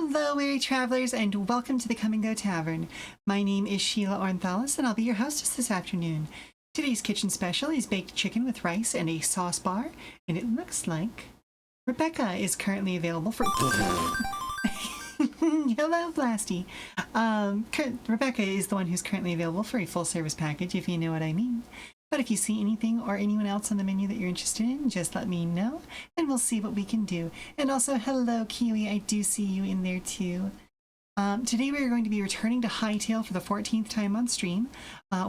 Hello, weary travelers, and welcome to the Come and Go Tavern. My name is Sheela Ornthalis, and I'll be your hostess this afternoon. Today's kitchen special is baked chicken with rice and a sauce bar, and it looks like Rebecca is currently available for... Hello, Blasty. Rebecca is the one who's currently available for a full-service package, if you know what I mean. But if you see anything or anyone else on the menu that you're interested in, just let me know, and we'll see what we can do. And also, hello, Kiwi. I do see you in there, too. Today we are going to be returning to Hytale for the 14th time on stream.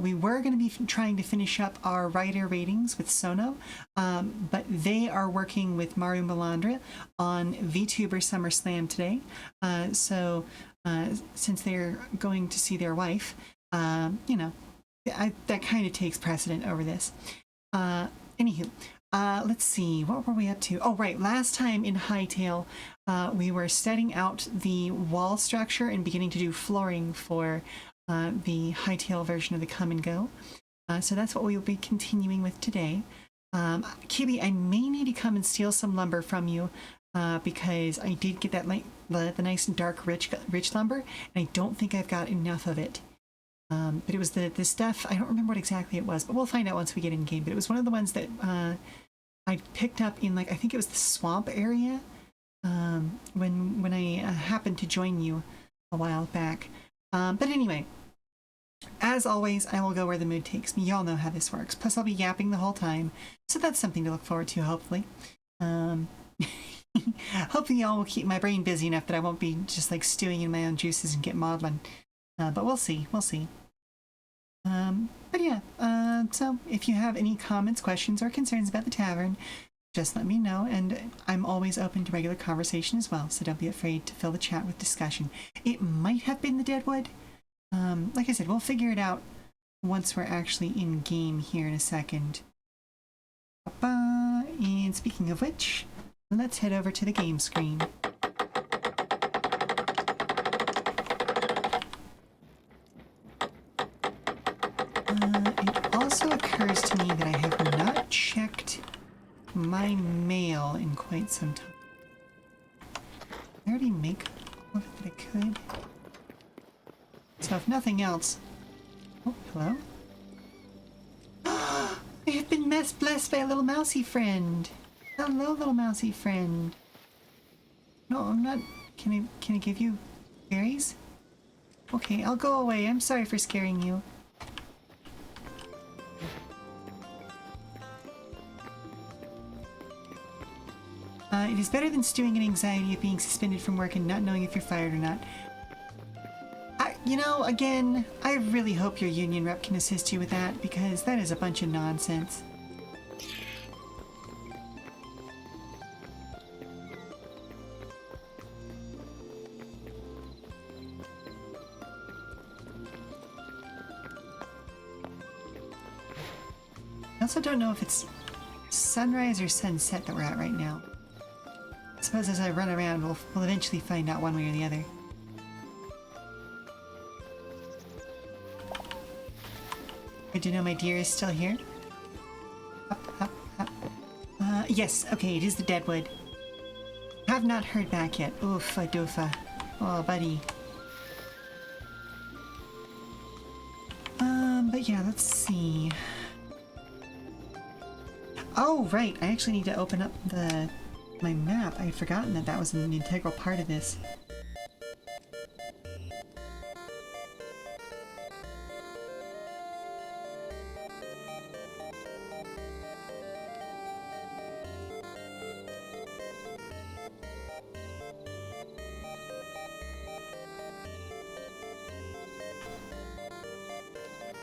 We were going to be trying to finish up our writer ratings with Sono, but they are working with Mario Melandra on VTuber SummerSlam today. So since they're going to see their wife, that kind of takes precedent over this. Anywho, let's see, what were we up to? Oh, right, last time in Hytale, we were setting out the wall structure and beginning to do flooring for the Hytale version of the Come and Go. So that's what we will be continuing with today. Kibi, I may need to come and steal some lumber from you because I did get that the nice and dark rich lumber, and I don't think I've got enough of it. But it was the stuff, I don't remember what exactly it was, but we'll find out once we get in game. But it was one of the ones that I picked up in, like, I think it was the swamp area when I happened to join you a while back. But anyway, as always, I will go where the mood takes me. Y'all know how this works. Plus, I'll be yapping the whole time, so that's something to look forward to, hopefully. Hopefully y'all will keep my brain busy enough that I won't be just, like, stewing in my own juices and get maudlin. But we'll see. But yeah, so if you have any comments, questions, or concerns about the tavern, just let me know, and I'm always open to regular conversation as well, so don't be afraid to fill the chat with discussion. It might have been the Deadwood. Like I said, we'll figure it out once we're actually in game here in a second. And speaking of which, let's head over to the game screen. It also occurs to me that I have not checked my mail in quite some time. I already make all of it that I could. So if nothing else... Oh, hello? I have been blessed by a little mousy friend. Hello, little mousy friend. No, I'm not... Can I give you berries? Okay, I'll go away. I'm sorry for scaring you. It is better than stewing in anxiety of being suspended from work and not knowing if you're fired or not. Again, I really hope your union rep can assist you with that, because that is a bunch of nonsense. I also don't know if it's sunrise or sunset that we're at right now. I suppose as I run around, we'll eventually find out one way or the other. Good to know my deer is still here. Up. Yes, okay, it is the Deadwood. Have not heard back yet. Oofa doofa. Oh, buddy. But yeah, let's see. Oh, right, I actually need to open up my map. I had forgotten that was an integral part of this.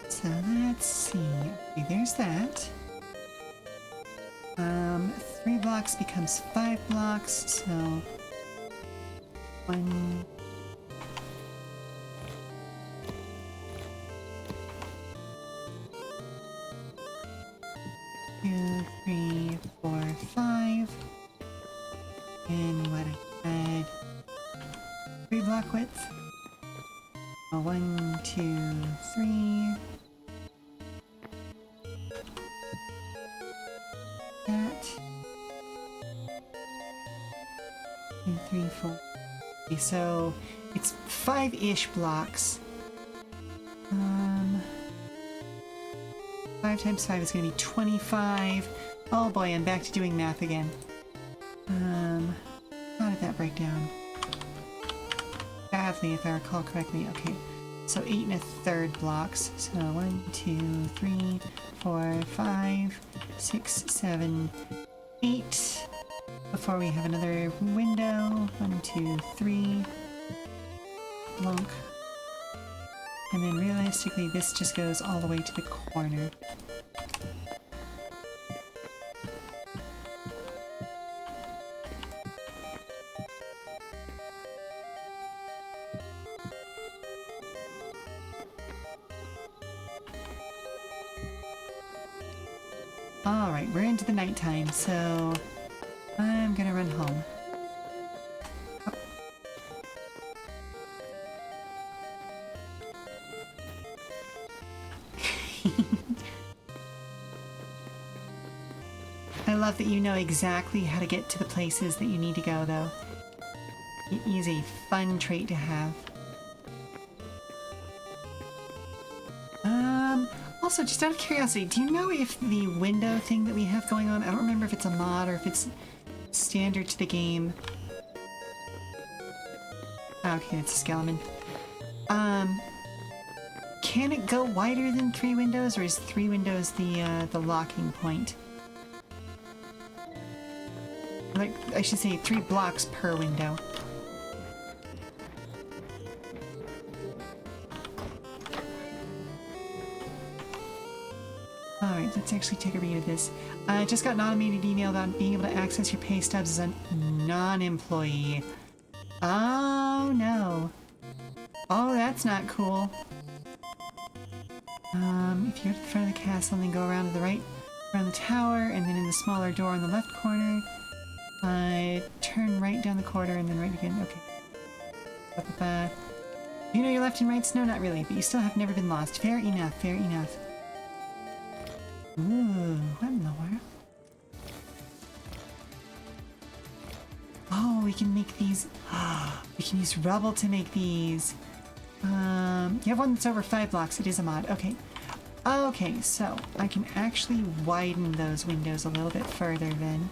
So let's see. Okay, there's that. 3 blocks becomes 5 blocks, so 1, 2, 3, 4, 5, and what I said, 3 block width. 1, 2, 3. That. 2, 3, 4. Okay, so it's 5-ish blocks. 5 times 5 is going to be 25. Oh boy, I'm back to doing math again. How did that break down? Badly, if I recall correctly. Okay, so 8 1/3 blocks. So 1, 2, 3, 4, 5, 6, 7, 8. Before we have another window. 1, 2, 3. Blunk. And then realistically, this just goes all the way to the corner. Alright, we're into the nighttime, so I'm gonna run home. I love that you know exactly how to get to the places that you need to go, though. It is a fun trait to have. Also, just out of curiosity, do you know if the window thing that we have going on, I don't remember if it's a mod or if it's standard to the game. Okay, it's a skeleton. Can it go wider than 3 windows, or is 3 windows the locking point? Like, I should say 3 blocks per window. Alright, let's actually take a read of this. I just got an automated email about being able to access your pay stubs as a non-employee. Oh no. Oh, that's not cool. If you go to the front of the castle and then go around to the right, around the tower, and then in the smaller door on the left corner, turn right down the corridor and then right again. Okay. You know your left and rights? No, not really, but you still have never been lost. Fair enough, fair enough. Ooh, what in the world? Oh, we can make these. We can use rubble to make these. You have one that's over 5 blocks. It is a mod. Okay. Okay, so I can actually widen those windows a little bit further then.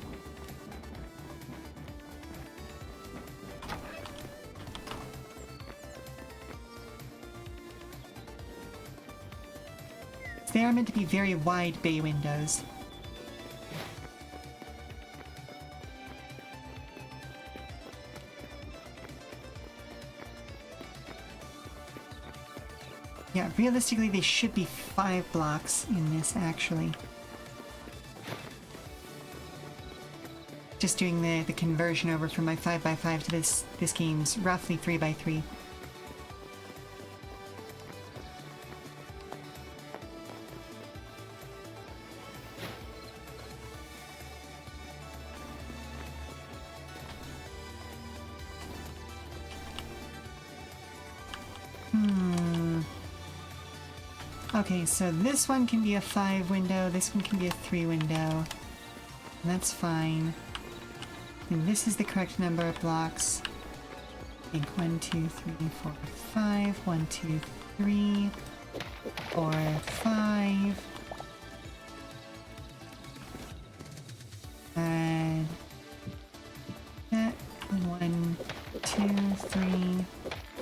They are meant to be very wide bay windows. Yeah, realistically they should be 5 blocks in this, actually. Just doing the conversion over from my 5x5 to this game's roughly 3x3. Okay, so this one can be a 5 window, this one can be a 3 window. That's fine. And this is the correct number of blocks. I think 1, 2, 3, 4, 5. 1, 2, 3, 4, 5. And that. And 1, 2, 3,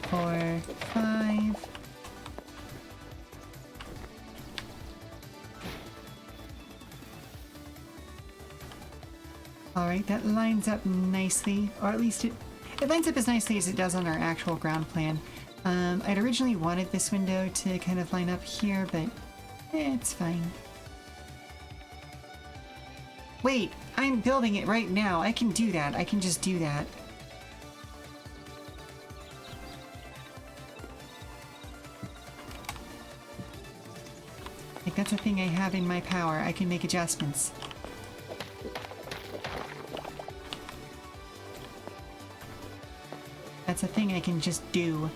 4, 5. Alright, that lines up nicely, or at least it lines up as nicely as it does on our actual ground plan. I'd originally wanted this window to kind of line up here, but it's fine. Wait, I'm building it right now. I can do that. I can just do that. Like, that's a thing I have in my power. I can make adjustments. That's a thing I can just do.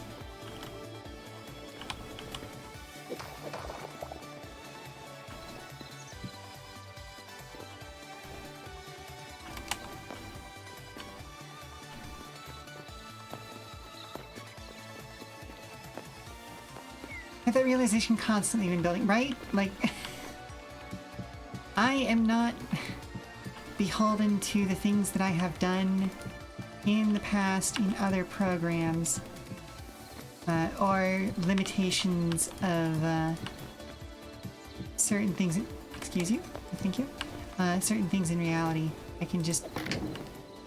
have that realization constantly when building, right? Like, I am not beholden to the things that I have done in the past in other programs, or limitations of certain things. Excuse you? Thank you. Certain things in reality. I can just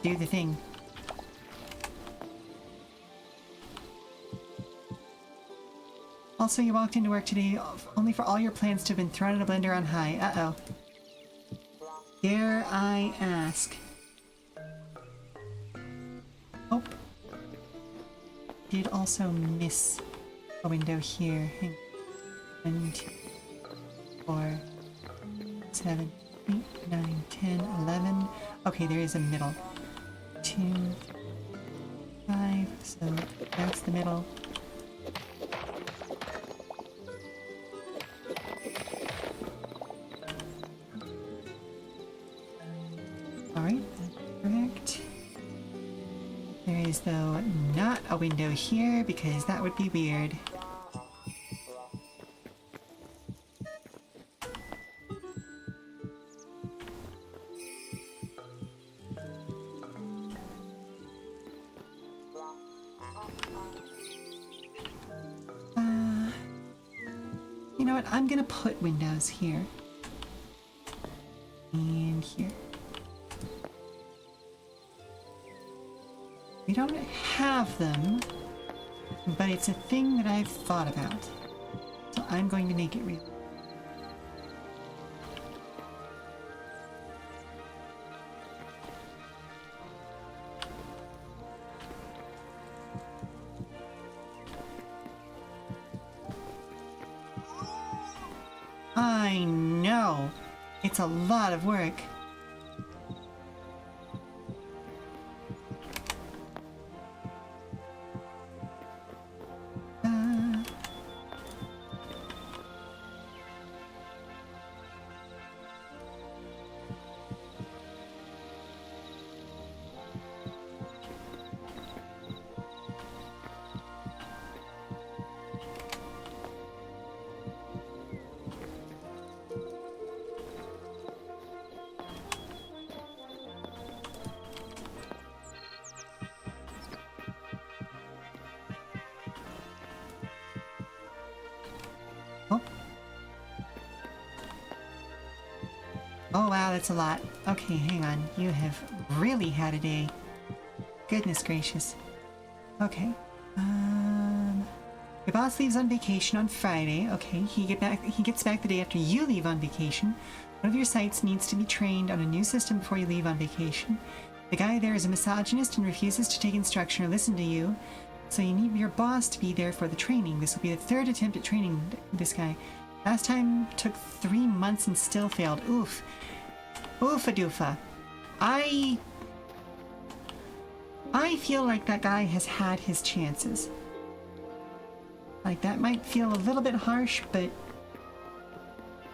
do the thing. Also, you walked into work today only for all your plans to have been thrown in a blender on high. Uh-oh. Dare I ask? Oh. Did also miss a window here. Hang on. 1, 2, 4, 7, 8, 9, 10, 11. Okay, there is a middle. 2, 5. So that's the middle. Alright, correct. There is, though, not a window here because that would be weird. You know what? I'm gonna put windows here. And here. We don't have them, but it's a thing that I've thought about. So I'm going to make it real. I know. It's a lot of work. Oh. Oh wow, that's a lot. Okay, hang on. You have really had a day. Goodness gracious. Okay. Your boss leaves on vacation on Friday. Okay, he gets back the day after you leave on vacation. One of your sites needs to be trained on a new system before you leave on vacation. The guy there is a misogynist and refuses to take instruction or listen to you. So you need your boss to be there for the training. This will be the third attempt at training this guy. Last time took 3 months and still failed. Oof. Oofa-doofa. I feel like that guy has had his chances. Like, that might feel a little bit harsh, but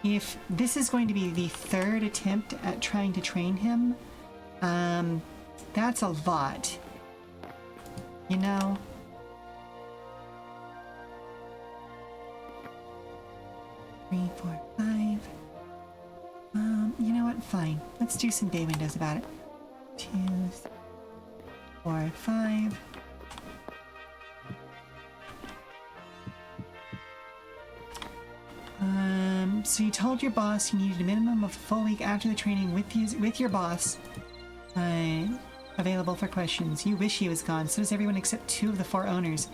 if this is going to be the third attempt at trying to train him, that's a lot. You know? Three, 4, 5. You know what? Fine. Let's do some day windows about it. 2, 4, 5. So you told your boss you needed a minimum of a full week after the training with your boss available for questions. You wish he was gone. So does everyone except 2 of the 4 owners.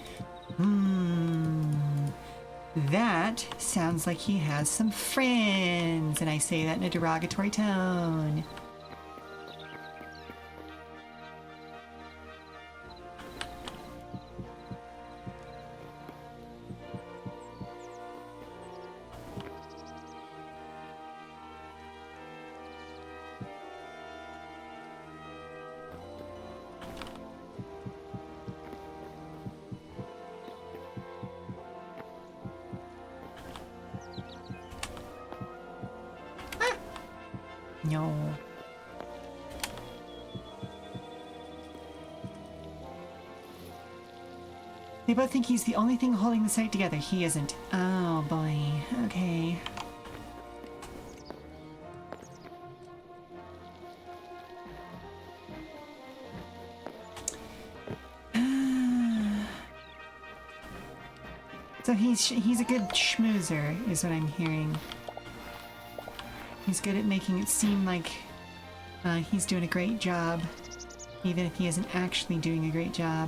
That sounds like he has some friends, and I say that in a derogatory tone. No. They both think he's the only thing holding the site together. He isn't. Oh boy. Okay. So he's a good schmoozer, is what I'm hearing. He's good at making it seem like he's doing a great job, even if he isn't actually doing a great job.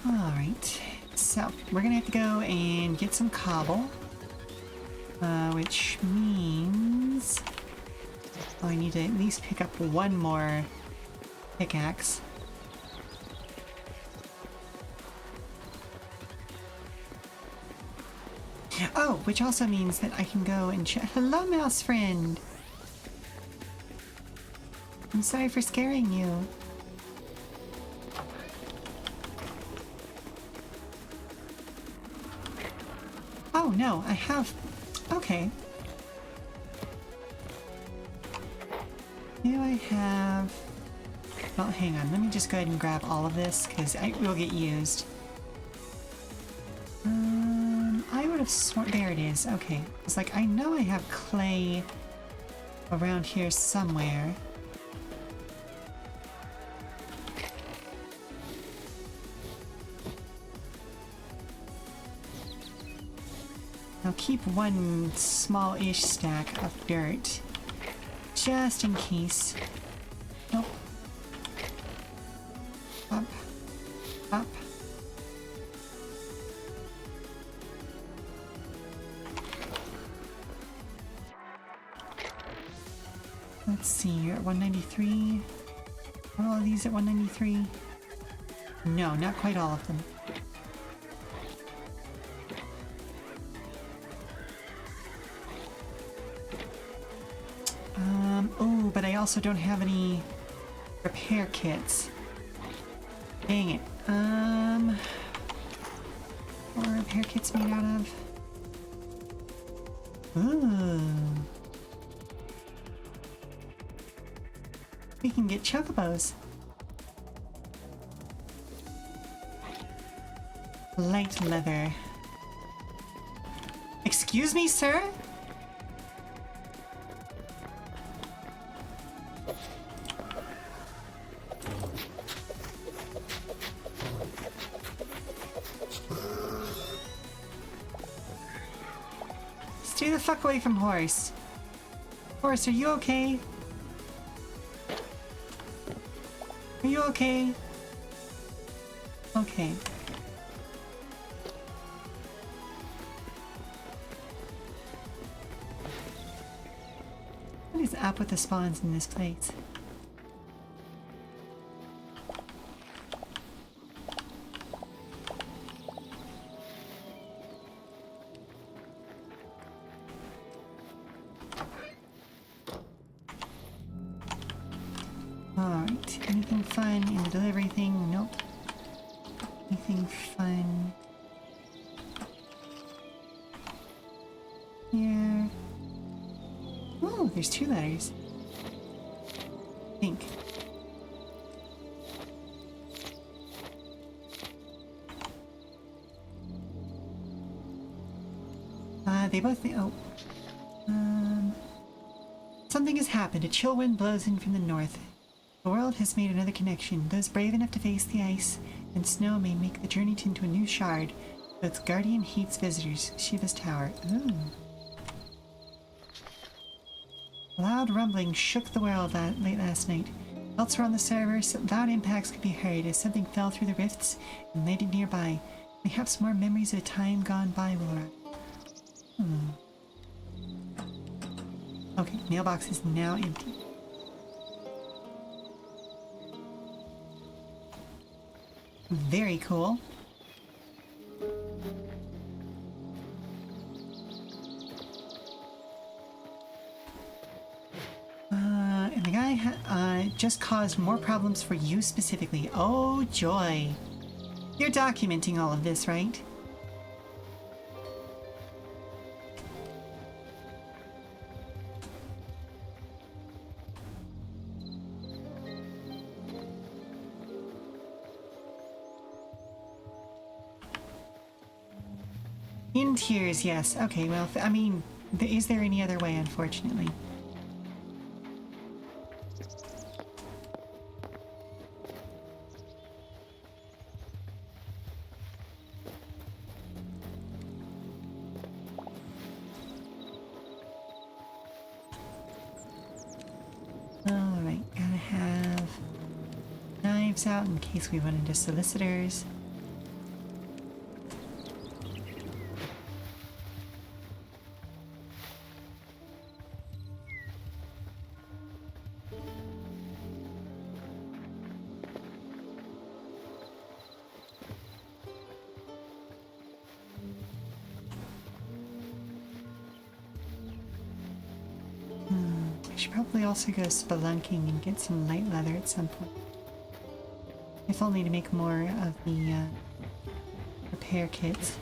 Alright, so we're gonna have to go and get some cobble, which means I need to at least pick up one more pickaxe. Oh, which also means that I can go and check. Hello, mouse friend! I'm sorry for scaring you. Oh no, I have... Okay. Do I have... Well, hang on. Let me just go ahead and grab all of this, because it will get used. I would have sworn... There it is. Okay. It's like, I know I have clay around here somewhere. I'll keep one small-ish stack of dirt, just in case. Nope. Up. Up. Let's see, you're at 193. Are all of these at 193? No, not quite all of them. Oh, but I also don't have any repair kits. Dang it. What are repair kits made out of? Ooh. We can get chocobos. Light leather. Excuse me, sir? Stay the fuck away from horse. Horse, are you okay? Are you okay? Okay. What is up with the spawns in this place? Alright, anything fun in the delivery thing? Nope. Anything fun here? Oh, there's 2 letters. Pink. They both... Oh. Something has happened. A chill wind blows in from the north. The world has made another connection. Those brave enough to face the ice and snow may make the journey into a new shard. But its guardian hates visitors. Shiva's tower. Ooh. Loud rumbling shook the world late last night. Elsewhere on the server, loud impacts could be heard as something fell through the rifts and landed nearby. Perhaps more memories of a time gone by will arrive. Okay, mailbox is now empty. Very cool. And the guy just caused more problems for you specifically. Oh, joy. You're documenting all of this, right? In tears, yes. Okay, well, I mean, is there any other way, unfortunately? Alright, gotta have knives out in case we run into solicitors. I should probably also go spelunking and get some light leather at some point. If only to make more of the repair kits.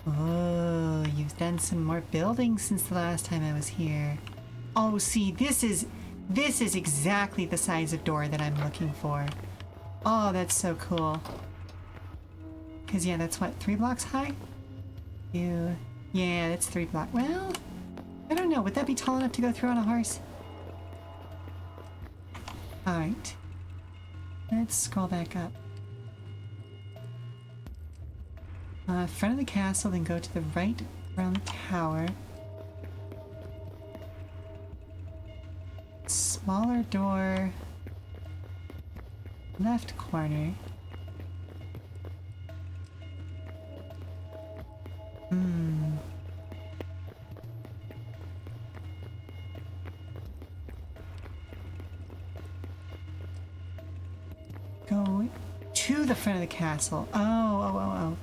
Oh, you've done some more building since the last time I was here. Oh, see, this is exactly the size of door that I'm looking for. Oh, that's so cool. Because, yeah, that's what, 3 blocks high? Yeah, that's 3 blocks. Well, I don't know. Would that be tall enough to go through on a horse? Alright. Let's scroll back up. Front of the castle, then go to the right around the tower. Smaller door. Left corner. Go to the front of the castle. Oh.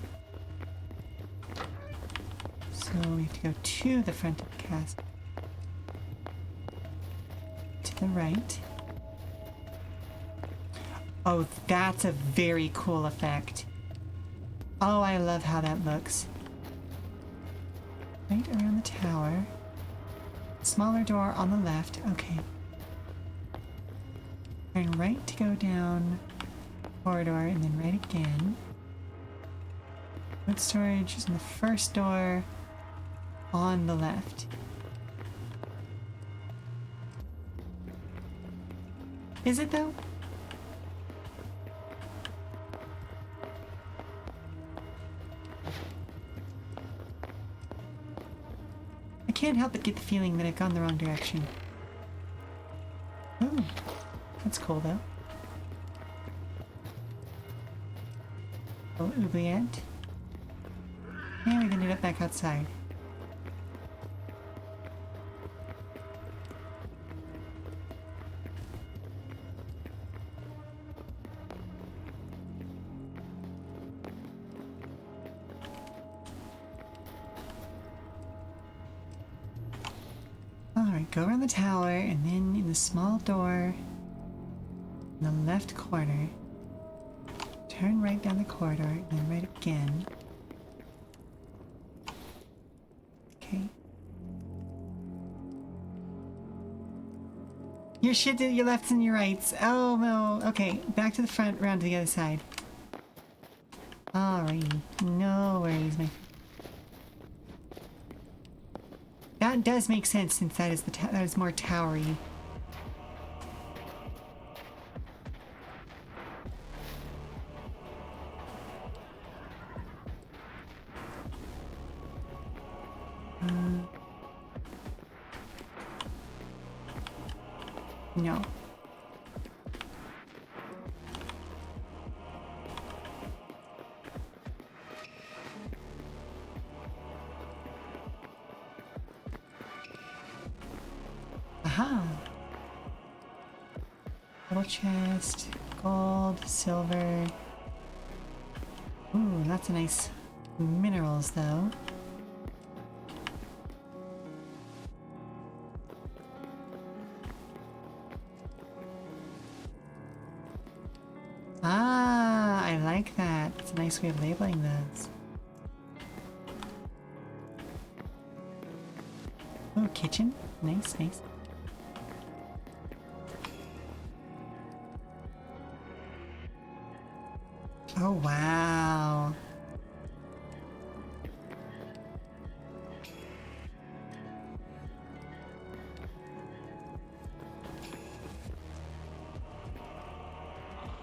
So we have to go to the front of the castle. To the right. Oh, that's a very cool effect. Oh, I love how that looks. Right around the tower. Smaller door on the left. Okay. Turn right to go down corridor and then right again. Wood storage is in the first door on the left. Is it though? I can't help but get the feeling that I've gone the wrong direction. Ooh, that's cool though. Oh, oubliette. And we've ended up back outside. Alright, go around the tower and then in the small door in the left corner. Turn right down the corridor and then right again. Okay. Your shit to your lefts and your rights. Oh no. Okay, back to the front, round to the other side. Alrighty. No worries, my. That does make sense since that is that is more towery. No. Aha! Little chest, gold, silver. Ooh, lots of nice minerals though. Ah, I like that. It's a nice way of labeling those. Oh, kitchen. Nice, nice. Oh, wow.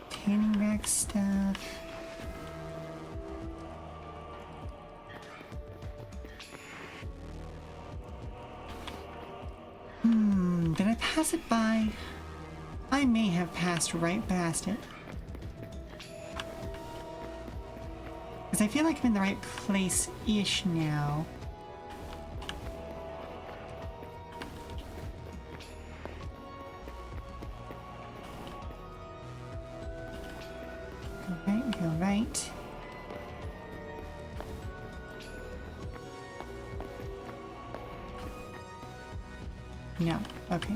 Tanning rack stuff. Did I pass it by? I may have passed right past it. Because I feel like I'm in the right place-ish now. Go right, go right. No, okay.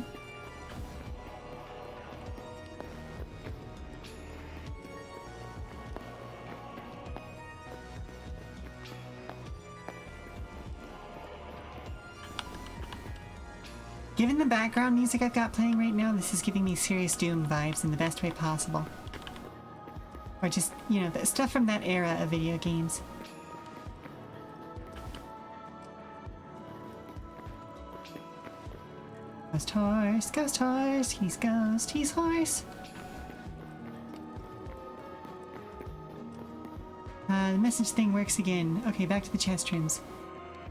Given the background music I've got playing right now, this is giving me serious Doom vibes in the best way possible. Or just, you know, the stuff from that era of video games. Ghost horse, ghost horse, he's ghost, he's horse. The message thing works again. Okay, back to the chest rooms.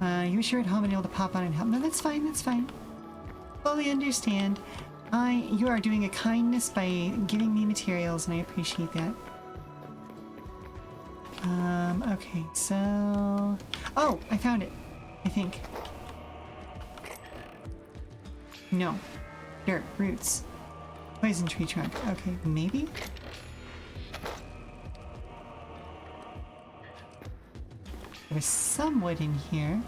You wish you were at home and able to pop on and help. No, that's fine, that's fine. Fully understand. You are doing a kindness by giving me materials, and I appreciate that. Okay, so... Oh, I found it, I think. No. Dirt, roots. Poison tree trunk. Okay, maybe? There's some wood in here.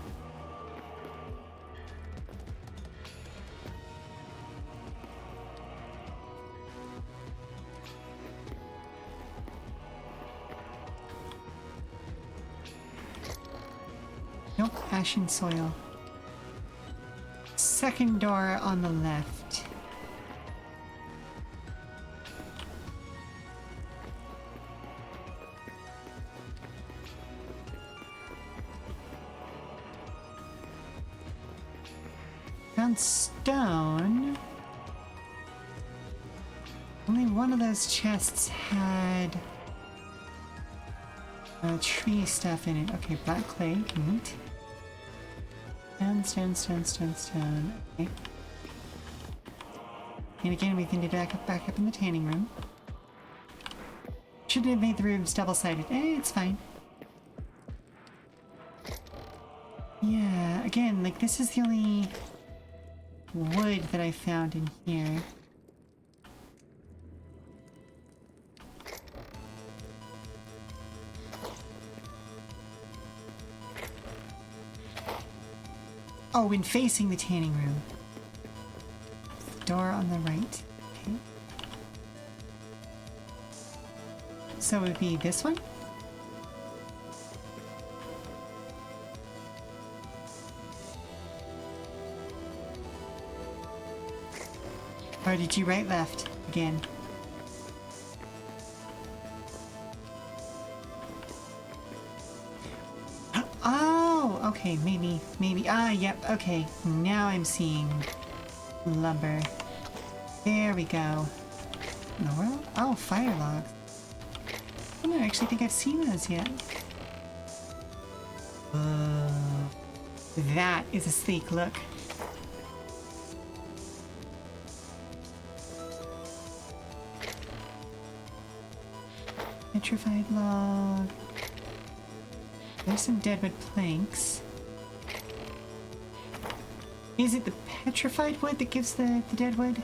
Nope, ashen soil. Second door on the left. Found stone. Only one of those chests had tree stuff in it. Okay, black clay, neat. Stone, stone, stone, stone. Okay. And again, we can do back up in the tanning room. Shouldn't have made the rooms double-sided. It's fine. Yeah, again, like this is the only wood that I found in here. Oh, when facing the tanning room. Door on the right. Okay. So it would be this one? Or did you right left again? Okay, maybe. Yep, okay. Now I'm seeing lumber. There we go. In the world? Oh, fire logs. I don't actually think I've seen those yet. That is a sleek look. Petrified log. There's some deadwood planks. Is it the petrified wood that gives the dead wood?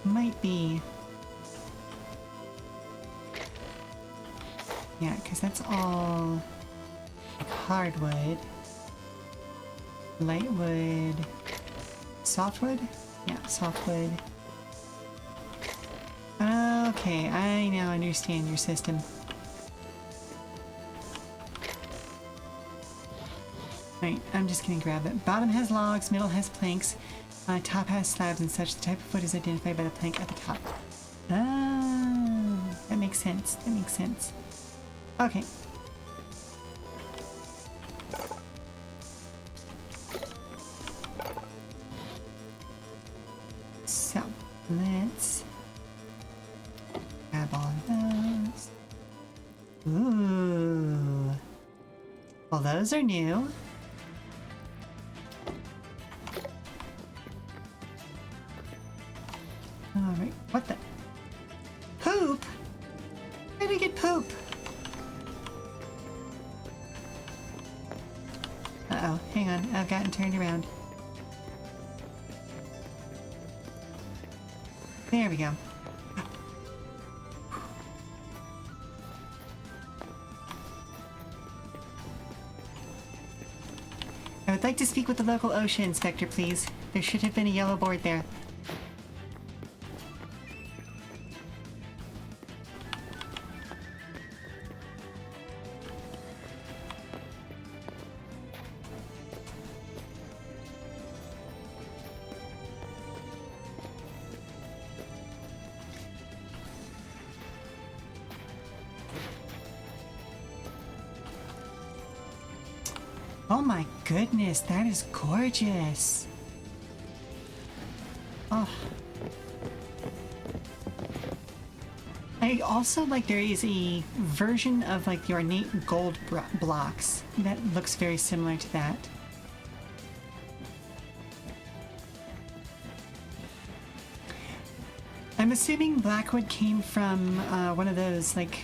Might be. Yeah, because that's all hardwood, light wood, softwood? Yeah, softwood. Okay, I now understand your system. Right, I'm just gonna grab it. Bottom has logs, middle has planks, top has slabs and such. The type of wood is identified by the plank at the top. Ah, that makes sense. That makes sense. Okay. So, let's grab all of those. Ooh. Well, those are new. Alright, what the? Poop? Where did I get poop? Uh-oh, hang on, I've gotten turned around. There we go. I would like to speak with the local OSHA inspector, please. There should have been a yellow board there. Oh my goodness, that is gorgeous. Oh. I also like there is a version of like the ornate gold blocks that looks very similar to that. I'm assuming Blackwood came from one of those like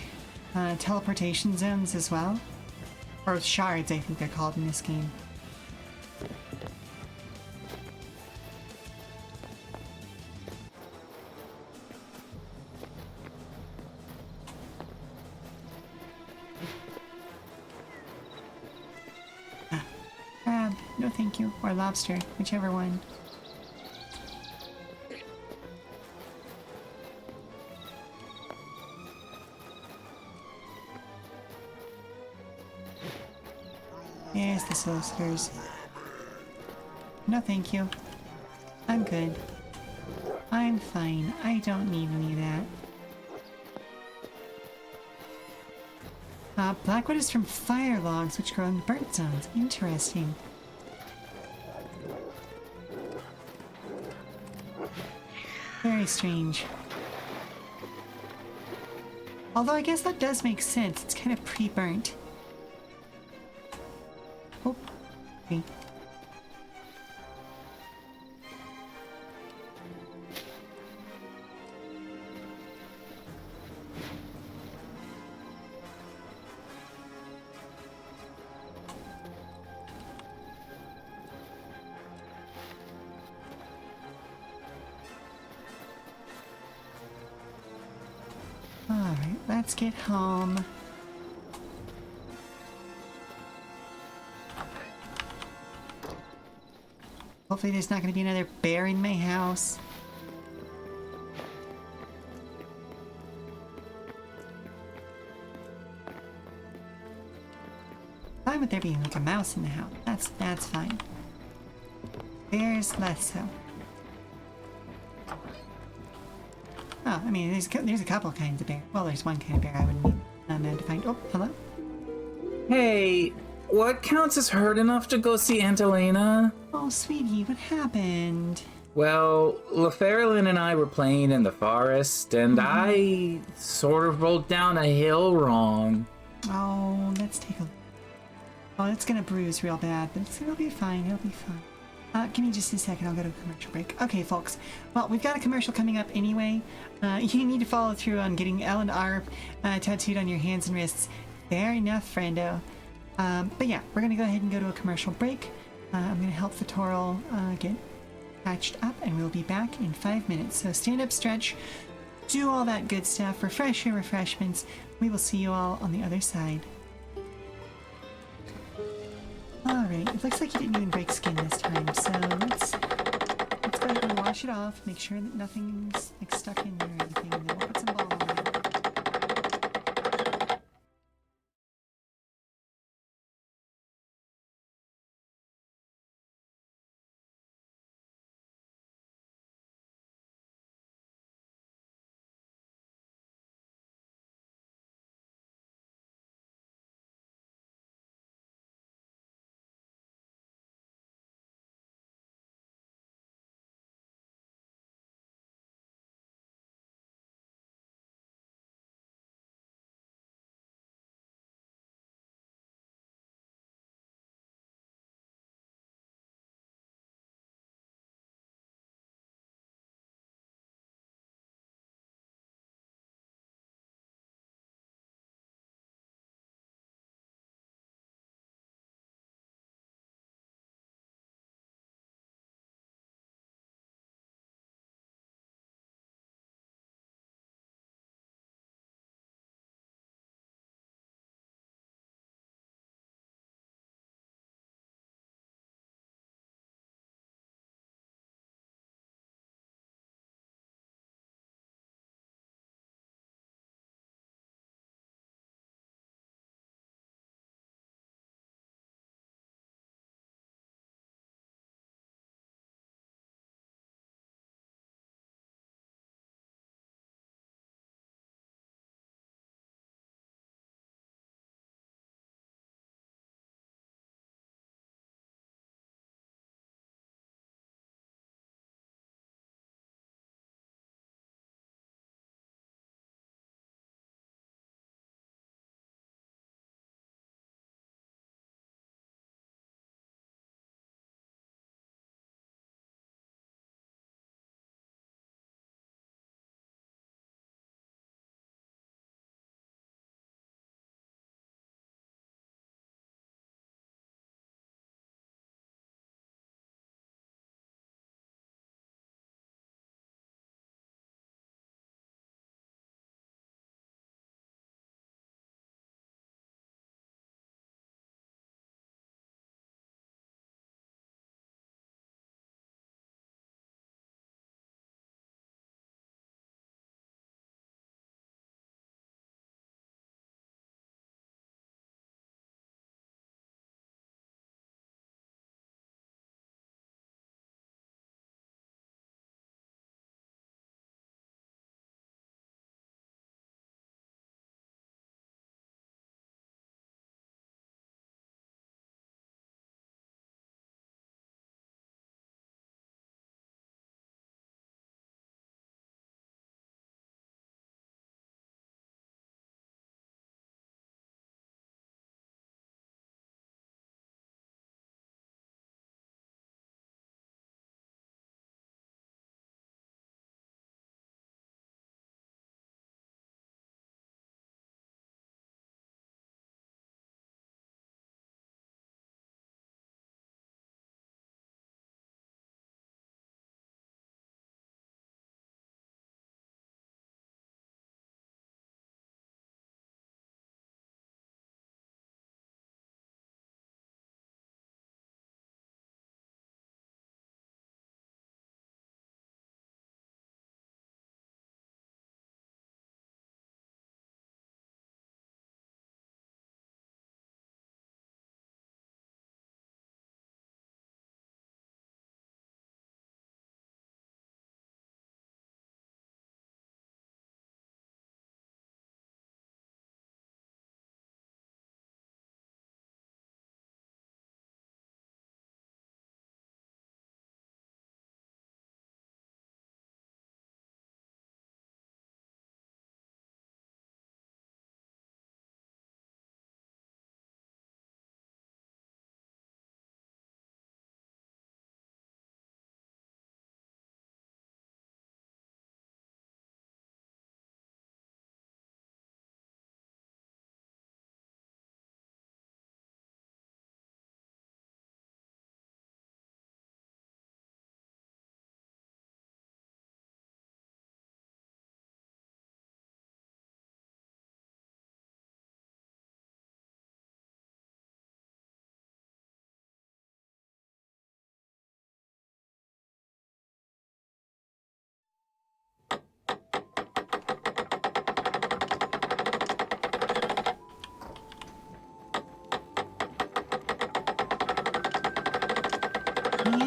teleportation zones as well. Or shards, I think they're called in this game. Crab, no thank you. Or lobster, whichever one. Yes, the solicitors. No thank you. I'm good. I'm fine. I don't need any of that. Blackwood is from fire logs, which grow in burnt zones. Interesting. Very strange. Although I guess that does make sense. It's kind of pre-burnt. Oh, okay. Alright, let's get home. Hopefully there's not going to be another bear in my house. Fine with there being like a mouse in the house. That's fine. Bears less so. Oh, I mean, there's a couple kinds of bear. Well, there's one kind of bear I would need to find. Oh, hello? Hey, what counts as hurt enough to go see Aunt Elena? Oh, sweetie, what happened? Well, LaFerlin and I were playing in the forest, and I sort of rolled down a hill wrong. Oh, let's take a look. Oh, it's gonna bruise real bad, but it'll be fine. It'll be fine. Give me just a second. I'll go to a commercial break. Okay, folks. Well, we've got a commercial coming up anyway. You need to follow through on getting L and R tattooed on your hands and wrists. Fair enough, friendo. But yeah, we're going to go ahead and go to a commercial break. I'm going to help the Toral get patched up, and we'll be back in 5 minutes. So stand up, stretch, do all that good stuff, refresh your refreshments. We will see you all on the other side. Alright, it looks like you didn't even break skin this time, so let's go ahead and wash it off, make sure that nothing's like stuck in there or anything, and then we'll put some balm on it.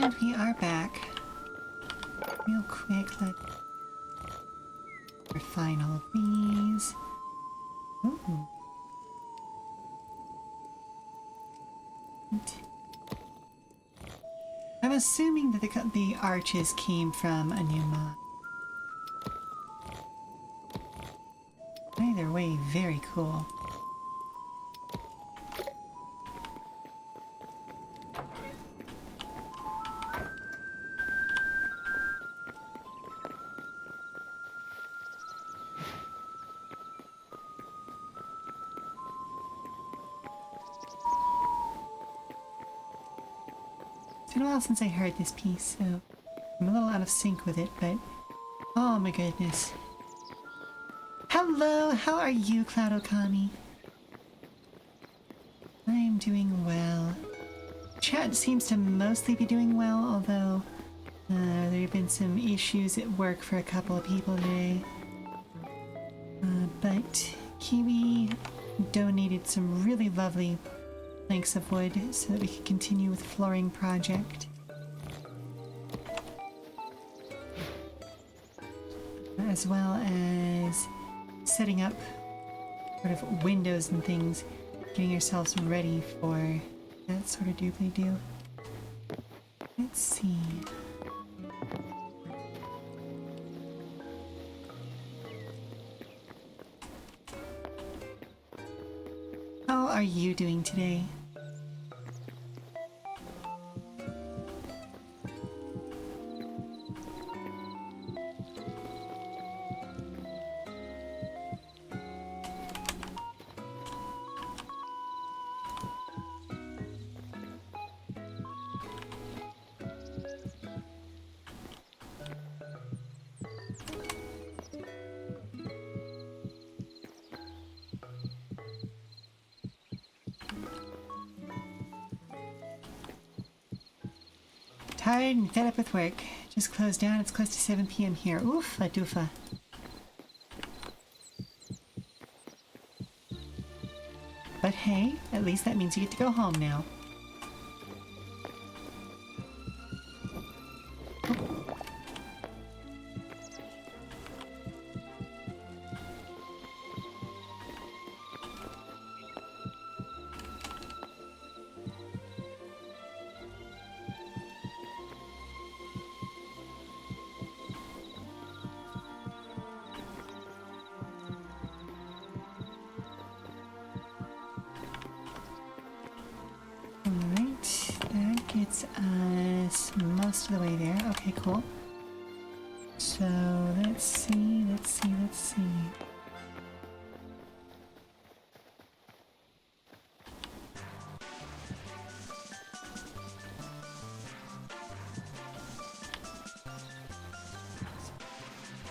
And we are back. Real quick, let's refine all of these. Ooh. I'm assuming that the arches came from a new mod. Either way, very cool. It's been a while since I heard this piece, so I'm a little out of sync with it, but oh my goodness. Hello, how are you, Cloud Okami? I'm doing well. Chat seems to mostly be doing well, although there have been some issues at work for a couple of people today. But Kiwi donated some really lovely planks of wood so that we could continue with the flooring project. As well as setting up sort of windows and things, getting ourselves ready for that sort of doobly-doo. Let's see. How are you doing today? Tired and fed up with work. Just closed down. It's close to 7 p.m. here. Oof, a doofa. But hey, at least that means you get to go home now. Alright, that gets us most of the way there. Okay, cool. So, let's see.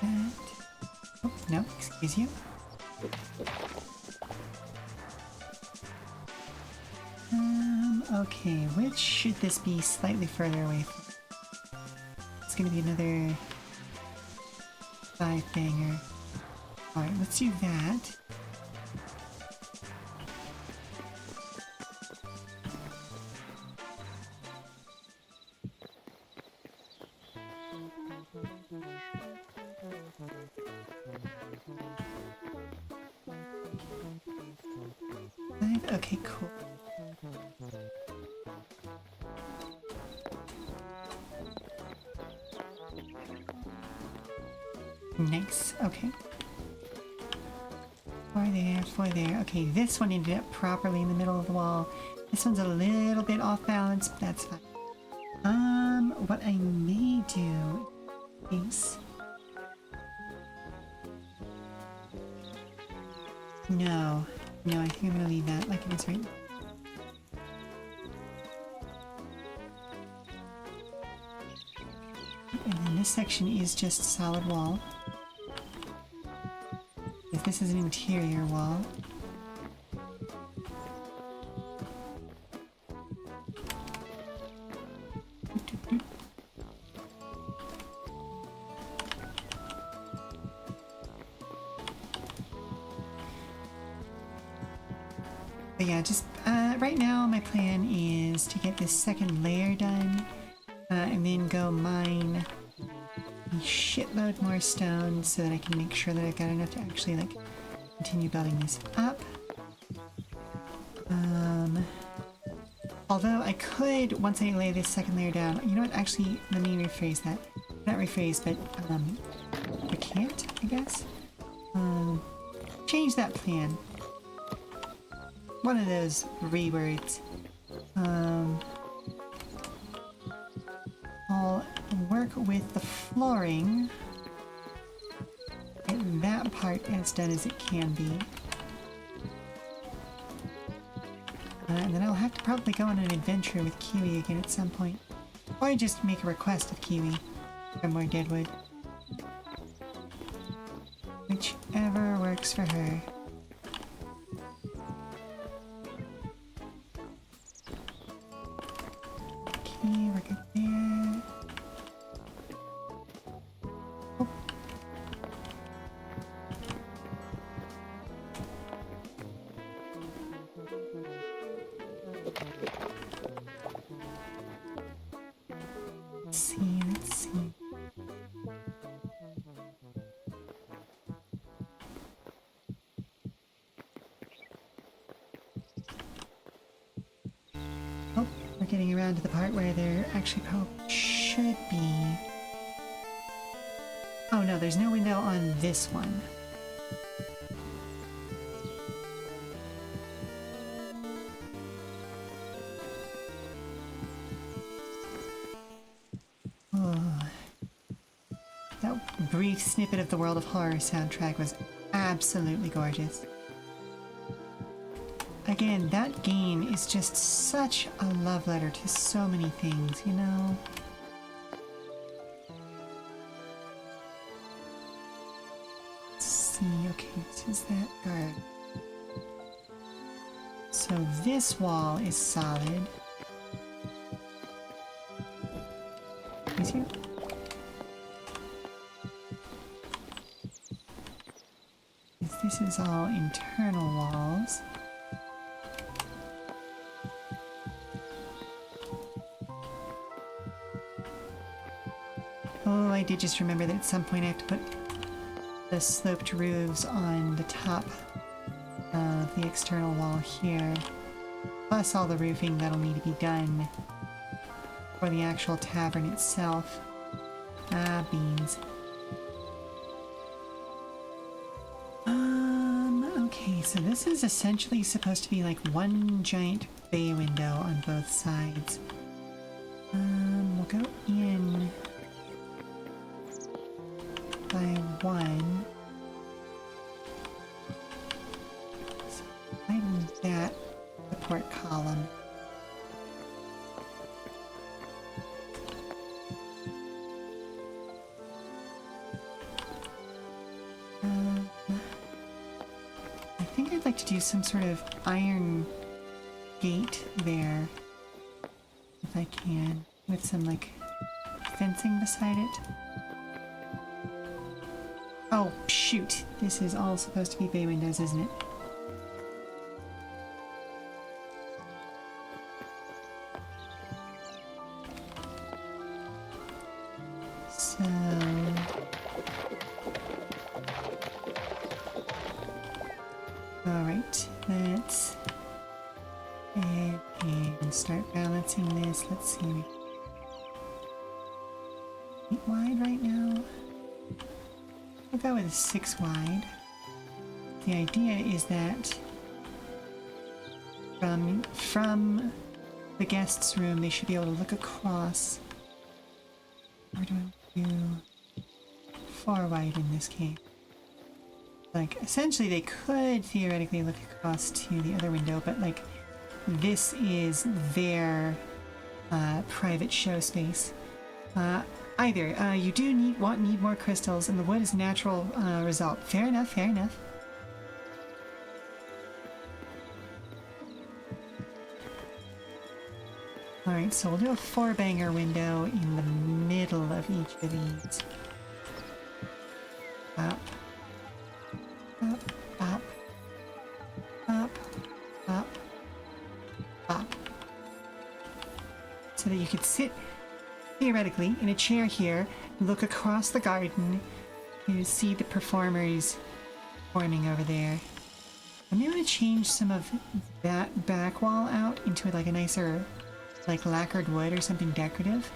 That. Oh, no, excuse you. Okay, which should this be slightly further away from? It's gonna be another 5-banger. Alright, let's do that. Okay, cool. Nice, okay. 4 there, 4 there. Okay, this one ended up properly in the middle of the wall. This one's a little bit off balance, but that's fine. What I may do is... No, I think I'm gonna leave that like it is right now. And then this section is just solid wall. If this is an interior wall. But yeah, just right now my plan is to get this second layer done and then go mine a shitload more stone so that I can make sure that I've got enough to actually like continue building this up. Although I could, once I lay this second layer down, you know what, actually, let me rephrase that. Not rephrase, but, I can't, I guess. Change that plan. One of those rewords. I'll work with the flooring. Get that part as done as it can be. And then I'll have to probably go on an adventure with Kiwi again at some point. Or just make a request of Kiwi for more deadwood. Whichever works for her. Okay, we're good there. Oh. Let's see, let's see. Oh, we're getting around to the part where there actually probably should be. Oh no, there's no window on this one. Oh. That brief snippet of the World of Horror soundtrack was absolutely gorgeous. Again, that game is just such a love letter to so many things, you know? Let's see, okay, this is that guard. So this wall is solid. These here? This is all internal walls. Oh, I did just remember that at some point I have to put the sloped roofs on the top of the external wall here. Plus all the roofing that'll need to be done for the actual tavern itself. Ah, beans. Okay, so this is essentially supposed to be like one giant bay window on both sides. We'll go in by one. So widen that support column. I think I'd like to do some sort of iron gate there, if I can, with some like fencing beside it. Oh, shoot. This is all supposed to be bay windows, isn't it? So... Alright, let's go ahead and start balancing this. Let's see. 8 wide right now. We'll go with a 6 wide. The idea is that from the guest's room, they should be able to look across. Or do I do 4 wide in this case? Like, essentially they could theoretically look across to the other window, but like, this is their private show space. Either, you do need more crystals, and the wood is a natural result. Fair enough, fair enough. Alright, so we'll do a 4-banger window in the middle of each of these. Up. Up, up, up, up, up. So that you could sit theoretically, in a chair here, look across the garden, you see the performers forming over there. I may want to change some of that back wall out into like a nicer, like lacquered wood or something decorative.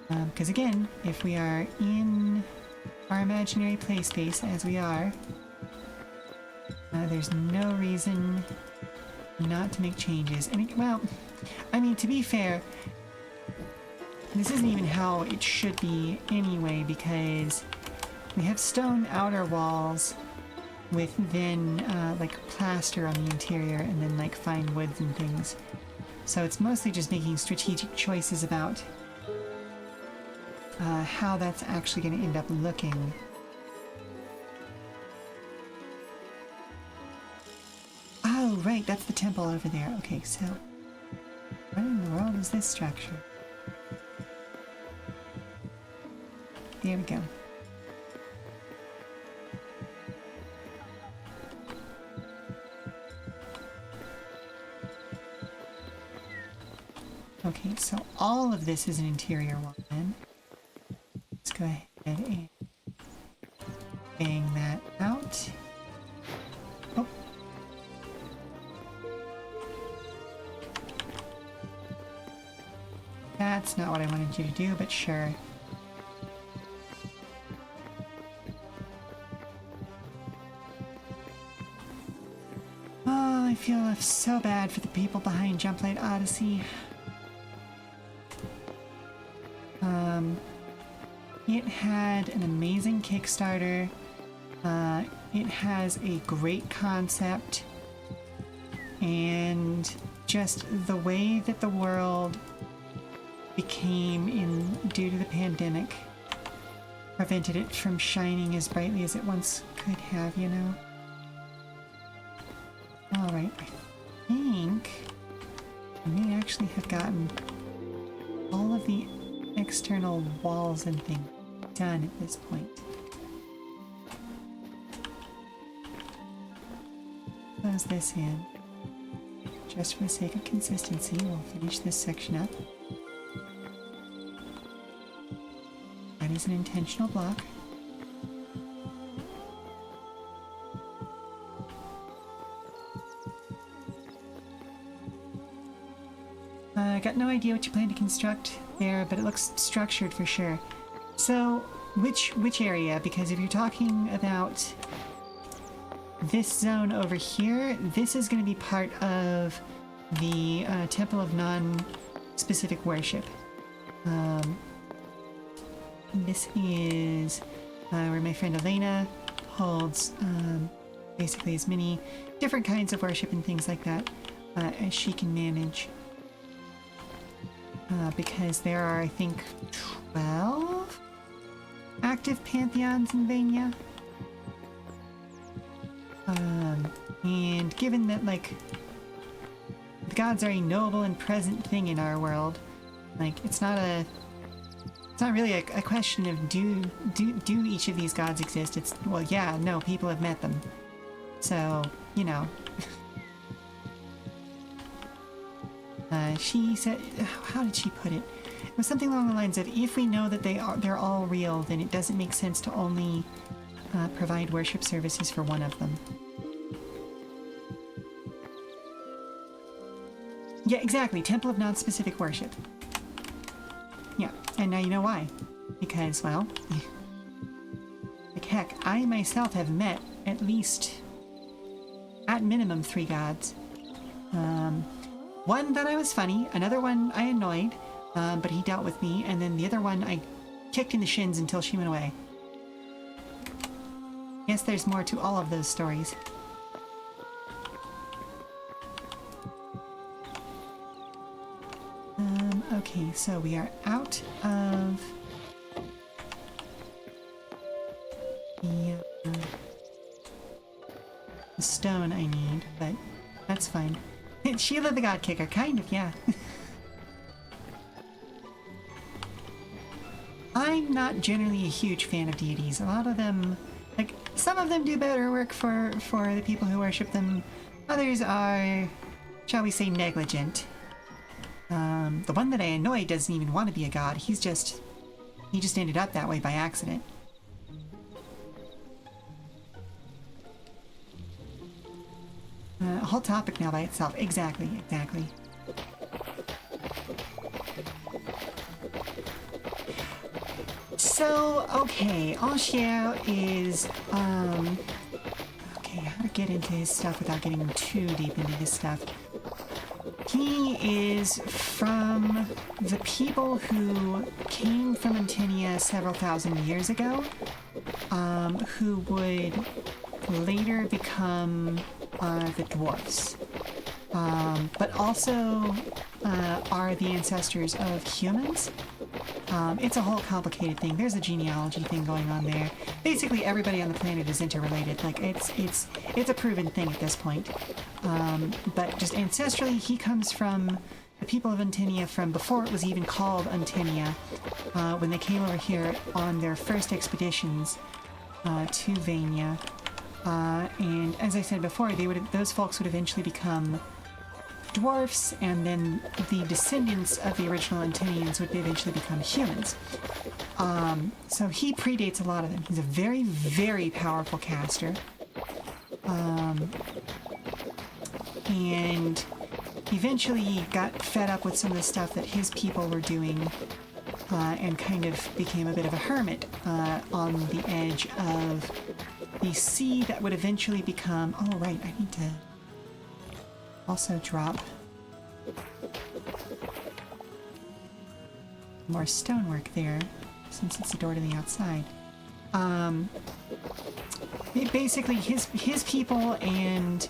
Because again, if we are in our imaginary play space, as we are, there's no reason not to make changes. And well, I mean, to be fair, this isn't even how it should be anyway, because we have stone outer walls with then like plaster on the interior and then like fine woods and things. So it's mostly just making strategic choices about how that's actually going to end up looking. Oh, right, that's the temple over there. Okay, so what in the world is this structure? There we go. Okay, so all of this is an interior wall then. Let's go ahead and bang that out. Oh. That's not what I wanted you to do, but sure. Oh, I feel so bad for the people behind Jumplight Odyssey. It had an amazing Kickstarter. It has a great concept, and just the way that the world became due to the pandemic prevented it from shining as brightly as it once could have, you know? Alright, I think I may actually have gotten all of the external walls and things done at this point. Close this in. Just for the sake of consistency, we'll finish this section up. That is an intentional block. I got no idea what you plan to construct there, but it looks structured for sure. So, which area? Because if you're talking about this zone over here, this is going to be part of the Temple of Non-Specific Worship. This is where my friend Elena holds basically as many different kinds of worship and things like that as she can manage. Because there are, I think, 12 active pantheons in Vania. And given that, like, the gods are a noble and present thing in our world, like, it's not really a question of do each of these gods exist. It's, well, yeah, no, people have met them. So, you know. She said, how did she put it? It was something along the lines of, if we know that they're all real, then it doesn't make sense to only provide worship services for one of them. Yeah, exactly. Temple of Non-Specific Worship. Yeah, and now you know why. Because, well, like heck, I myself have met at least, at minimum, 3 gods. One thought I was funny, another one I annoyed, but he dealt with me, and then the other one I kicked in the shins until she went away. Yes, there's more to all of those stories. Okay, so we are out of the stone I need, but that's fine. Sheela the God Kicker, kind of, yeah. I'm not generally a huge fan of deities. A lot of them, like, some of them do better work for the people who worship them. Others are, shall we say, negligent. The one that I annoyed doesn't even want to be a god. He just ended up that way by accident. A whole topic now by itself. Exactly. So, okay, Anxier is, okay, how to get into his stuff without getting too deep into his stuff. He is from the people who came from Antinia several thousand years ago, who would later become the dwarfs, but also are the ancestors of humans. It's a whole complicated thing. There's a genealogy thing going on there. Basically, everybody on the planet is interrelated. Like, it's a proven thing at this point. But just ancestrally, he comes from the people of Antinia from before it was even called Antinia, when they came over here on their first expeditions to Vania. And as I said before, those folks would eventually become dwarfs, and then the descendants of the original Antinians would eventually become humans. So he predates a lot of them. He's a very, very powerful caster. And eventually got fed up with some of the stuff that his people were doing, and kind of became a bit of a hermit on the edge of the sea that would eventually become... Oh, right, I need to also drop more stonework there, since it's the door to the outside. Basically, his people and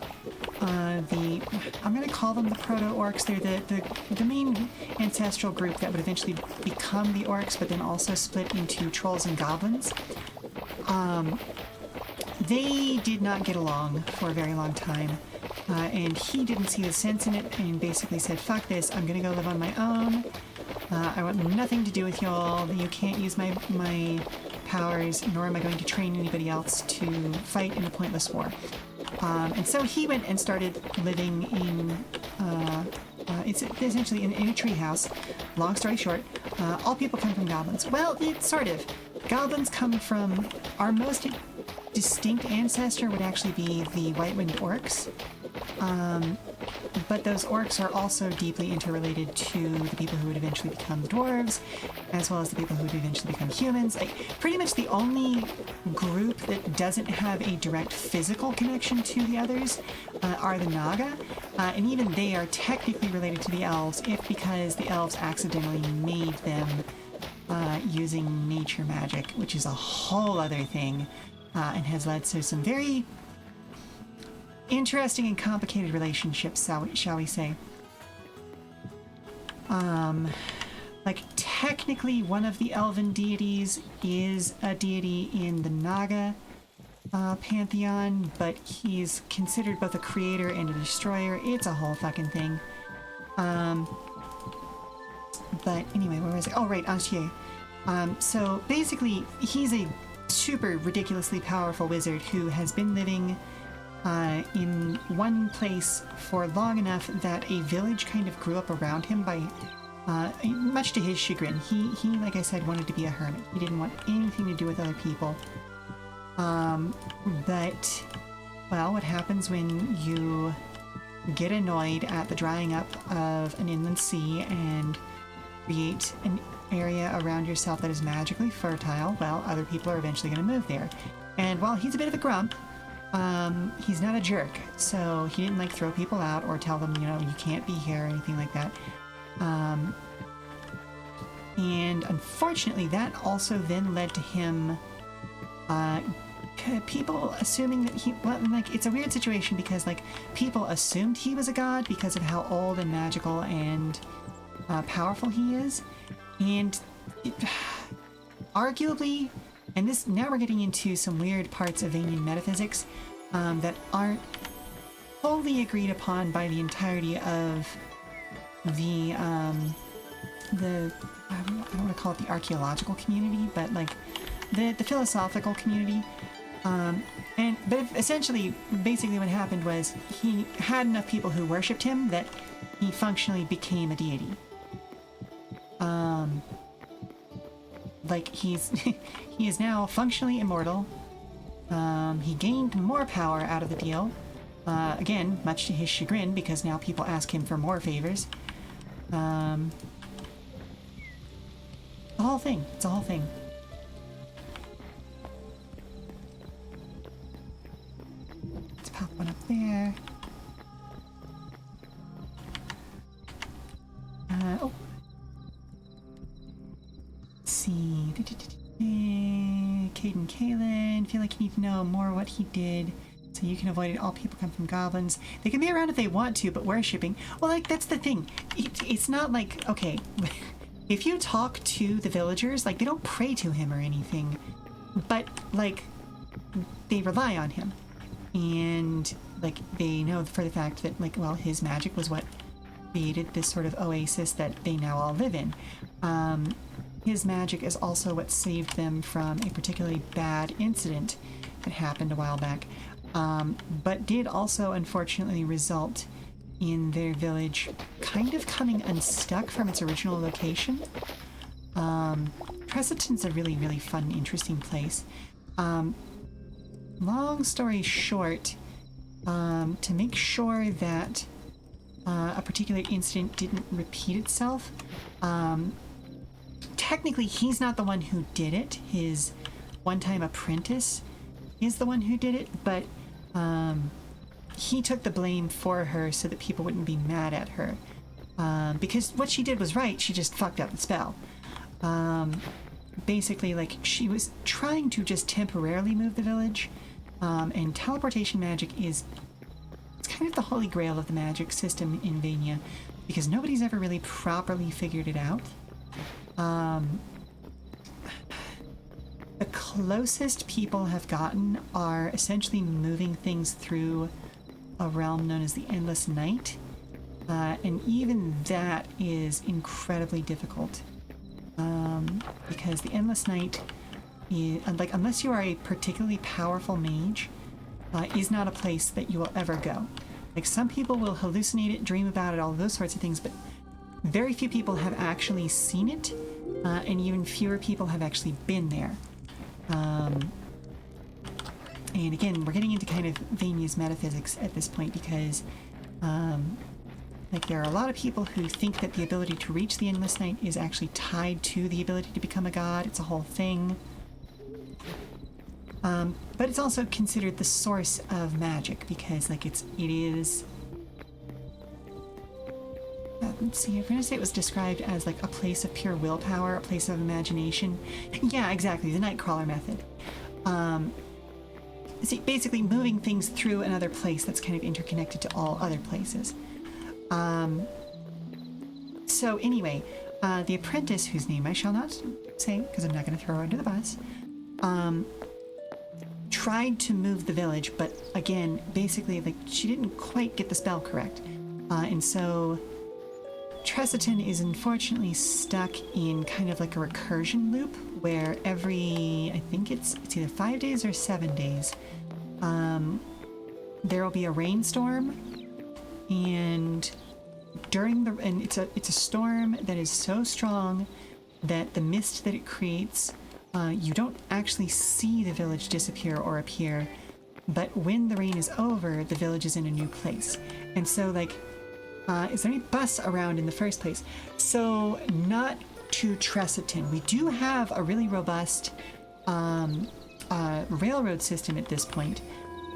I'm going to call them the proto-orcs. They're the main ancestral group that would eventually become the orcs, but then also split into trolls and goblins. They did not get along for a very long time, and he didn't see the sense in it and basically said, fuck this, I'm going to go live on my own. I want nothing to do with y'all. You can't use my powers, nor am I going to train anybody else to fight in a pointless war. And so he went and started living in, it's essentially in a treehouse. Long story short, all people come from goblins. Well, it's sort of. Goblins come from... Our most distinct ancestor would actually be the White-Winged Orcs. But those orcs are also deeply interrelated to the people who would eventually become dwarves, as well as the people who would eventually become humans. Like, pretty much the only group that doesn't have a direct physical connection to the others are the Naga, and even they are technically related to the elves, if because the elves accidentally made them using nature magic, which is a whole other thing, and has led to some very interesting and complicated relationships, shall we say. Like, technically one of the elven deities is a deity in the Naga pantheon, but he's considered both a creator and a destroyer. It's a whole fucking thing. But anyway, where was it? Oh, right, Anxier. So basically, he's a super ridiculously powerful wizard who has been living in one place for long enough that a village kind of grew up around him by, much to his chagrin. He, like I said, wanted to be a hermit. He didn't want anything to do with other people. But, well, what happens when you get annoyed at the drying up of an inland sea and create an area around yourself that is magically fertile? Well, other people are eventually going to move there. And while he's a bit of a grump, he's not a jerk, so he didn't, like, throw people out or tell them, you know, you can't be here or anything like that. And unfortunately, that also then led to him, people assuming that he, well, like, it's a weird situation because, like, people assumed he was a god because of how old and magical and powerful he is. And arguably, and this, now we're getting into some weird parts of Vanian metaphysics that aren't fully agreed upon by the entirety of the I don't want to call it the archaeological community, but like the philosophical community. But essentially, basically what happened was he had enough people who worshipped him that he functionally became a deity. Like he's he is now functionally immortal. He gained more power out of the deal. Again, much to his chagrin, because now people ask him for more favors. The whole thing. It's a whole thing. Let's pop one up there. Oh. Let's see. Caden Kalen, feel like you need to know more what he did so you can avoid it. All people come from goblins. They can be around if they want to, but worshipping. Well, like, that's the thing. It's not like, okay, if you talk to the villagers, like, they don't pray to him or anything, but, like, they rely on him. And, like, they know for the fact that, like, well, his magic was what created this sort of oasis that they now all live in. His magic is also what saved them from a particularly bad incident that happened a while back, but did also unfortunately result in their village kind of coming unstuck from its original location. Tressiton's a really, really fun, interesting place. Long story short, to make sure that a particular incident didn't repeat itself, technically he's not the one who did it. His one-time apprentice is the one who did it, but he took the blame for her so that people wouldn't be mad at her, because what she did was right. She just fucked up the spell. Basically, like, she was trying to just temporarily move the village, and teleportation magic is, it's kind of the holy grail of the magic system in Vania, because nobody's ever really properly figured it out. The closest people have gotten are essentially moving things through a realm known as the Endless Night, and even that is incredibly difficult, because the Endless Night is, like, unless you are a particularly powerful mage, is not a place that you will ever go. Like, some people will hallucinate it, dream about it, all those sorts of things, but very few people have actually seen it, and even fewer people have actually been there. And again, we're getting into kind of Vania's metaphysics at this point, because like, there are a lot of people who think that the ability to reach the Endless Night is actually tied to the ability to become a god. It's a whole thing. But it's also considered the source of magic, because, like, it is... let's see, I'm going to say it was described as, like, a place of pure willpower, a place of imagination. Yeah, exactly, the Nightcrawler method. See, basically moving things through another place that's kind of interconnected to all other places. So anyway, the apprentice, whose name I shall not say, because I'm not going to throw her under the bus, tried to move the village, but again, basically, like, she didn't quite get the spell correct. And so Tressiton is unfortunately stuck in kind of like a recursion loop, where every, I think it's either 5 days or 7 days, there will be a rainstorm, and it's a storm that is so strong that the mist that it creates, you don't actually see the village disappear or appear, but when the rain is over, the village is in a new place. And so, like, is there any bus around in the first place? So, not to Tressiton. We do have a really robust railroad system at this point,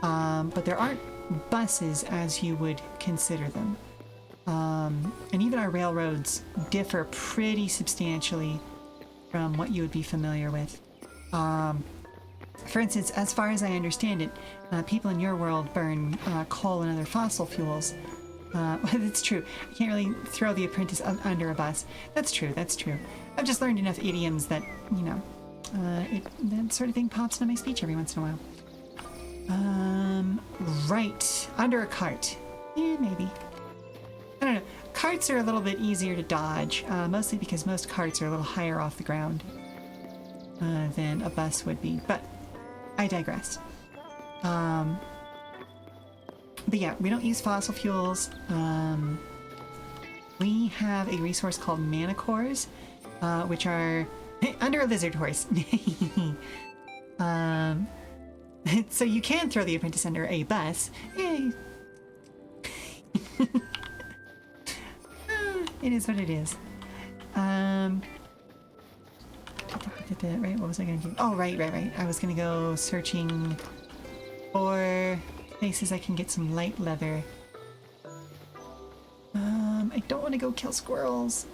but there aren't buses as you would consider them. And even our railroads differ pretty substantially from what you would be familiar with. For instance, as far as I understand it, people in your world burn coal and other fossil fuels. That's true. I can't really throw the apprentice under a bus. That's true, that's true. I've just learned enough idioms that, you know, that sort of thing pops into my speech every once in a while. Right. Under a cart. Yeah, maybe. I don't know. Carts are a little bit easier to dodge, mostly because most carts are a little higher off the ground than a bus would be. But I digress. But yeah, we don't use fossil fuels. we have a resource called mana cores, which are under a lizard horse. So you can throw the apprentice under a bus. Yay! It is what it is. Right, what was I going to do? Oh, right. I was going to go searching for places I can get some light leather. I don't want to go kill squirrels.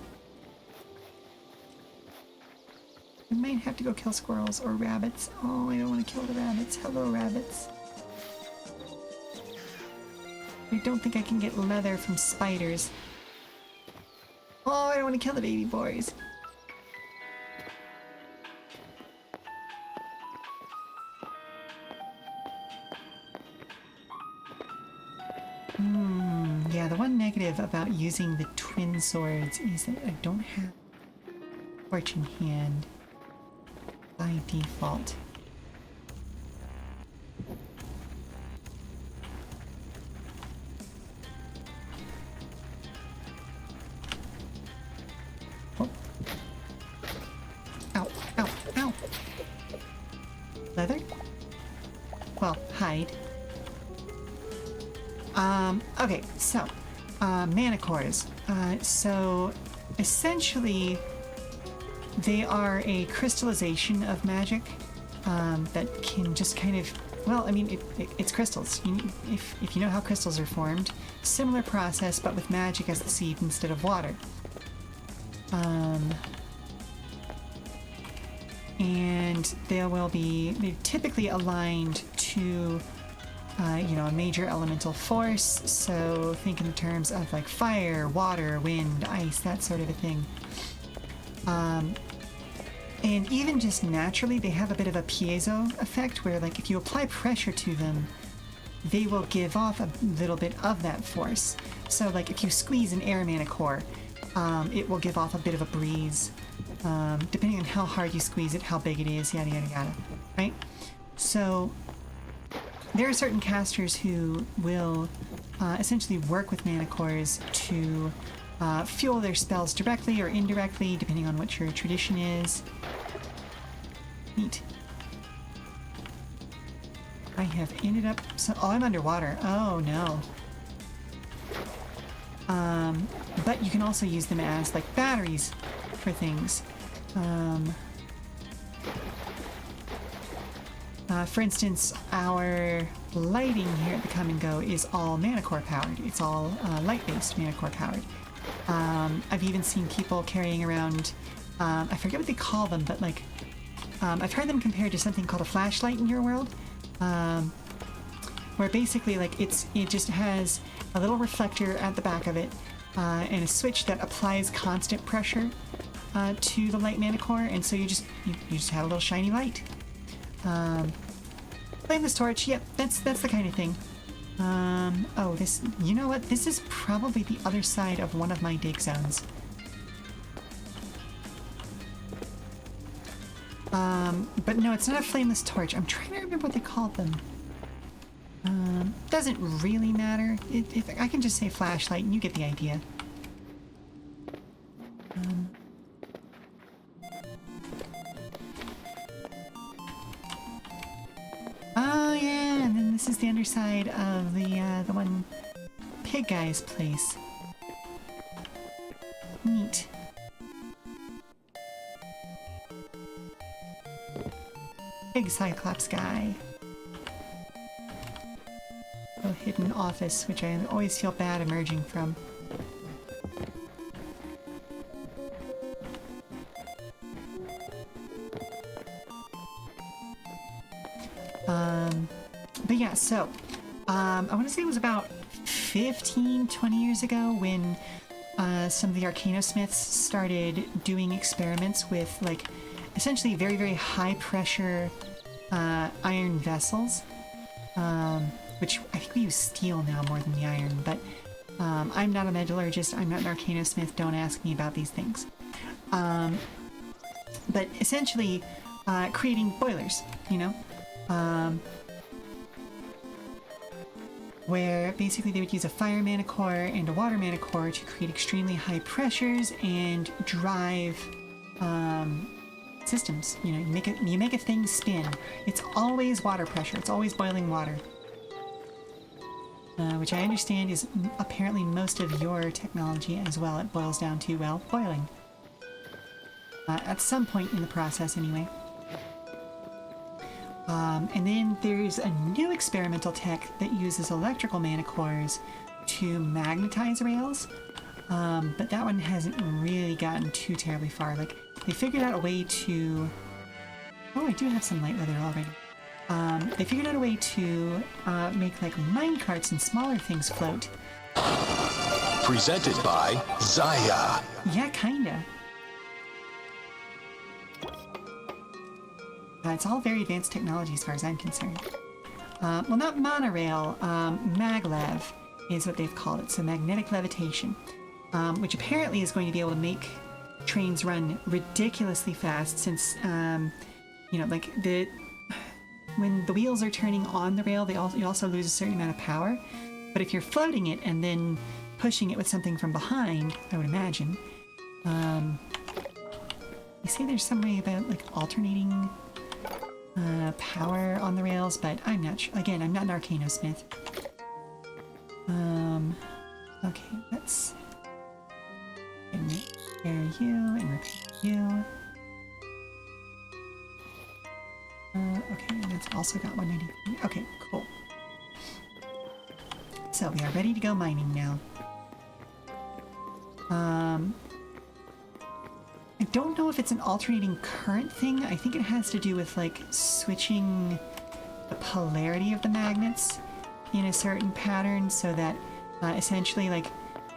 I might have to go kill squirrels or rabbits. Oh, I don't want to kill the rabbits. Hello, rabbits. I don't think I can get leather from spiders. Oh, I don't want to kill the baby boys. Yeah, the one negative about using the twin swords is that I don't have Fortune Hand by default. Oh. Ow, ow, ow. Leather? Well, hide. Okay, so, mana cores. So, essentially, they are a crystallization of magic that can just kind of, well, I mean, it's crystals. If you know how crystals are formed, similar process, but with magic as the seed instead of water. And they're typically aligned to a major elemental force, so think in terms of like fire, water, wind, ice, that sort of a thing. And even just naturally, they have a bit of a piezo effect where, like, if you apply pressure to them, they will give off a little bit of that force. So, like, if you squeeze an air mana core, it will give off a bit of a breeze, depending on how hard you squeeze it, how big it is, yada yada yada, right? So there are certain casters who will essentially work with mana cores to fuel their spells directly or indirectly, depending on what your tradition is. Neat. I have ended up... oh, I'm underwater. Oh, no. But you can also use them as, like, batteries for things. For instance, our lighting here at the Come and Go is all mana core powered. It's all light-based mana core powered. I've even seen people carrying around, I forget what they call them, but like, I've heard them compared to something called a flashlight in your world, where basically like it just has a little reflector at the back of it, and a switch that applies constant pressure to the light mana core, and so you just have a little shiny light. Flameless torch, yep, that's the kind of thing. Oh, this, you know what? This is probably the other side of one of my dig zones. But no, it's not a flameless torch. I'm trying to remember what they called them. Doesn't really matter. If I can just say flashlight and you get the idea. Oh yeah, and then this is the underside of the one pig guy's place. Neat. Big Cyclops guy. A hidden office, which I always feel bad emerging from. But yeah, so, I want to say it was about 15, 20 years ago when some of the Arcanosmiths started doing experiments with, like, essentially very, very high pressure iron vessels, which I think we use steel now more than the iron, but I'm not a metallurgist, I'm not an Arcanosmith, don't ask me about these things. But essentially creating boilers, you know? where basically they would use a fire mana core and a water mana core to create extremely high pressures and drive systems. You know, you make a thing spin. It's always water pressure. It's always boiling water. Which I understand is apparently most of your technology as well. It boils down to, well, boiling. At some point in the process, anyway. And then there's a new experimental tech that uses electrical mana cores to magnetize rails. But that one hasn't really gotten too terribly far. Like, they figured out a way to... Oh, I do have some light leather already. They figured out a way to make, like, mine carts and smaller things float. Presented by Zaya. Yeah, kinda. It's all very advanced technology as far as I'm concerned. Well, not monorail, maglev is what they've called it, so magnetic levitation, which apparently is going to be able to make trains run ridiculously fast since, you know, like, when the wheels are turning on the rail, you also lose a certain amount of power. But if you're floating it and then pushing it with something from behind, I would imagine, you say there's some way about, like, alternating power on the rails, but I'm not sure. Again, I'm not an arcanosmith. Okay, let's repair you and repair you. Okay, and that's also got 193. Okay, cool. So we are ready to go mining now. I don't know if it's an alternating current thing. I think it has to do with, like, switching the polarity of the magnets in a certain pattern so that essentially, like,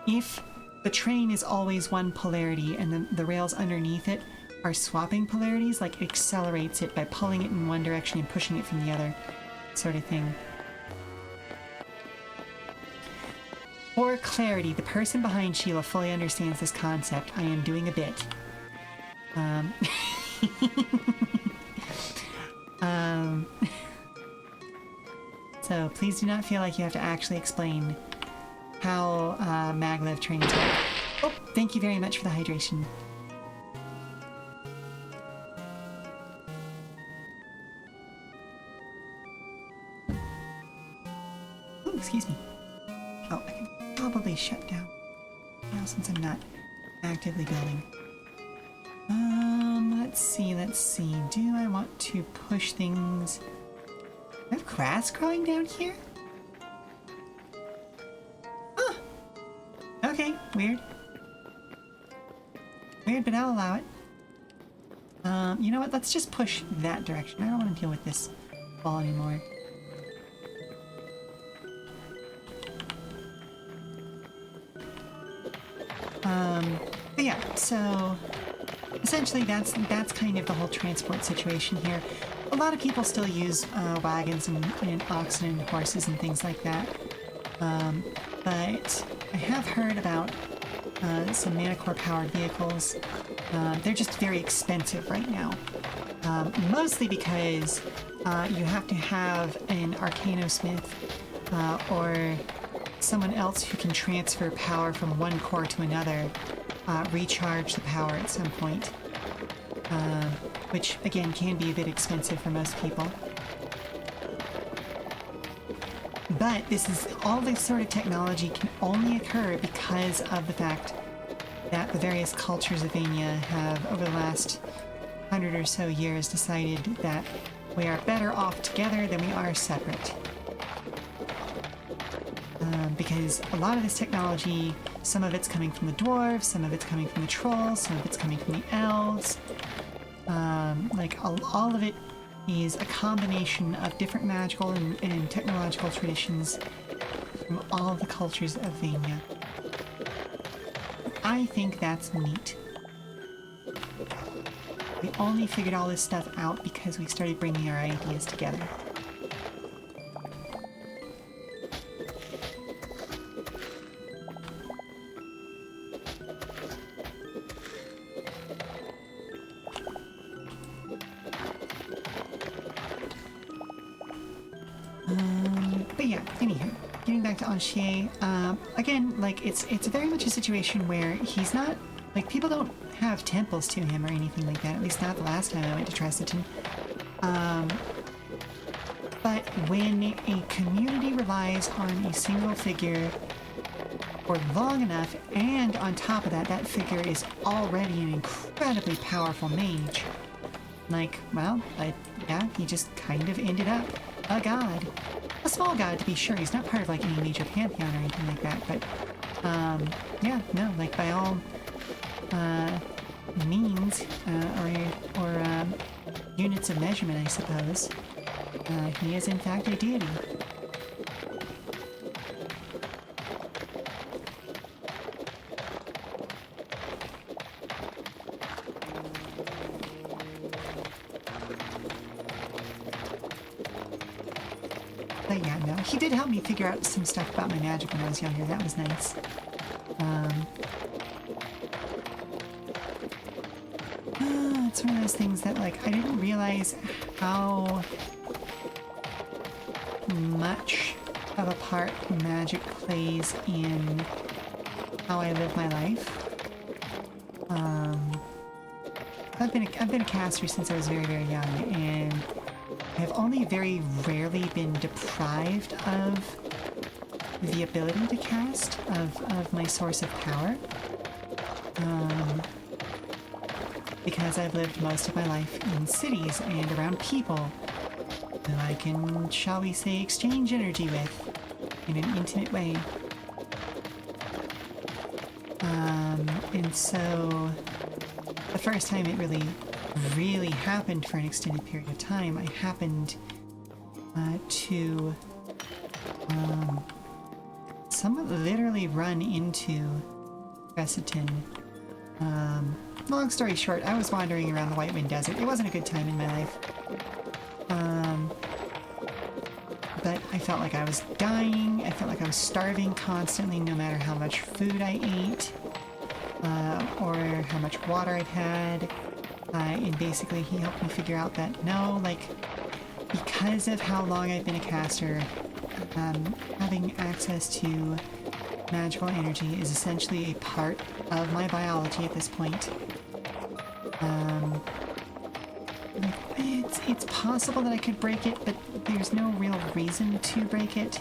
if the train is always one polarity and then the rails underneath it are swapping polarities, like, it accelerates it by pulling it in one direction and pushing it from the other, sort of thing. For clarity, the person behind Sheela fully understands this concept. I am doing a bit. So please do not feel like you have to actually explain how maglev trains work. Oh, thank you very much for the hydration. Oh, excuse me. Oh, I can probably shut down now since I'm not actively building. Let's see. Do I want to push things? Do I have grass growing down here? Huh. Okay, weird. Weird, but I'll allow it. You know what? Let's just push that direction. I don't want to deal with this ball anymore. But yeah, so essentially that's kind of the whole transport situation here. A lot of people still use wagons and oxen and horses and things like that. But I have heard about some Manicore powered vehicles. They're just very expensive right now. Mostly because you have to have an Arcanosmith or someone else who can transfer power from one core to another, recharge the power at some point, which again can be a bit expensive for most people. But all this sort of technology can only occur because of the fact that the various cultures of Vania have, over the last 100 or so years, decided that we are better off together than we are separate. Because a lot of this technology, some of it's coming from the dwarves, some of it's coming from the trolls, some of it's coming from the elves. Like, all of it is a combination of different magical and technological traditions from all of the cultures of Vania. I think that's neat. We only figured all this stuff out because we started bringing our ideas together. back to Anchier, again, like, it's very much a situation where he's not, like, people don't have temples to him or anything like that, at least not the last time I went to Tressiton. But when a community relies on a single figure for long enough, and on top of that, that figure is already an incredibly powerful mage, like, well, yeah, he just kind of ended up a god. A small god, to be sure. He's not part of, like, any major pantheon or anything like that, but, yeah, no, like, by all, means, or units of measurement, I suppose, he is, in fact, a deity. But yeah, no, he did help me figure out some stuff about my magic when I was younger. That was nice. It's one of those things that, like, I didn't realize how much of a part magic plays in how I live my life. I've been a caster since I was very, very young, and I have only very rarely been deprived of the ability to cast, of my source of power. Because I've lived most of my life in cities and around people who I can, shall we say, exchange energy with in an intimate way. And so the first time it really happened for an extended period of time, I happened to somewhat literally run into Tressiton. Long story short, I was wandering around the White Wind Desert. It wasn't a good time in my life. But I felt like I was dying. I felt like I was starving constantly, no matter how much food I ate, or how much water I'd had. And basically he helped me figure out that no, like, because of how long I've been a caster, having access to magical energy is essentially a part of my biology at this point. It's possible that I could break it, but there's no real reason to break it.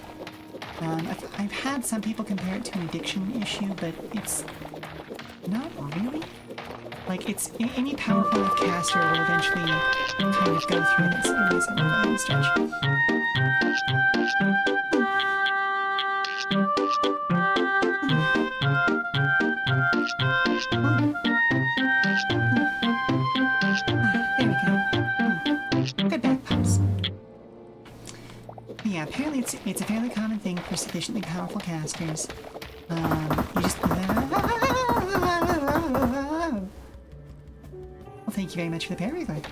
I've had some people compare it to an addiction issue, but it's not really. Like, it's any powerful enough caster will eventually kind of go through this. Anyways, I'm gonna go ahead and stretch. There we go. Good back pumps. Yeah, apparently it's a fairly common thing for sufficiently powerful casters. You just... Well, thank you very much for the paraglide.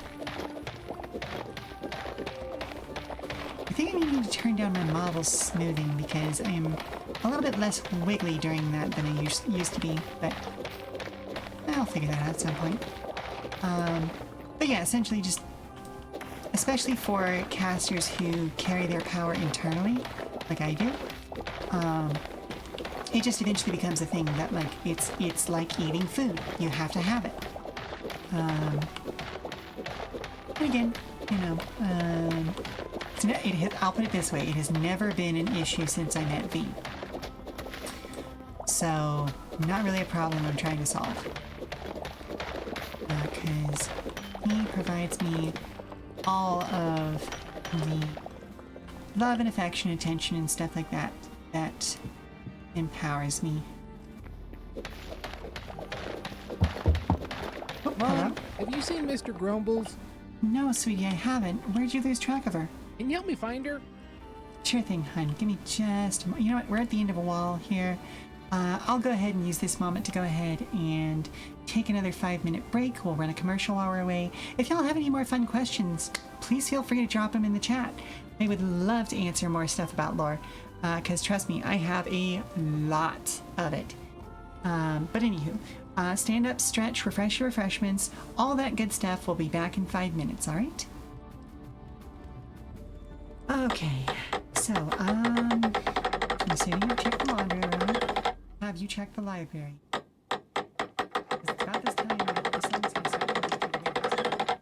I think I need to turn down my model smoothing because I'm a little bit less wiggly during that than I used to be, but I'll figure that out at some point. But yeah, essentially just, especially for casters who carry their power internally, like I do, it just eventually becomes a thing that, like, it's like eating food. You have to have it. And again, you know, I'll put it this way, it has never been an issue since I met V. So, not really a problem I'm trying to solve. Because he provides me all of the love and affection, attention, and stuff like that that empowers me. Oh, hello? Mom, have you seen Mr. Grumbles? No, sweetie, I haven't. Where'd you lose track of her? Can you help me find her? Sure thing, hun. Give me just a moment. You know what? We're at the end of a wall here. I'll go ahead and use this moment to go ahead and take another 5-minute break. We'll run a commercial while we're away. If y'all have any more fun questions, please feel free to drop them in the chat. I would love to answer more stuff about lore, because trust me, I have a lot of it. But anywho, stand up, stretch, refresh your refreshments, all that good stuff. We'll be back in 5 minutes, all right? Okay, so, You say you check the laundry room. Have you checked the library? Because it's about this time that the sun's going to start coming through the windows.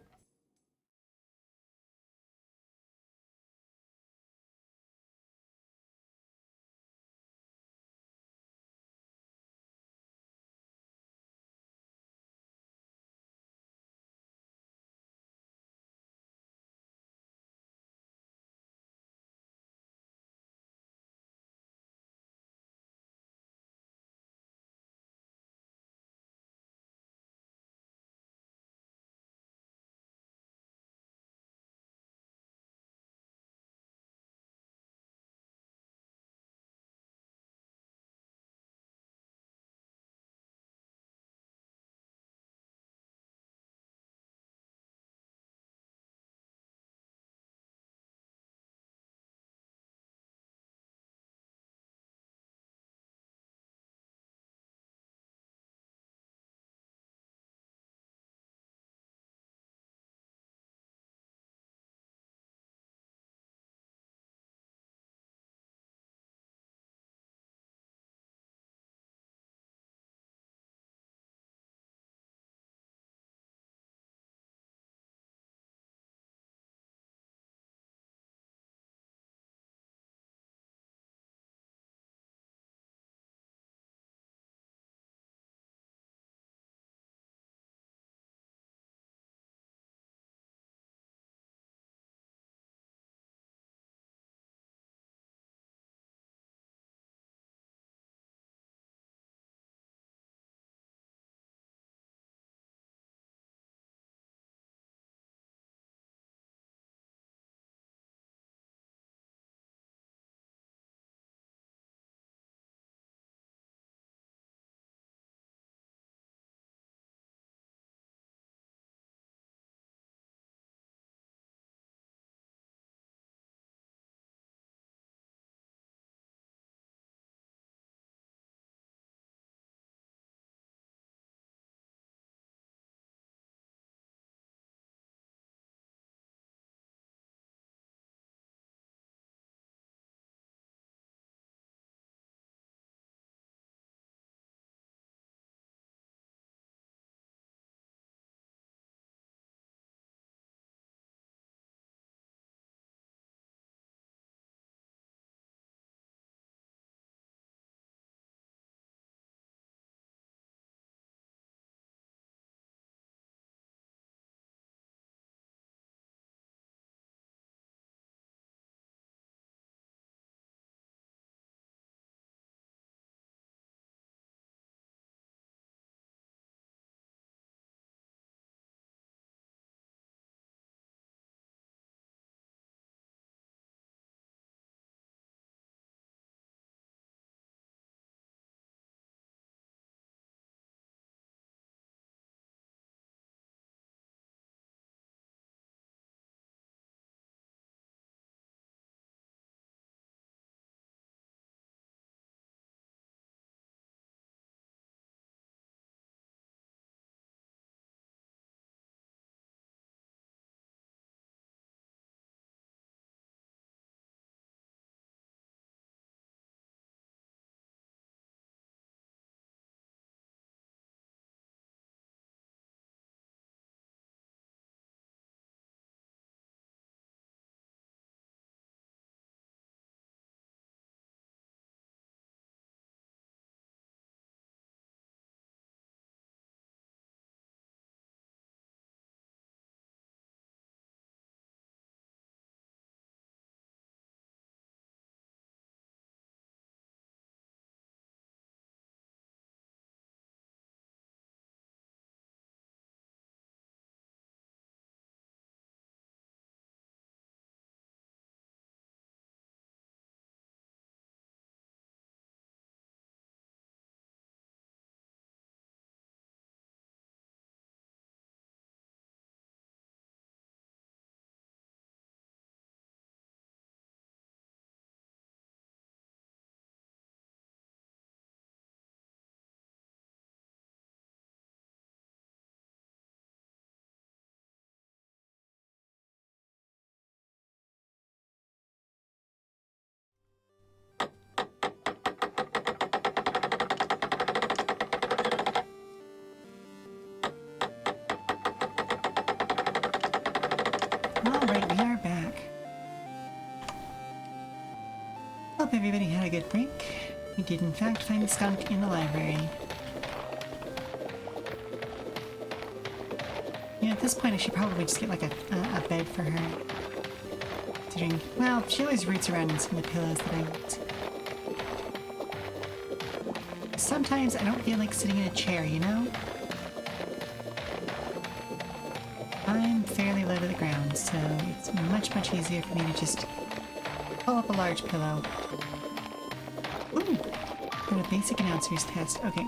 hope everybody had a good break. We did in fact find a skunk in the library. Yeah, at this point I should probably just get like a bed for her. Considering, well, she always roots around in some of the pillows that I use. Sometimes I don't feel like sitting in a chair, you know? I'm fairly low to the ground, so it's much, much easier for me to just pull up a large pillow. Ooh! Got a basic announcer's test. Okay.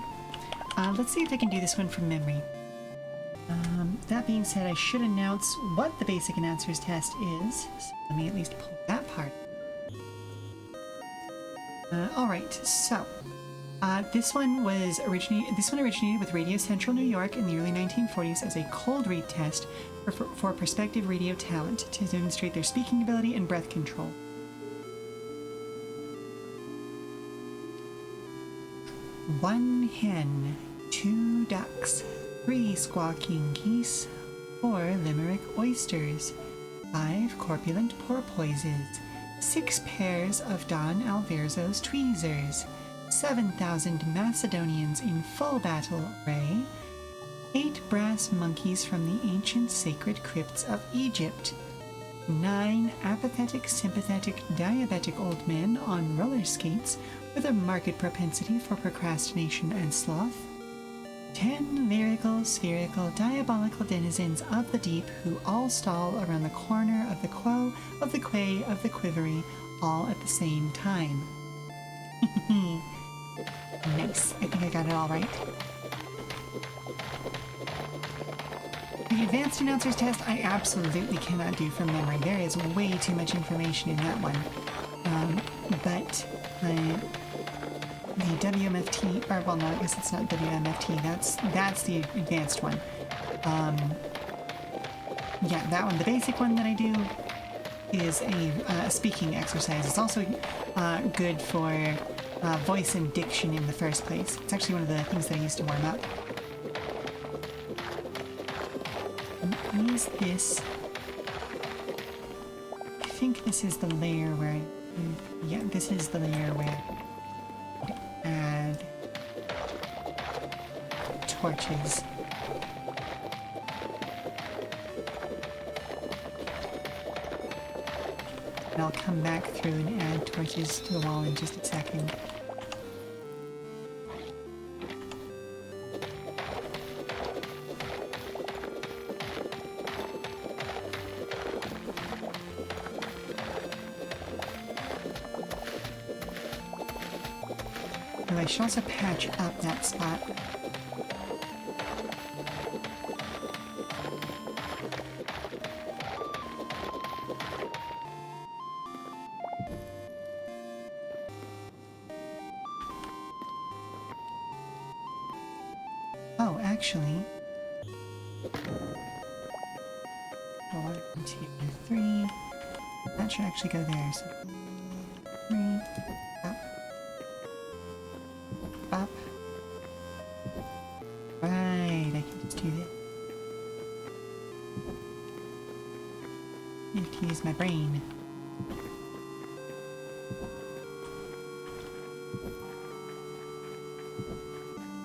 Let's see if I can do this one from memory. That being said, I should announce what the basic announcer's test is. So let me at least pull that part. Alright, so this one originated with Radio Central New York in the early 1940s as a cold read test for prospective radio talent to demonstrate their speaking ability and breath control. One hen, 2 ducks, 3 squawking geese, 4 limerick oysters, 5 corpulent porpoises, 6 pairs of Don Alverzo's tweezers, 7,000 Macedonians in full battle array, 8 brass monkeys from the ancient sacred crypts of Egypt, 9 apathetic, sympathetic, diabetic old men on roller skates with a marked propensity for procrastination and sloth, 10 lyrical, spherical, diabolical denizens of the deep who all stall around the corner of the quo, of the quay, of the quivery, all at the same time. Nice. I think I got it all right. The advanced announcer's test I absolutely cannot do from memory. There is way too much information in that one. But the WMFT, or well, no, I guess it's not WMFT. That's the advanced one. Yeah, that one. The basic one that I do is a speaking exercise. It's also good for voice and diction in the first place. It's actually one of the things that I used to warm up. And is this? I think this is the layer where yeah, this is the layer where I add torches. And I'll come back through and add torches to the wall in just a second. I should also patch up that spot. Oh, actually. 1, 2, 3. That should actually go there. So 3. Up. Right, I can just do that. I have to use my brain.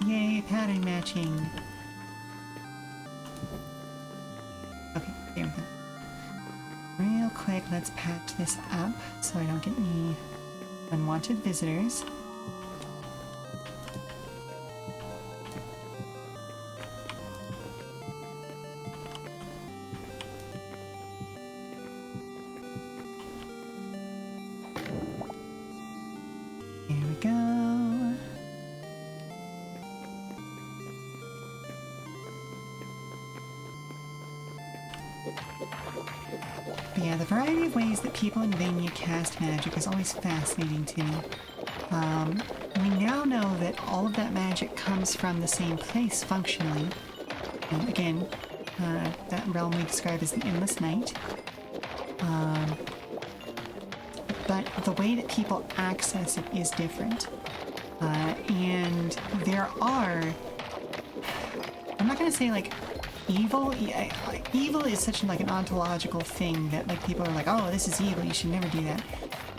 Yay, pattern matching. Okay, there we go. Real quick, let's patch this up so I don't get any unwanted visitors. But yeah, the variety of ways that people in Vania cast magic is always fascinating to me. We now know that all of that magic comes from the same place functionally. And again, that realm we describe as the Endless Night. But the way that people access it is different. And there are... I'm not going to say like evil. Evil is such like an ontological thing that like people are like, oh, this is evil, you should never do that.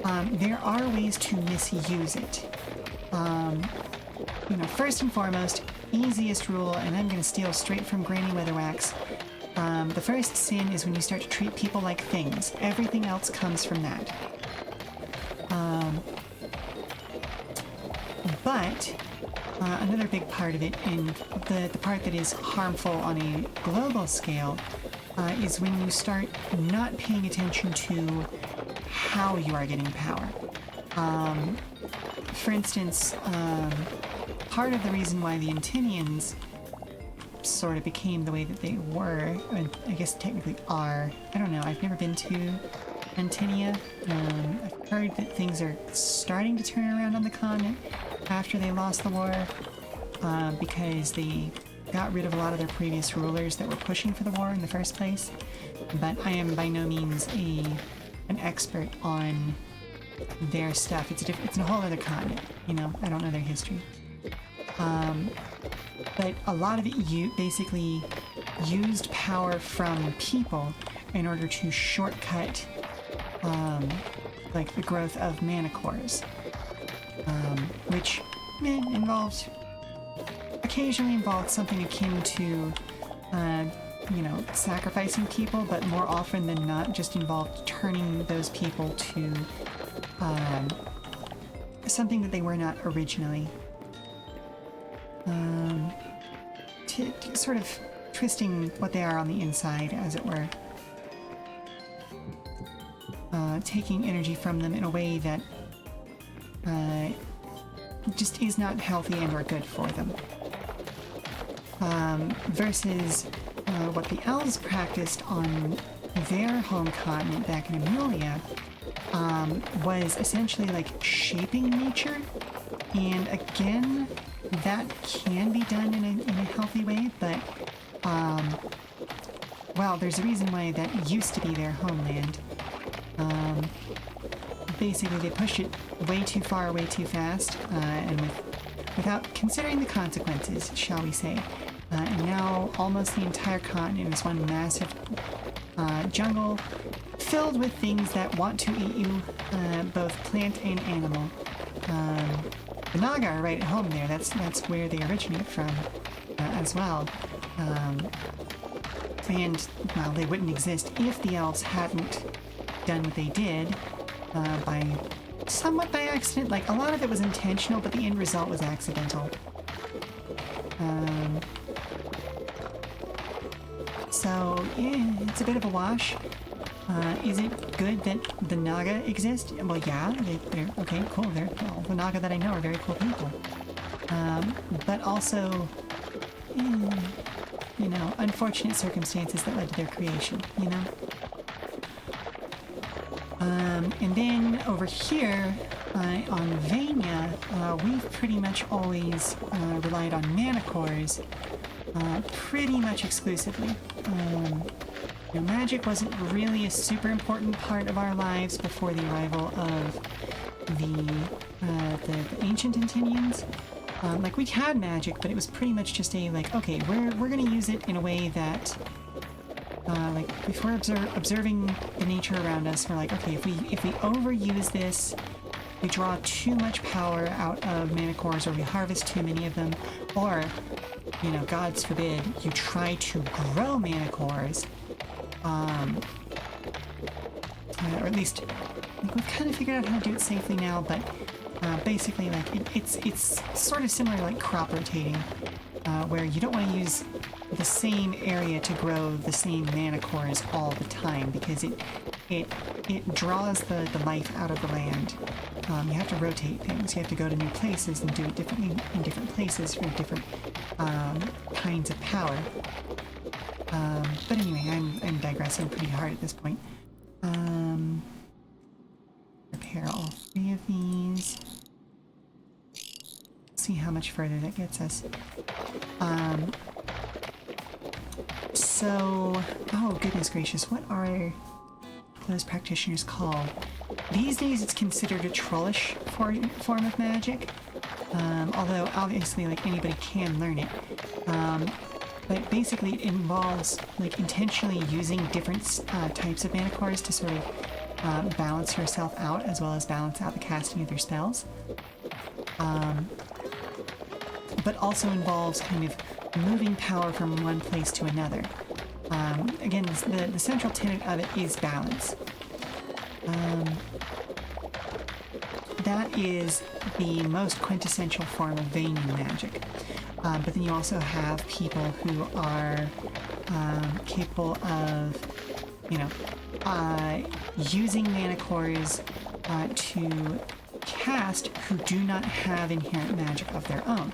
there are ways to misuse it. First and foremost, easiest rule, and I'm going to steal straight from Granny Weatherwax. The first sin is when you start to treat people like things. Everything else comes from that. But another big part of it, and the part that is harmful on a global scale, is when you start not paying attention to how you are getting power. For instance, part of the reason why the Antinians sort of became the way that they were, and I guess technically are, I don't know, I've never been to Antinia. I've heard that things are starting to turn around on the continent after they lost the war, because they got rid of a lot of their previous rulers that were pushing for the war in the first place. But I am by no means an expert on their stuff. It's a whole other continent, I don't know their history. But a lot of it basically used power from people in order to shortcut like the growth of mana cores, which occasionally involved something akin to sacrificing people, but more often than not just involved turning those people to something that they were not originally. Sort of twisting what they are on the inside, as it were. Taking energy from them in a way that just is not healthy and or good for them. Versus what the elves practiced on their home continent back in Amelia, was essentially like shaping nature. And again, that can be done in a healthy way, but well, there's a reason why that used to be their homeland. Basically, they pushed it way too far, way too fast, and without considering the consequences, shall we say. And now almost the entire continent is one massive jungle filled with things that want to eat you, both plant and animal. The Naga are right at home there. That's where they originate from, as well. And, well, they wouldn't exist if the elves hadn't done what they did, somewhat by accident. Like, a lot of it was intentional, but the end result was accidental. So, yeah, it's a bit of a wash. Is it good that the Naga exist? Well, yeah, they're okay, cool. All the Naga that I know are very cool people. But also, unfortunate circumstances that led to their creation, And then over here, on Vania, we've pretty much always relied on mana cores, pretty much exclusively. Magic wasn't really a super important part of our lives before the arrival of the ancient Antinians. Like, we had magic, but it was pretty much just okay, we're gonna use it in a way that, if we're observing the nature around us, we're like, okay, if we overuse this, we draw too much power out of mana cores, or we harvest too many of them, or, God's forbid, you try to grow mana cores, or at least, we've kind of figured out how to do it safely now, but basically, it's sort of similar to crop rotating, where you don't want to use the same area to grow the same mana cores all the time, because it draws the life out of the land. You have to rotate things. You have to go to new places and do it differently in different places for different kinds of power. But anyway, I'm digressing pretty hard at this point. Repair all 3 of these. See how much further that gets us. Oh goodness gracious, what are those practitioners called? These days it's considered a trollish form of magic, although obviously anybody can learn it. But basically it involves intentionally using different types of mana cores to sort of balance herself out as well as balance out the casting of their spells. But also involves kind of moving power from one place to another. Again, the central tenet of it is balance. That is the most quintessential form of Vaynian magic. But then you also have people who are capable of, using mana cores to cast who do not have inherent magic of their own.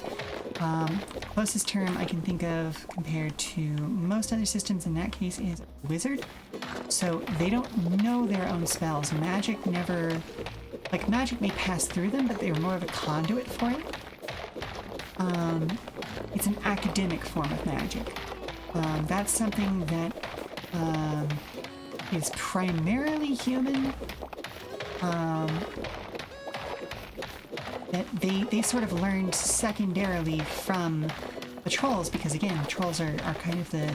Closest term I can think of compared to most other systems in that case is wizard. So they don't know their own spells. Magic never... magic may pass through them, but they're more of a conduit for it. It's an academic form of magic. That's something that is primarily human. That they sort of learned secondarily from the trolls, because again, trolls are kind of the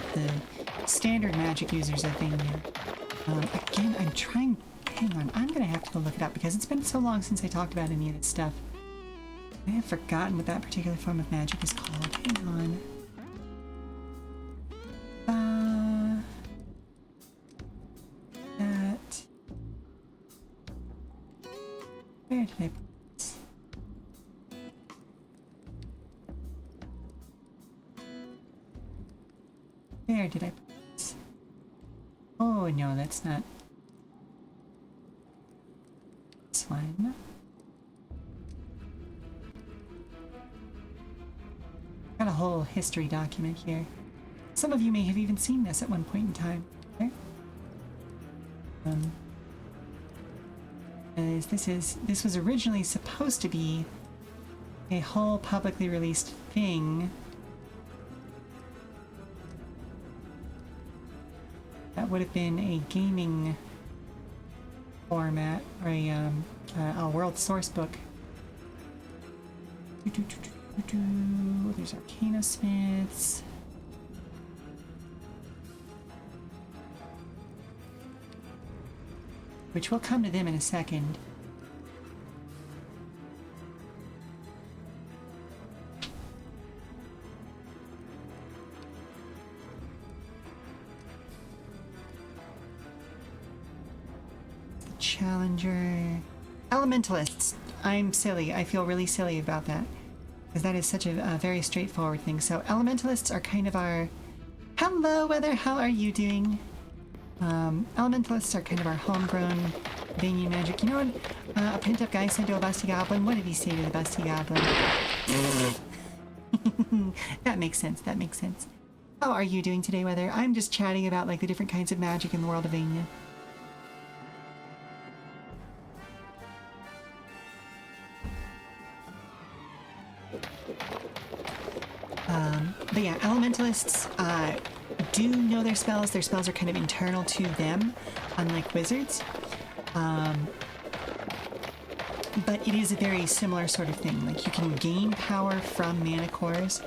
standard magic users of Vaynia. Again, hang on, I'm gonna have to go look it up because it's been so long since I talked about any of this stuff. I have forgotten what that particular form of magic is called. Hang on. Where did I put this? Where did I put this? Oh no, that's not this one. Got a whole history document here. Some of you may have even seen this at one point in time. Okay? This was originally supposed to be a whole publicly released thing that would have been a gaming format or a world source book. There's Arcana Smiths. Which we'll come to them in a second. The Challenger. Elementalists. I'm silly. I feel really silly about that. Because that is such a very straightforward thing. So elementalists are kind of our... Hello, Weather. How are you doing? Elementalists are kind of our homegrown Vaynian magic. You know what a pent-up guy said to a busty goblin? What did he say to the busty goblin? That makes sense. That makes sense. How are you doing today, Weather? I'm just chatting about the different kinds of magic in the world of Vaynia. But yeah, elementalists do know their spells. Their spells are kind of internal to them, unlike wizards. But it is a very similar sort of thing. You can gain power from mana cores.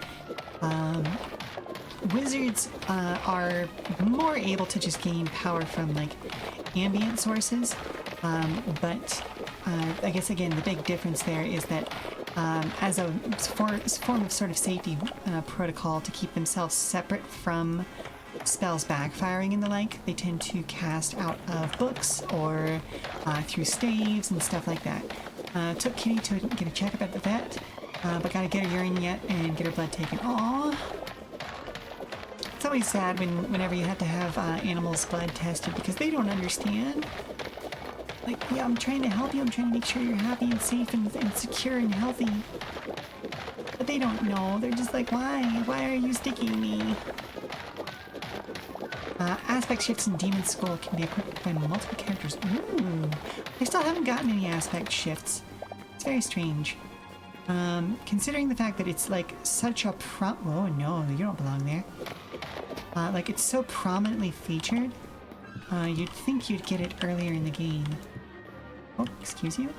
Wizards are more able to just gain power from ambient sources. But I guess again the big difference there is that as a form of sort of safety protocol to keep themselves separate from spells backfiring and the like, they tend to cast out of books or through staves and stuff like that. Took Kitty to get a checkup at the vet, but gotta get her urine yet and get her blood taken. Aww. It's always sad whenever you have to have animals' blood tested because they don't understand. Yeah, I'm trying to help you. I'm trying to make sure you're happy and safe and secure and healthy. But they don't know. They're just like, why? Why are you sticking me? Aspect shifts in Demon School can be equipped by multiple characters. Ooh. I still haven't gotten any aspect shifts. It's very strange. Considering the fact that it's such a oh no, you don't belong there. It's so prominently featured, you'd think you'd get it earlier in the game. Oh, excuse you?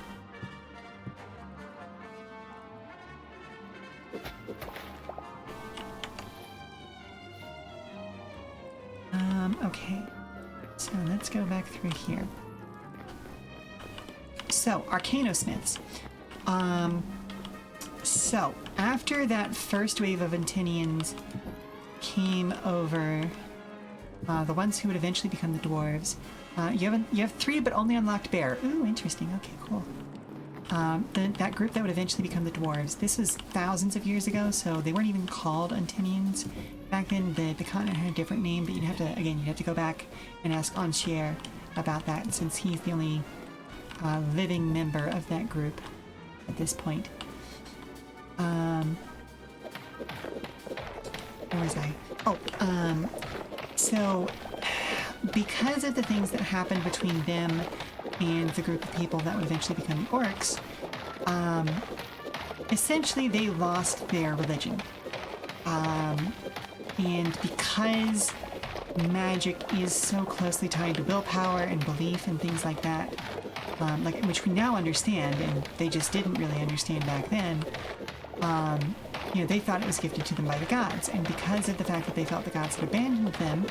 Okay. So let's go back through here. So, Arcanosmiths. So, after that first wave of Antinians came over, the ones who would eventually become the dwarves, you have 3 but only unlocked bear. Ooh, interesting. Okay, cool. That group that would eventually become the dwarves. This was thousands of years ago, so they weren't even called Antinians. Back then, the continent had a different name, but you'd have to go back and ask Anchier about that, since he's the only living member of that group at this point. Where was I? So because of the things that happened between them and the group of people that would eventually become the orcs, essentially they lost their religion. And because magic is so closely tied to willpower and belief and things like that, which we now understand, and they just didn't really understand back then, they thought it was gifted to them by the gods. And because of the fact that they felt the gods had abandoned them,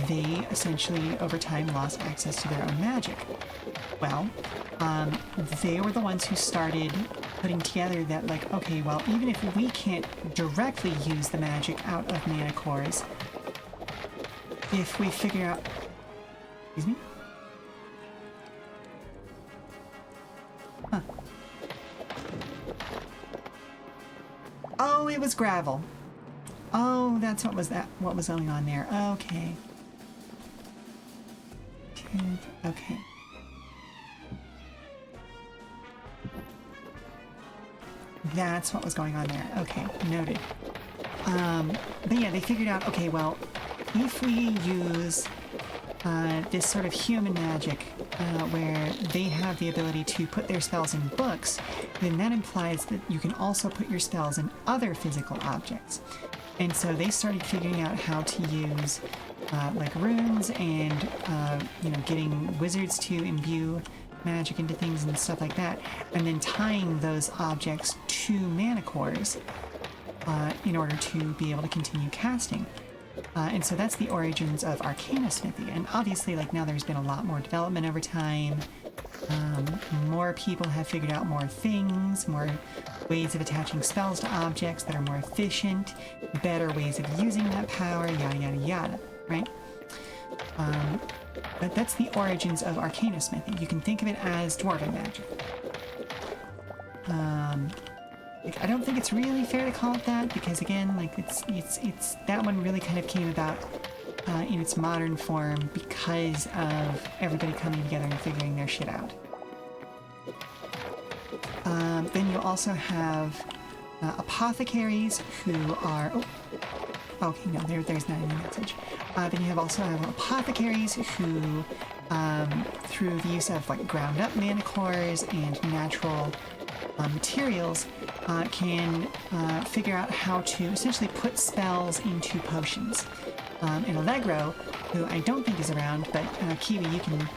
they essentially, over time, lost access to their own magic. Well, they were the ones who started putting together that, okay, well, even if we can't directly use the magic out of mana cores, if we figure out... Excuse me? Huh. Oh, it was gravel. Oh, that's what was going on there. Okay. Okay. That's what was going on there. Okay, noted. But yeah, they figured out, okay, well, if we use this sort of human magic where they have the ability to put their spells in books, then that implies that you can also put your spells in other physical objects. And so they started figuring out how to use runes and getting wizards to imbue magic into things and stuff like that, and then tying those objects to mana cores in order to be able to continue casting. And so that's the origins of Arcanosmithy. And obviously, now there's been a lot more development over time. More people have figured out more things, more ways of attaching spells to objects that are more efficient, better ways of using that power, yada yada yada, right? But that's the origins of Arcanosmithy. You can think of it as dwarven magic. I don't think it's really fair to call it that, because again, it's that one really kind of came about in its modern form because of everybody coming together and figuring their shit out. Then you also have apothecaries who are... okay, no, there's not any message. Then you have apothecaries who, through the use of ground up mana cores and natural materials, can figure out how to essentially put spells into potions. And Allegro, who I don't think is around, but Kiwi, you can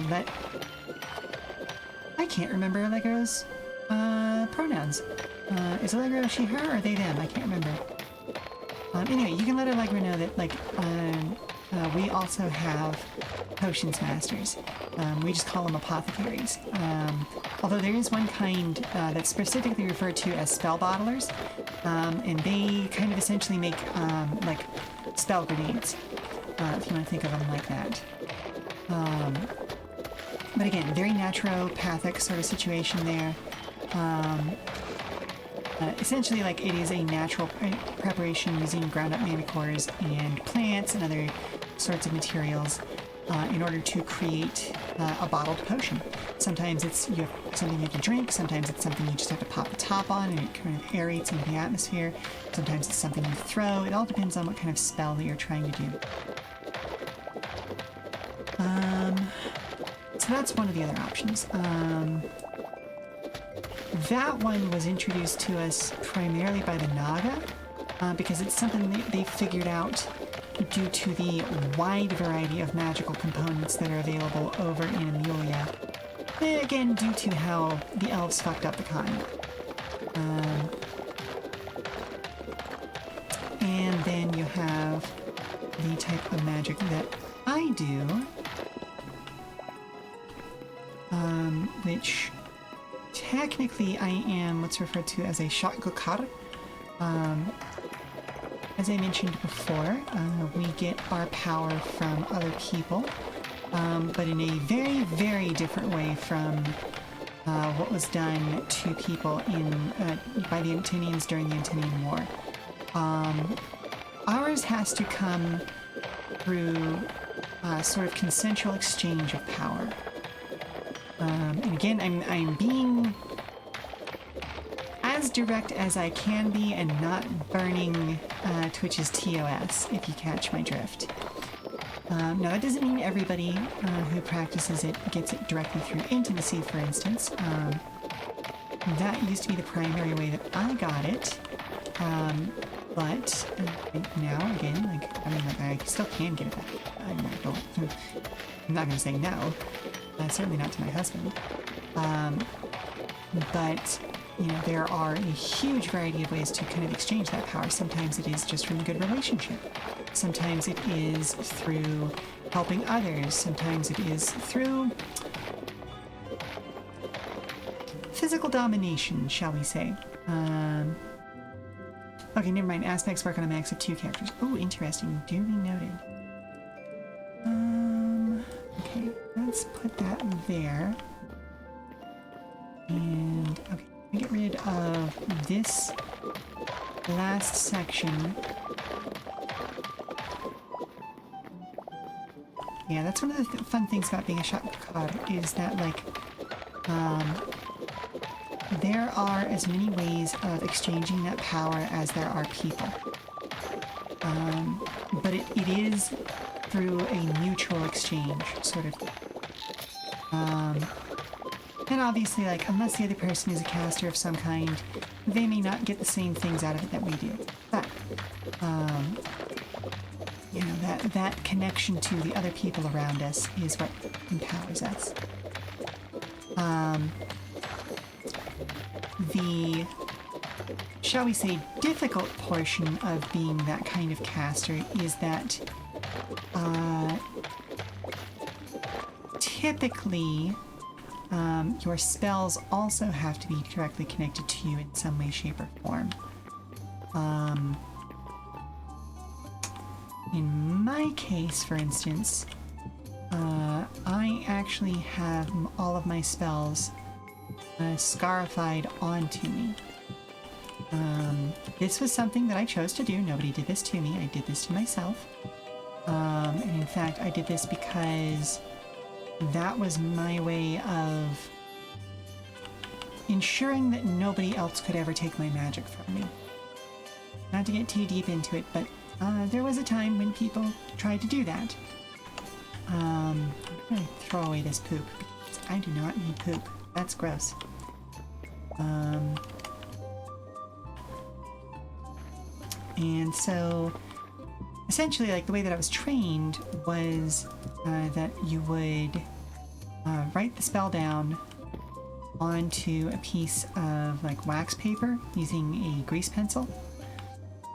let... I can't remember Allegro's pronouns. Is Allegro she, her, or they, them? I can't remember. Anyway, you can let Allegro know that we also have potions masters. We just call them apothecaries. Although there is one kind that's specifically referred to as spell bottlers, and they kind of essentially make spell grenades, if you want to think of them like that. But again, very naturopathic sort of situation there. Essentially, it is a natural preparation using ground-up mana cores and plants and other sorts of materials in order to create a bottled potion. Sometimes it's something you have to drink, sometimes it's something you just have to pop the top on and it kind of aerates into the atmosphere. Sometimes it's something you throw. It all depends on what kind of spell that you're trying to do. So that's one of the other options. That one was introduced to us primarily by the Naga, because it's something they figured out due to the wide variety of magical components that are available over in Amelia. Again, due to how the elves fucked up the continent. And then you have the type of magic that I do. which technically I am what's referred to as a Shotgukar. As I mentioned before, we get our power from other people, but in a very, very different way from what was done to people by the Antonians during the Antonian War. Ours has to come through sort of consensual exchange of power. And again, I'm being as direct as I can be and not burning Twitch's TOS, if you catch my drift. Now, that doesn't mean everybody who practices it gets it directly through intimacy, for instance. That used to be the primary way that I got it. But now, again, like, I mean, like, I still can get it back. I'm not going to say no. Certainly not to my husband. But, you know, there are a huge variety of ways to kind of exchange that power. Sometimes it is just from a good relationship. Sometimes it is through helping others. Sometimes it is through physical domination, shall we say. Okay, never mind. Aspects work on a max of 2 characters. Oh, interesting. Duly noted. Okay, let's put that there. And, okay, we get rid of this last section. Yeah, that's one of the fun things about being a Shotgukar, is that, like, there are as many ways of exchanging that power as there are people. But it is through a mutual exchange, sort of. And obviously, like, unless the other person is a caster of some kind, they may not get the same things out of it that we do. But, you know, that connection to the other people around us is what empowers us. The, shall we say, difficult portion of being that kind of caster is that typically your spells also have to be directly connected to you in some way, shape, or form. In my case, for instance, I actually have all of my spells scarified onto me. This was something that I chose to do. Nobody did this to me. I did this to myself. And in fact, I did this because that was my way of ensuring that nobody else could ever take my magic from me. Not to get too deep into it, but there was a time when people tried to do that. I'm going to throw away this poop. I do not need poop. That's gross. And so, essentially, like, the way that I was trained was that you would write the spell down onto a piece of, like, wax paper using a grease pencil,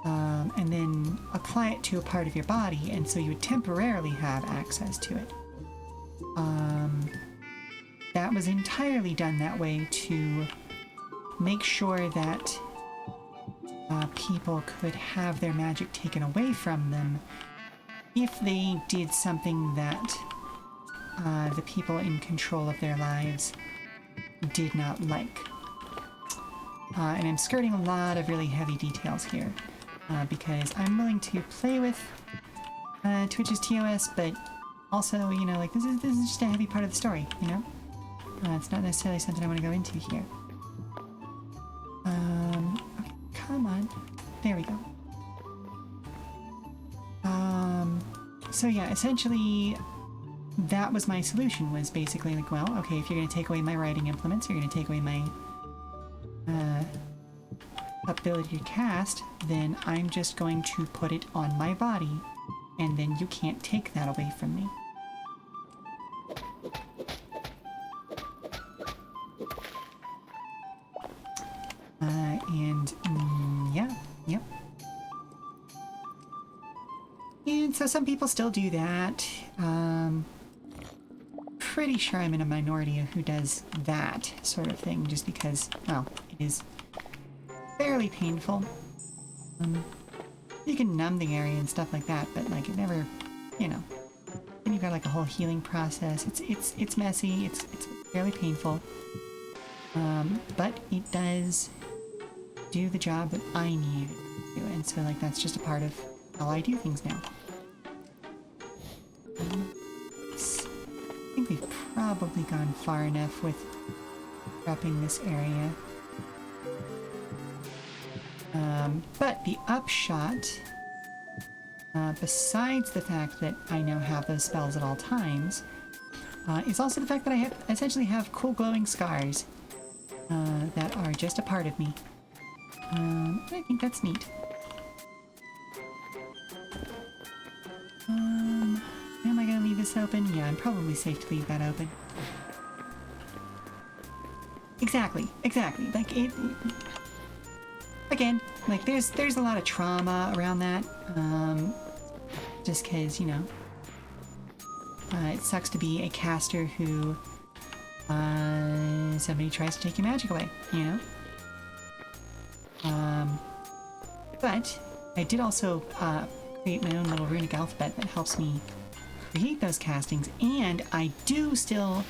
and then apply it to a part of your body, and so you would temporarily have access to it. That was entirely done that way to make sure that people could have their magic taken away from them if they did something that the people in control of their lives did not like. And I'm skirting a lot of really heavy details here because I'm willing to play with Twitch's TOS, but also, you know, like, this is just a heavy part of the story, you know? It's not necessarily something I want to go into here. Okay, come on. There we go. So yeah, essentially, that was my solution, was basically like, well, okay, if you're going to take away my writing implements, you're going to take away my ability to cast, then I'm just going to put it on my body, and then you can't take that away from me. Yep. And so some people still do that. pretty sure I'm in a minority of who does that sort of thing, just because, well, it is fairly painful. You can numb the area and stuff like that, but like it never, you know. Then you've got like a whole healing process. It's messy. It's fairly painful, but it does do the job that I need it to do, and so like that's just a part of how I do things now. I think we've probably gone far enough with prepping this area. But the upshot, besides the fact that I now have those spells at all times, is also the fact that I essentially have cool glowing scars that are just a part of me. I think that's neat. Am I gonna leave this open? Yeah, I'm probably safe to leave that open. Exactly. Like it. Again, like there's a lot of trauma around that. Just cause, you know, it sucks to be a caster who somebody tries to take your magic away, you know? But I did also create my own little runic alphabet that helps me create those castings, and I do still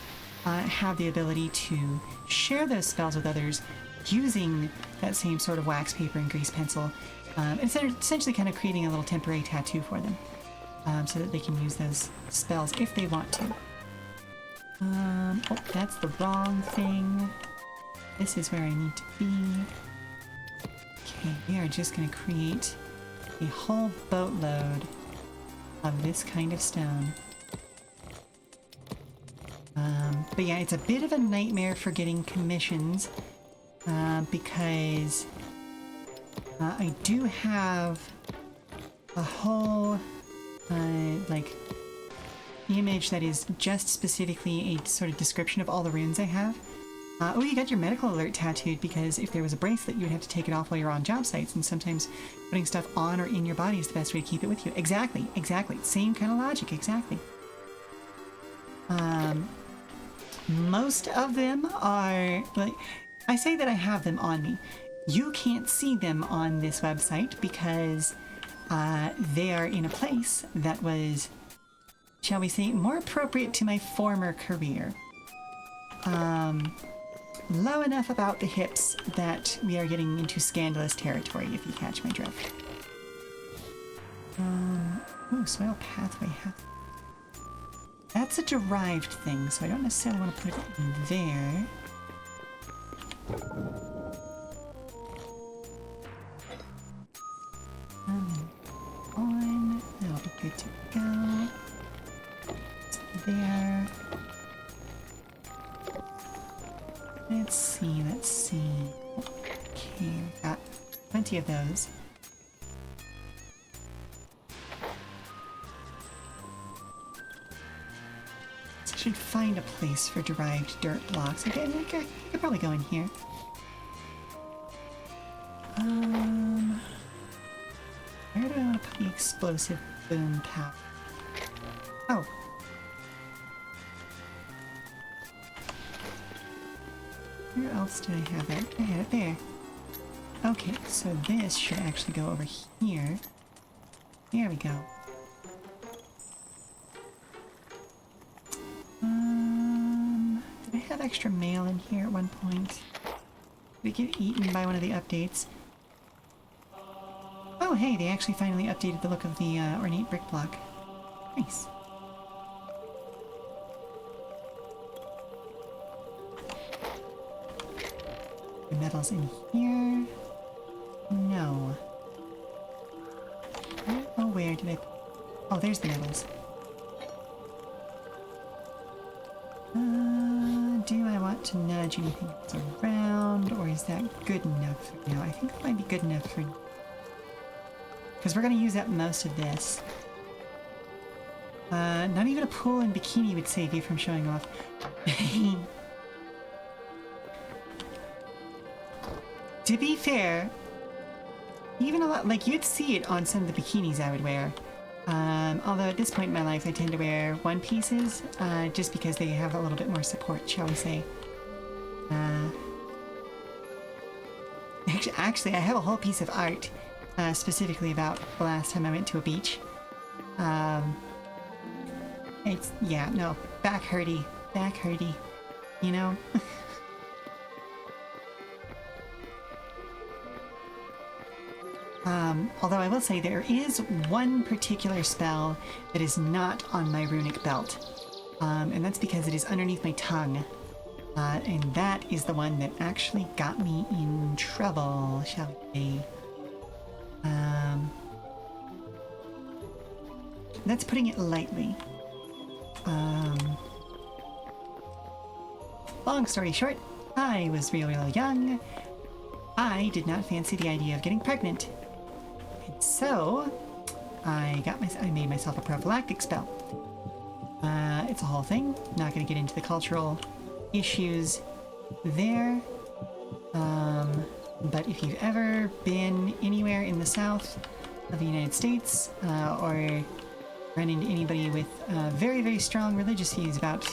have the ability to share those spells with others using that same sort of wax paper and grease pencil, and essentially kind of creating a little temporary tattoo for them, so that they can use those spells if they want to. Oh, that's the wrong thing. This is where I need to be. Okay, we are just going to create a whole boatload of this kind of stone. But yeah, it's a bit of a nightmare for getting commissions, because I do have a whole like image that is just specifically a sort of description of all the runes I have. Oh, you got your medical alert tattooed because if there was a bracelet, you would have to take it off while you're on job sites, and sometimes putting stuff on or in your body is the best way to keep it with you. Exactly. Same kind of logic, exactly. Most of them are, like, I say that I have them on me. You can't see them on this website because they are in a place that was, shall we say, more appropriate to my former career. Low enough about the hips that we are getting into scandalous territory, if you catch my drift. Ooh, soil pathway. That's a derived thing, so I don't necessarily want to put it in there. On. That'll be good to go. It's there. Let's see. Okay, we've got plenty of those. So I should find a place for derived dirt blocks. Okay, I could probably go in here. Where do I want to put the explosive boom powder? Oh. Where else did I have it? I had it there. Okay, so this should actually go over here. There we go. Did I have extra mail in here at one point? Did it get eaten by one of the updates? Oh, hey, they actually finally updated the look of the ornate brick block. Nice. The metals in here? No. Oh, where did I... Oh, there's the metals. Do I want to nudge anything else around, or is that good enough for now? I think it might be good enough for... Because we're going to use up most of this. Not even a pool and bikini would save you from showing off. To be fair, even a lot, like, you'd see it on some of the bikinis I would wear. Although at this point in my life, I tend to wear one pieces, just because they have a little bit more support, shall we say. Actually, I have a whole piece of art, specifically about the last time I went to a beach. Yeah, no, back hurty, you know? Although I will say there is one particular spell that is not on my runic belt, and that's because it is underneath my tongue, and that is the one that actually got me in trouble, shall we say. That's putting it lightly. Long story short, I was real young. I did not fancy the idea of getting pregnant. And so, I made myself a prophylactic spell. It's a whole thing. Not going to get into the cultural issues there. But if you've ever been anywhere in the south of the United States, or run into anybody with very, very strong religious views about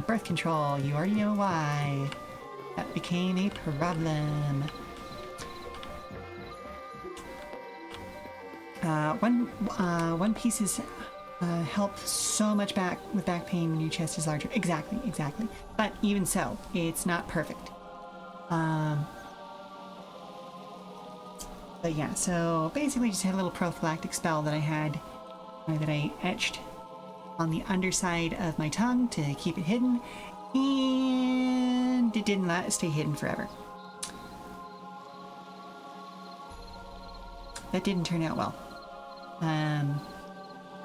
birth control, you already know why. That became a problem. One pieces help so much with back pain when your chest is larger. Exactly. But even so, it's not perfect. But yeah, so basically just had a little prophylactic spell that I had, that I etched on the underside of my tongue to keep it hidden, and it didn't let it stay hidden forever. That didn't turn out well.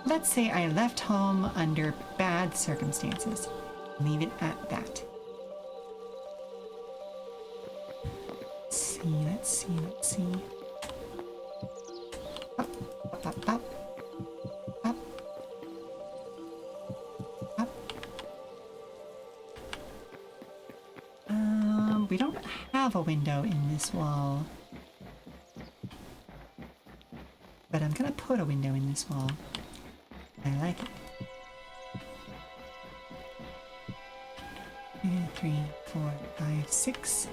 Let's say I left home under bad circumstances. Leave it at that. Let's see. Up. We don't have a window in this wall. But I'm gonna put a window in this wall. I like it. 2, 3, 4, 5, 6.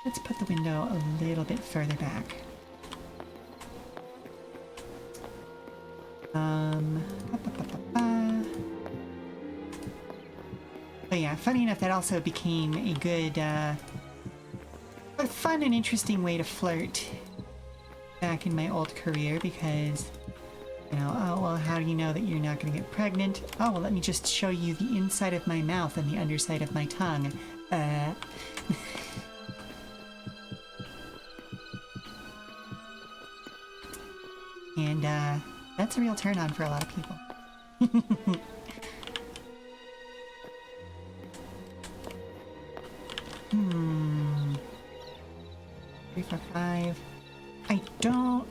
Let's put the window a little bit further back. But yeah, funny enough, that also became a good, a fun and interesting way to flirt back in my old career, because, you know, oh, well, how do you know that you're not going to get pregnant? Oh, well, let me just show you the inside of my mouth and the underside of my tongue. And, that's a real turn-on for a lot of people. 3, 4, 5. I don't...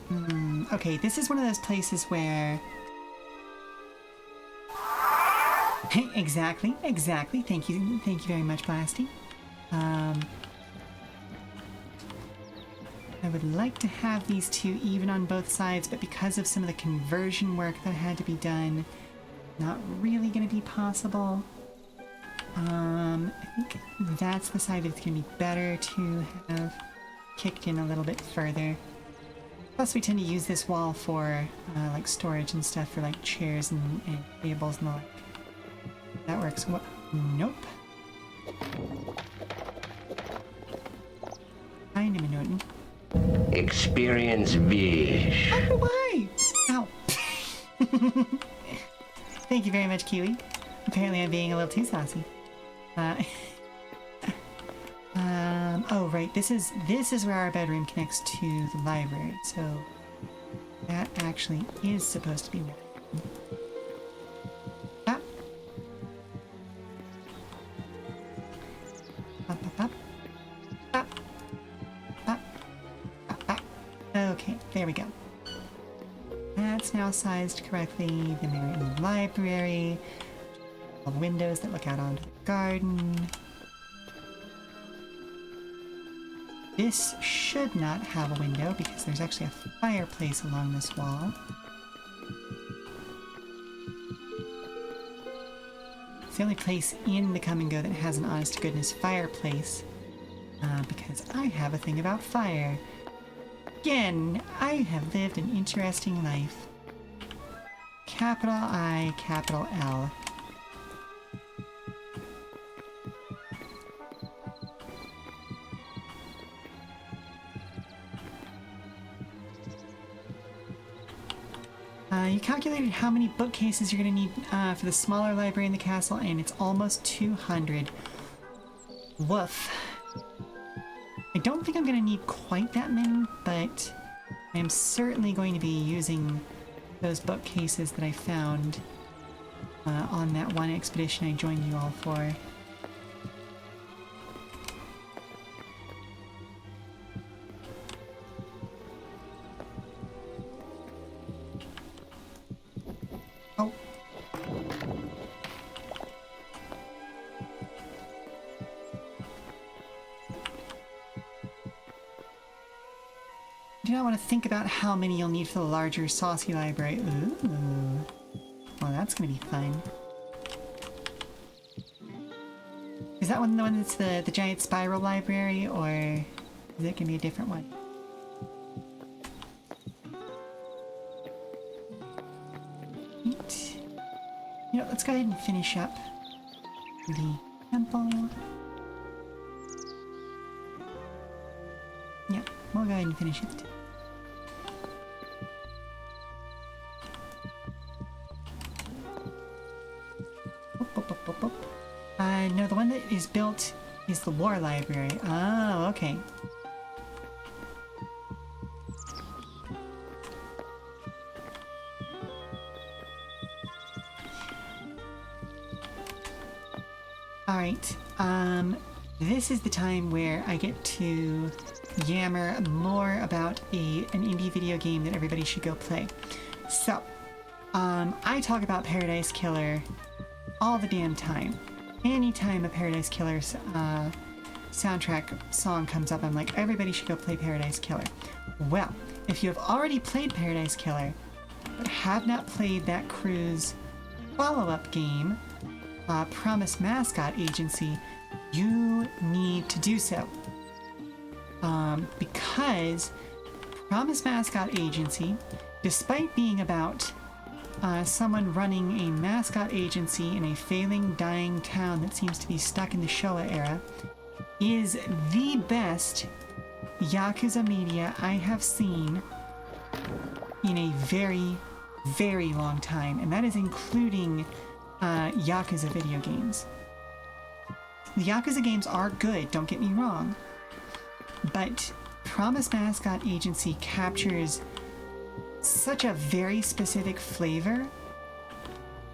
Okay, this is one of those places where... Exactly. Thank you very much, Blasty. I would like to have these two even on both sides, but because of some of the conversion work that had to be done, not really going to be possible. I think that's the side that's going to be better to have kicked in a little bit further. Plus, we tend to use this wall for like storage and stuff, for like chairs and tables and the like. That works. What? Nope. Kind of annoying. Experience Vish. Out of the way! Ow. Thank you very much, Kiwi. Apparently I'm being a little too saucy. Oh right, this is where our bedroom connects to the library, so that actually is supposed to be right. Up. Up. Okay, there we go. That's now sized correctly. Then we're in the library. All the windows that look out onto the garden. This should not have a window because there's actually a fireplace along this wall. It's the only place in the Come and Go that has an honest-to-goodness fireplace. Because I have a thing about fire. Again, I have lived an interesting life. Capital I, capital L. You calculated how many bookcases you're going to need for the smaller library in the castle, and it's almost 200. Woof. I don't think I'm going to need quite that many, but I am certainly going to be using those bookcases that I found on that one expedition I joined you all for. Oh. Do not want to think about how many you'll need for the larger saucy library. Ooh. Well, that's gonna be fun. Is that one the one that's the giant spiral library, or is it gonna be a different one? Neat. You know, let's go ahead and finish up the temple. Yeah, we'll go ahead and finish it. No, the one that is built is the war library. Oh, okay. Alright, this is the time where I get to yammer more about an indie video game that everybody should go play. So, I talk about Paradise Killer all the damn time. Anytime a Paradise Killer soundtrack song comes up, I'm like, everybody should go play Paradise Killer. Well, if you have already played Paradise Killer, but have not played that crew's follow-up game, Promise Mascot Agency, you need to do so. Because Promise Mascot Agency, despite being about someone running a mascot agency in a failing, dying town that seems to be stuck in the Showa era, is the best Yakuza media I have seen in a very, very long time, and that is including Yakuza video games. The Yakuza games are good, don't get me wrong, but Promise Mascot Agency captures such a very specific flavor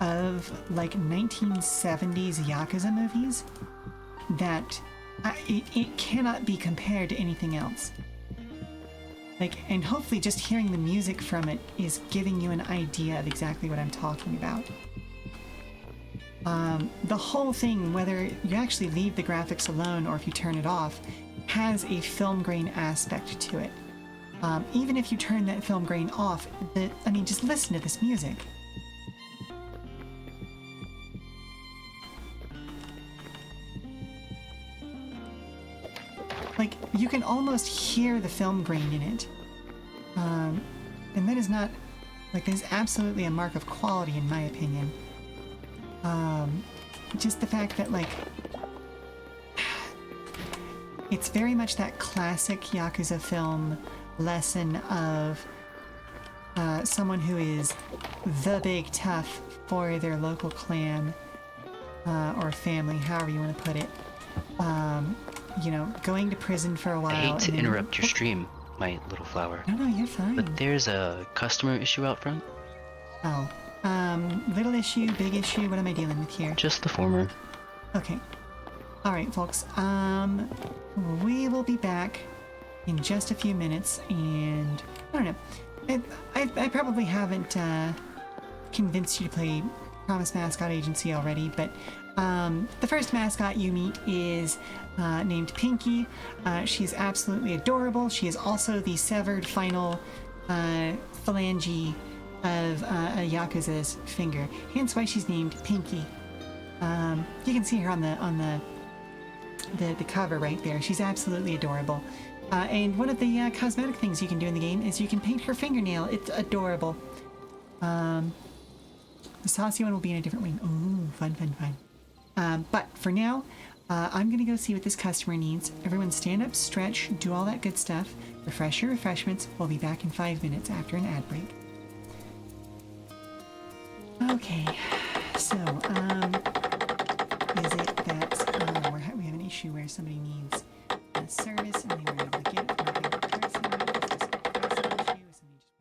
of like 1970s Yakuza movies that it cannot be compared to anything else. Like, and hopefully just hearing the music from it is giving you an idea of exactly what I'm talking about. The whole thing, whether you actually leave the graphics alone or if you turn it off, has a film grain aspect to it. Even if you turn that film grain off, I mean, just listen to this music. Like, you can almost hear the film grain in it. And that is not, like, that is absolutely a mark of quality in my opinion. Just the fact that, like, it's very much that classic Yakuza film lesson of someone who is the big tough for their local clan or family, however you want to put it. You know, going to prison for a while. I hate to interrupt your stream, my little flower. No, you're fine. But there's a customer issue out front. Oh. Little issue, big issue, what am I dealing with here? Just the former. Okay. Alright, folks. We will be back in just a few minutes, and I don't know. I probably haven't convinced you to play Promise Mascot Agency already, but the first mascot you meet is named Pinky. She's absolutely adorable. She is also the severed final phalange of a Yakuza's finger, hence why she's named Pinky. You can see her on the cover right there. She's absolutely adorable. And one of the cosmetic things you can do in the game is you can paint her fingernail. It's adorable. The saucy one will be in a different wing. Ooh, fun, fun, fun. But for now, I'm going to go see what this customer needs. Everyone stand up, stretch, do all that good stuff. Refresh your refreshments. We'll be back in 5 minutes after an ad break. Okay, so, is it that we have an issue where somebody needs a service and they were able to get it from a big person? Is this a pricing issue? Is somebody just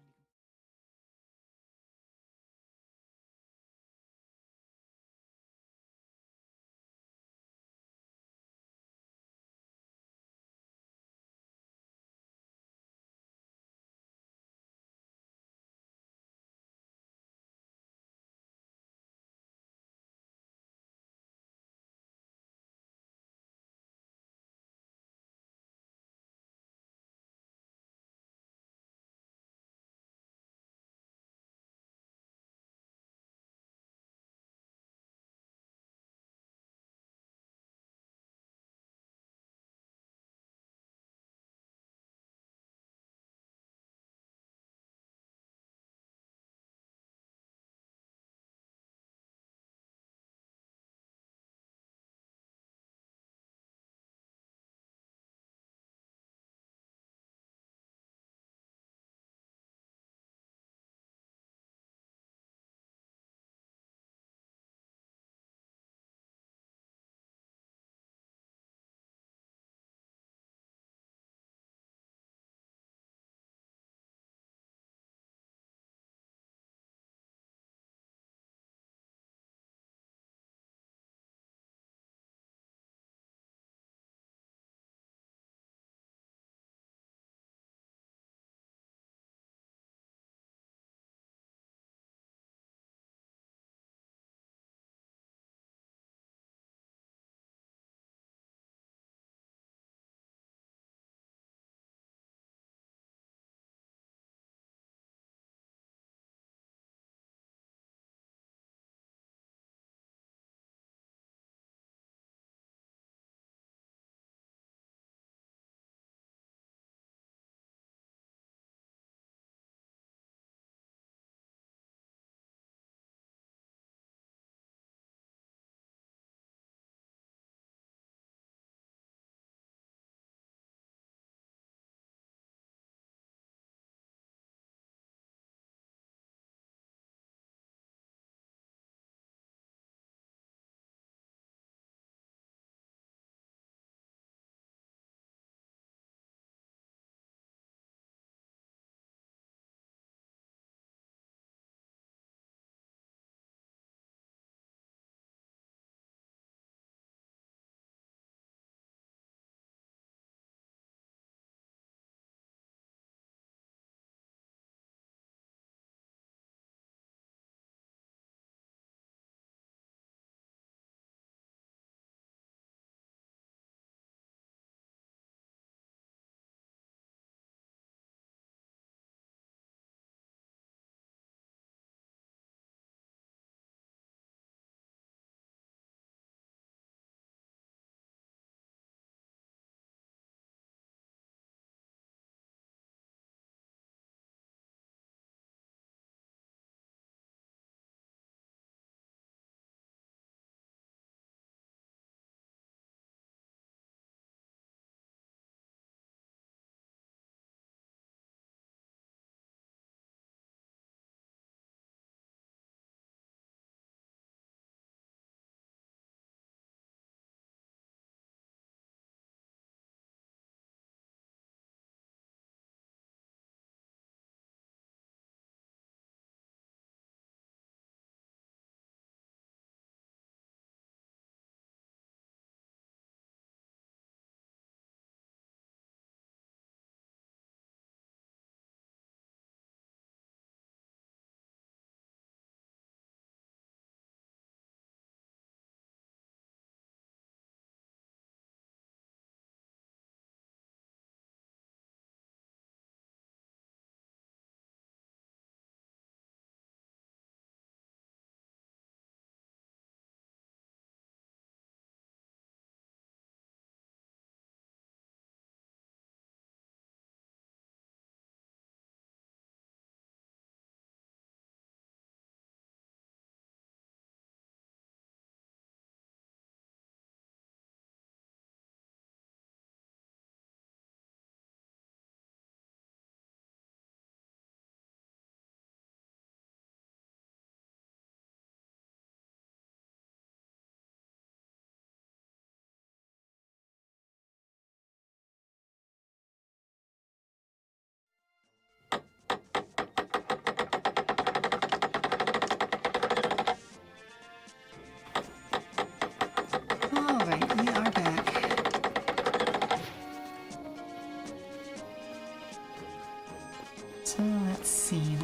So let's see.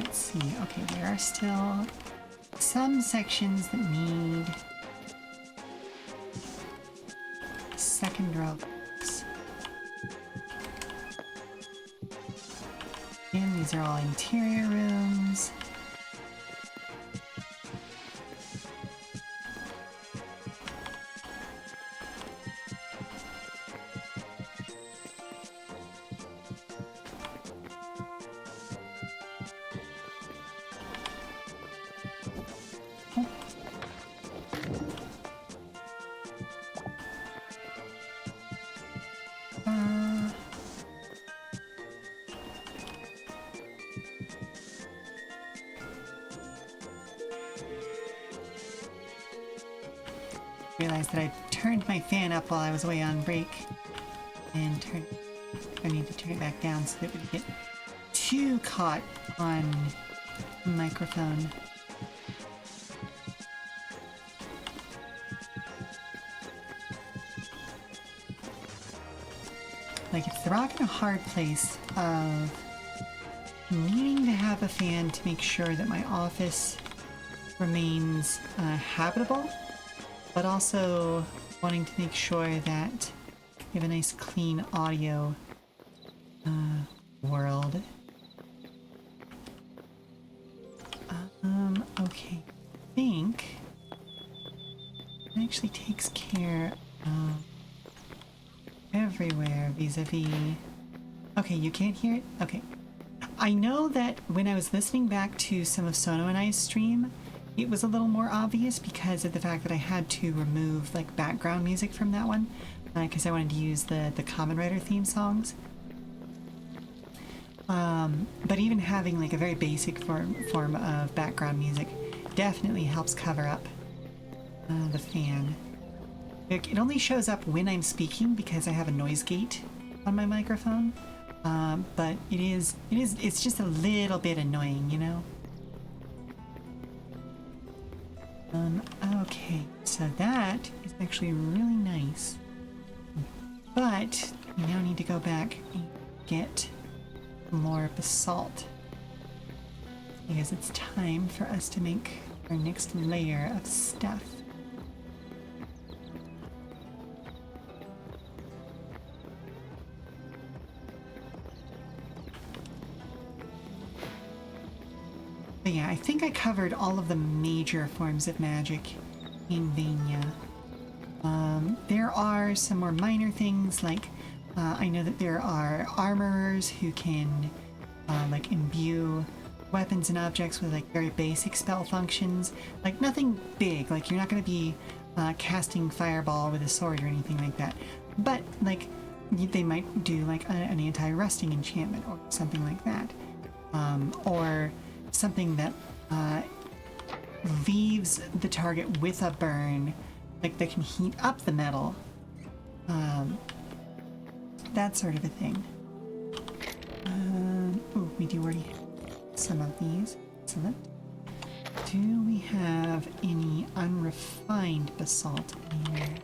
Okay, there are still some sections that need second rows. And these are all interior rooms. Realized that I turned my fan up while I was away on break, and I need to turn it back down so that we don't get too caught on the microphone. Like, it's the rock and a hard place of needing to have a fan to make sure that my office remains habitable, but also wanting to make sure that we have a nice clean audio world. Okay, I think it actually takes care of everywhere vis-a-vis. Okay, you can't hear it? Okay. I know that when I was listening back to some of Sono and I's stream, it was a little more obvious because of the fact that I had to remove like background music from that one because I wanted to use the Kamen Rider theme songs. But even having like a very basic form of background music definitely helps cover up the fan. It only shows up when I'm speaking because I have a noise gate on my microphone. But it's just a little bit annoying, you know? Okay, so that is actually really nice. But we now need to go back and get more basalt. Because it's time for us to make our next layer of stuff. But yeah, I think I covered all of the major forms of magic in Vania. There are some more minor things, like I know that there are armorers who can like imbue weapons and objects with like very basic spell functions. Like nothing big, like you're not going to be casting fireball with a sword or anything like that. But like they might do like an anti-rusting enchantment or something like that. Or something that leaves the target with a burn, like that can heat up the metal. That sort of a thing. Oh, we do already have some of these. Excellent. Do we have any unrefined basalt in here?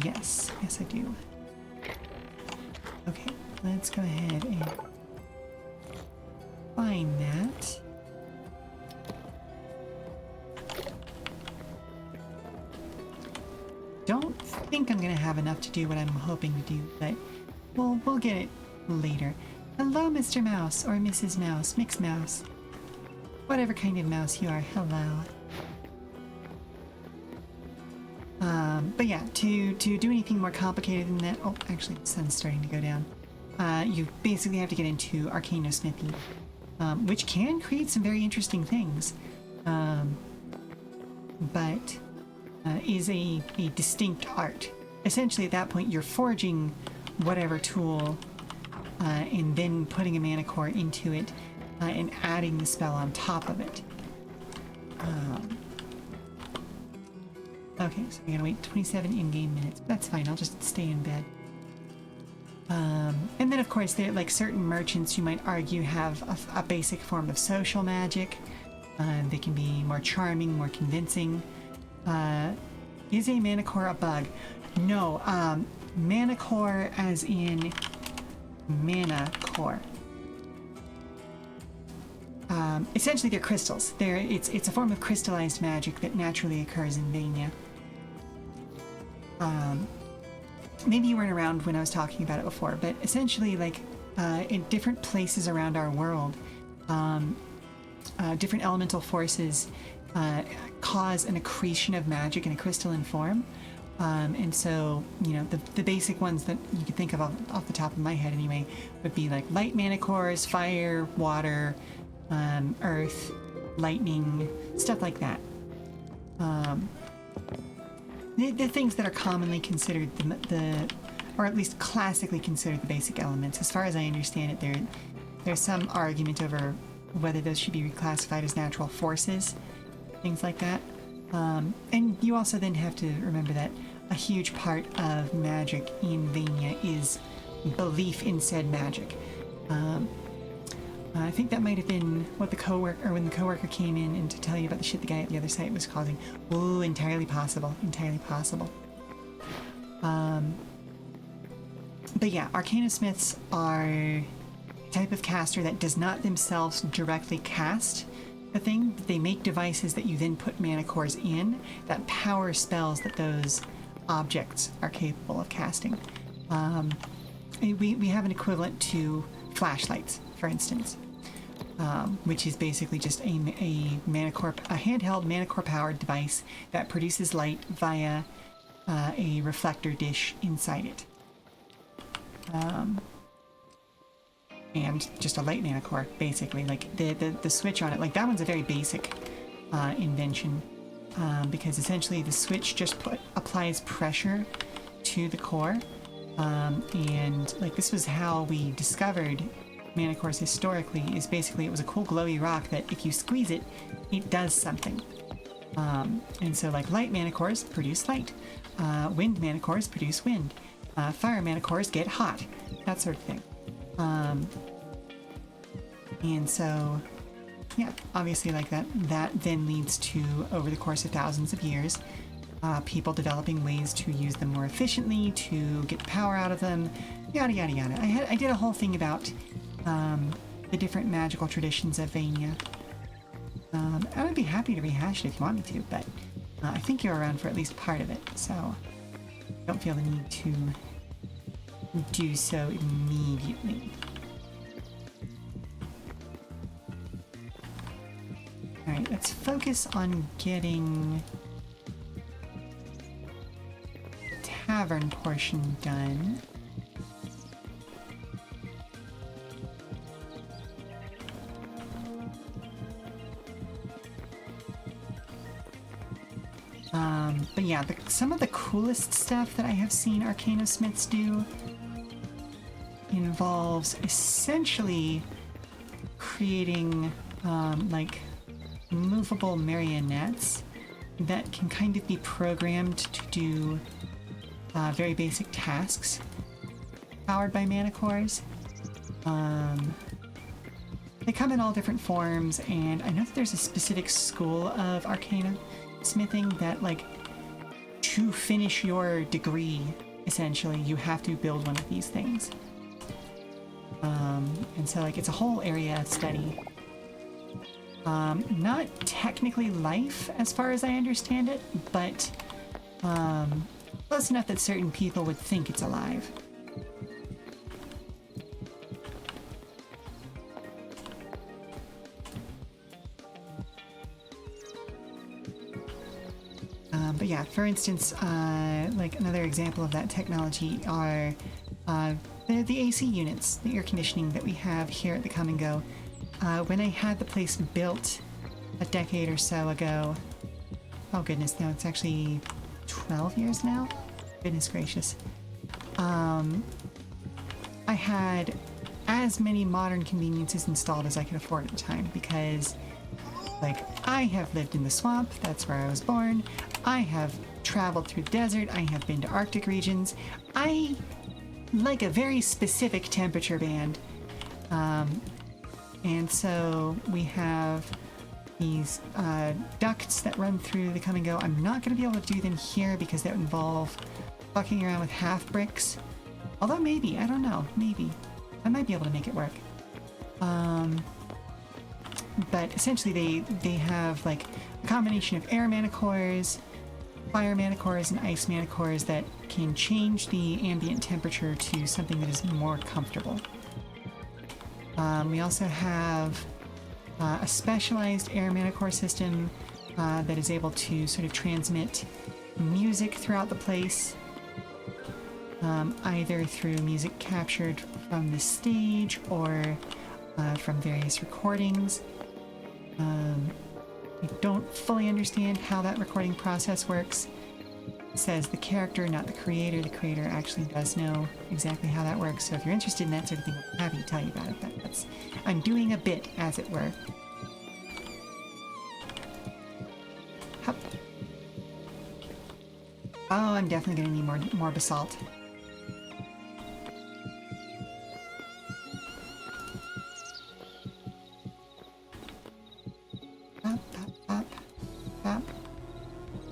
Yes, I do. Okay, let's go ahead and find that. Don't think I'm gonna have enough to do what I'm hoping to do, but we'll get it later. Hello, Mr. Mouse, or Mrs. Mouse, Mixed Mouse. Whatever kind of mouse you are, hello. But yeah, to do anything more complicated than that, oh, actually the sun's starting to go down. You basically have to get into arcanosmithy, which can create some very interesting things, but is a distinct art. Essentially, at that point, you're forging whatever tool and then putting a mana core into it and adding the spell on top of it. Okay, so we gotta wait 27 in-game minutes. That's fine, I'll just stay in bed. And then, of course, there like certain merchants you might argue have a basic form of social magic. They can be more charming, more convincing. Is a mana core a bug? No, mana core as in mana core. essentially they're crystals. It's a form of crystallized magic that naturally occurs in Vania. Maybe you weren't around when I was talking about it before, but essentially, like, in different places around our world, different elemental forces cause an accretion of magic in a crystalline form. And so, you know, the basic ones that you could think of off the top of my head anyway would be like light mana cores, fire, water, earth, lightning, stuff like that. The things that are commonly considered or at least classically considered the basic elements. As far as I understand it, there's some argument over whether those should be reclassified as natural forces, things like that. And you also then have to remember that a huge part of magic in Vania is belief in said magic. I think that might have been what when the coworker came in and to tell you about the shit the guy at the other site was causing. Ooh, entirely possible. But yeah, Arcana Smiths are a type of caster that does not themselves directly cast a thing. They make devices that you then put mana cores in that power spells that those objects are capable of casting. We have an equivalent to flashlights, for instance, which is basically just a handheld mana core powered device that produces light via a reflector dish inside it. And just a light mana core, basically. Like the switch on it, like that one's a very basic invention, because essentially the switch just applies pressure to the core, and like this was how we discovered mana cores historically. Is basically it was a cool glowy rock that if you squeeze it, it does something. And so like light mana cores produce light, wind mana cores produce wind, fire mana cores get hot, that sort of thing. And so, yeah, obviously like that then leads to, over the course of thousands of years, people developing ways to use them more efficiently, to get the power out of them, yada yada yada. I did a whole thing about the different magical traditions of Vania. I would be happy to rehash it if you want me to, but I think you're around for at least part of it, so don't feel the need to do so immediately. Alright, let's focus on getting the tavern portion done. But yeah, some of the coolest stuff that I have seen Arcana Smiths do involves essentially creating like movable marionettes that can kind of be programmed to do very basic tasks powered by mana cores. They come in all different forms, and I know that there's a specific school of Arcana smithing that, like, to finish your degree, essentially, you have to build one of these things. And so, like, it's a whole area of study. Not technically life, as far as I understand it, but close enough that certain people would think it's alive. But yeah, for instance, like another example of that technology are the AC units, the air conditioning that we have here at the Come and Go. When I had the place built a decade or so ago, oh goodness, no, it's actually 12 years now? Goodness gracious. I had as many modern conveniences installed as I could afford at the time, because, like, I have lived in the swamp, that's where I was born. I have traveled through the desert. I have been to Arctic regions. I like a very specific temperature band. And so we have these ducts that run through the Come and Go. I'm not going to be able to do them here because that would involve fucking around with half bricks. Although maybe, I don't know, maybe. I might be able to make it work. But essentially they have like a combination of air manticores, fire manticores, and ice manticores that can change the ambient temperature to something that is more comfortable. We also have a specialized air manicore system that is able to sort of transmit music throughout the place, either through music captured from the stage or from various recordings. I don't fully understand how that recording process works. It says the character, not the creator. The creator actually does know exactly how that works. So if you're interested in that sort of thing, I'm happy to tell you about it. But I'm doing a bit, as it were. Hup. Oh, I'm definitely going to need more basalt. Up, up, up, up,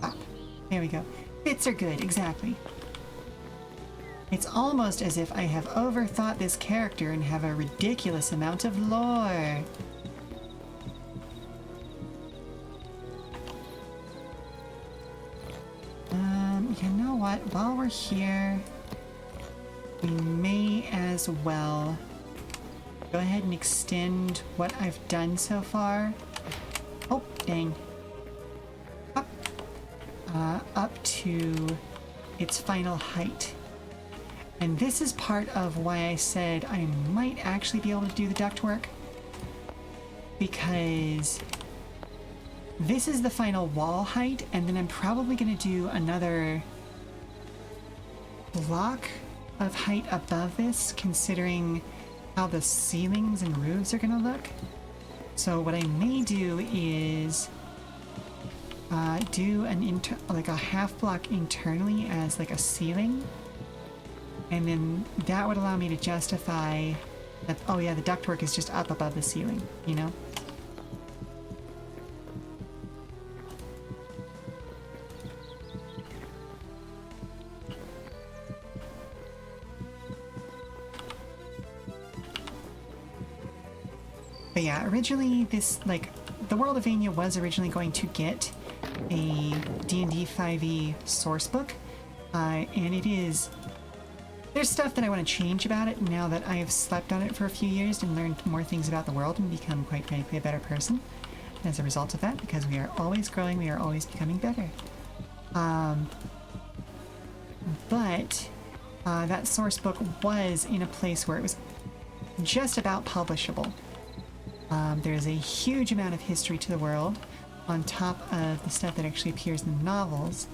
up. There we go. Bits are good, exactly. It's almost as if I have overthought this character and have a ridiculous amount of lore. You know what? While we're here, we may as well go ahead and extend what I've done so far. Oh, dang. Up to its final height. And this is part of why I said I might actually be able to do the ductwork, because this is the final wall height, and then I'm probably going to do another block of height above this, considering how the ceilings and roofs are going to look. So what I may do is do like a half block internally as like a ceiling, and then that would allow me to justify that, oh yeah, the ductwork is just up above the ceiling, you know? But yeah, originally this, like, the World of Vania was originally going to get a D&D 5e source book, and it is... There's stuff that I want to change about it now that I have slept on it for a few years and learned more things about the world and become, quite frankly, a better person as a result of that, because we are always growing, we are always becoming better. But that source book was in a place where it was just about publishable. There's a huge amount of history to the world on top of the stuff that actually appears in the novels.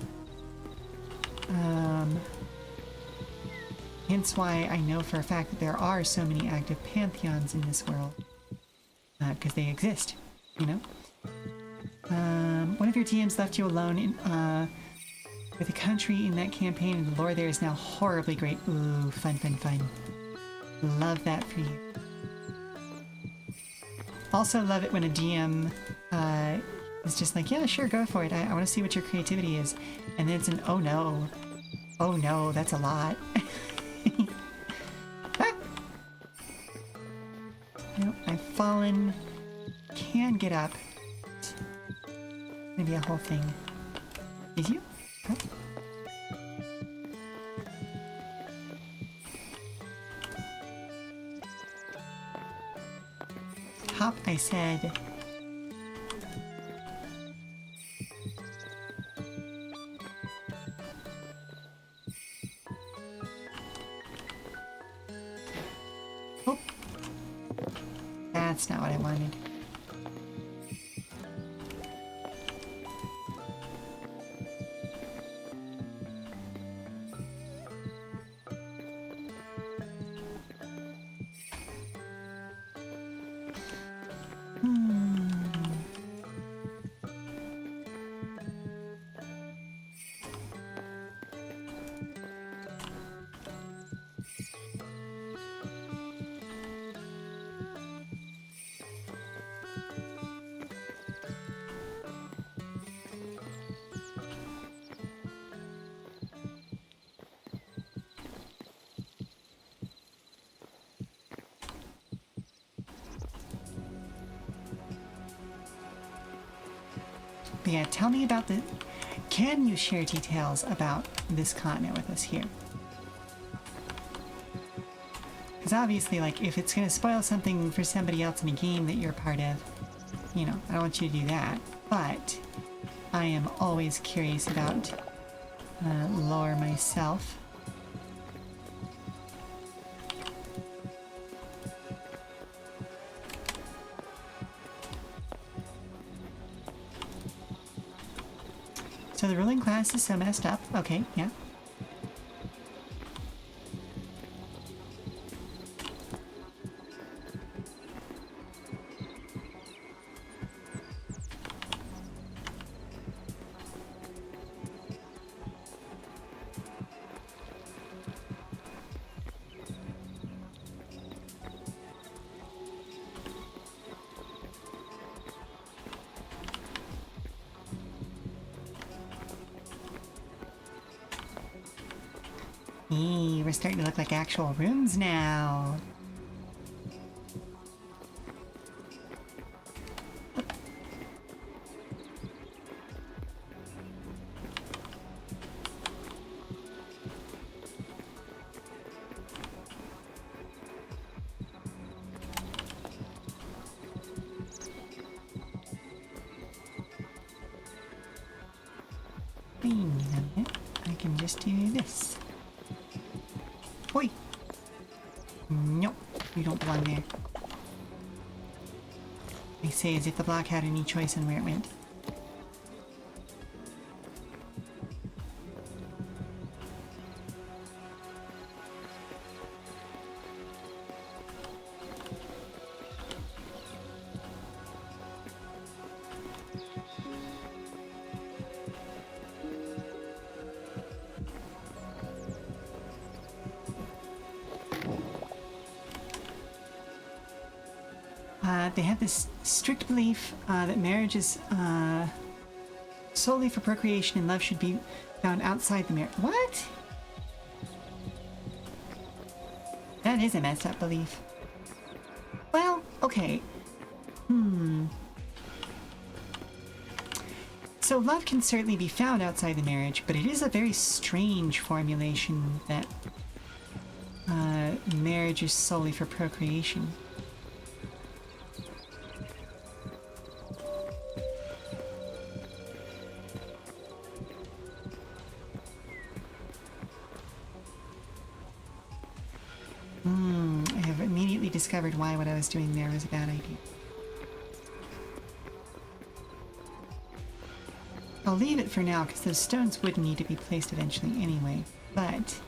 Hence why I know for a fact that there are so many active pantheons in this world. Because they exist, you know? One of your DMs left you alone with a country in that campaign, and the lore there is now horribly great. Ooh, fun, fun, fun. Love that for you. Also love it when a DM is just like, yeah, sure, go for it. I want to see what your creativity is. And then it's an, oh no. Oh no, that's a lot. Ah! Nope, I've fallen. Can get up. Maybe a whole thing. Did you? Oh. Hop, I said. Oh. That's not what I wanted. But yeah, tell me about the... Can you share details about this continent with us here? Because obviously, like, if it's going to spoil something for somebody else in a game that you're part of, you know, I don't want you to do that. But I am always curious about lore myself. So the ruling class is so messed up. Okay, yeah. We're starting to look like actual rooms now. Wait a minute. I can just do this. Oi! Nope, you don't belong there. I say as if the block had any choice in where it went. They have this strict belief that marriage is solely for procreation and love should be found outside the marriage. What? That is a messed up belief. Well, okay. So love can certainly be found outside the marriage, but it is a very strange formulation that marriage is solely for procreation. I have immediately discovered why what I was doing there was a bad idea. I'll leave it for now because those stones would need to be placed eventually anyway, but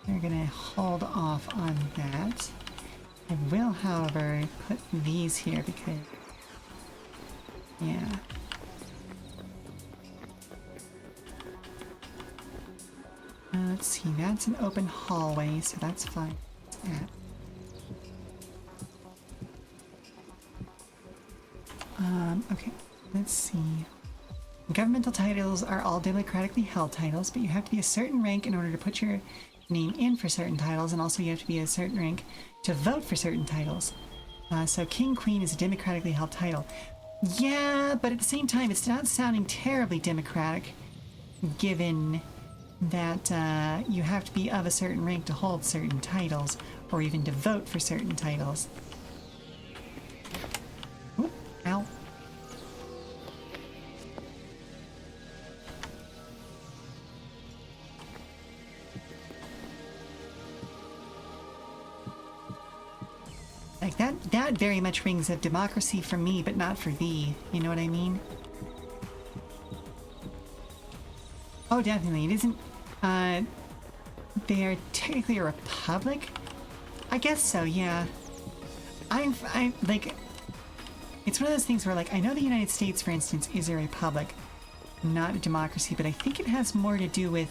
we're gonna hold off on that. I will, however, put these here because, yeah. Let's see, that's an open hallway, so that's fine. Okay, let's see. Governmental titles are all democratically held titles, but you have to be a certain rank in order to put your name in for certain titles, and also you have to be a certain rank to vote for certain titles. So King Queen is a democratically held title. Yeah, but at the same time, it's not sounding terribly democratic, given that you have to be of a certain rank to hold certain titles, or even to vote for certain titles. Oop, ow. Like that very much rings of democracy for me, but not for thee. You know what I mean? Oh, definitely. It isn't, they are technically a republic? I guess so, yeah. I'm, like, it's one of those things where, like, I know the United States, for instance, is a republic, not a democracy, but I think it has more to do with,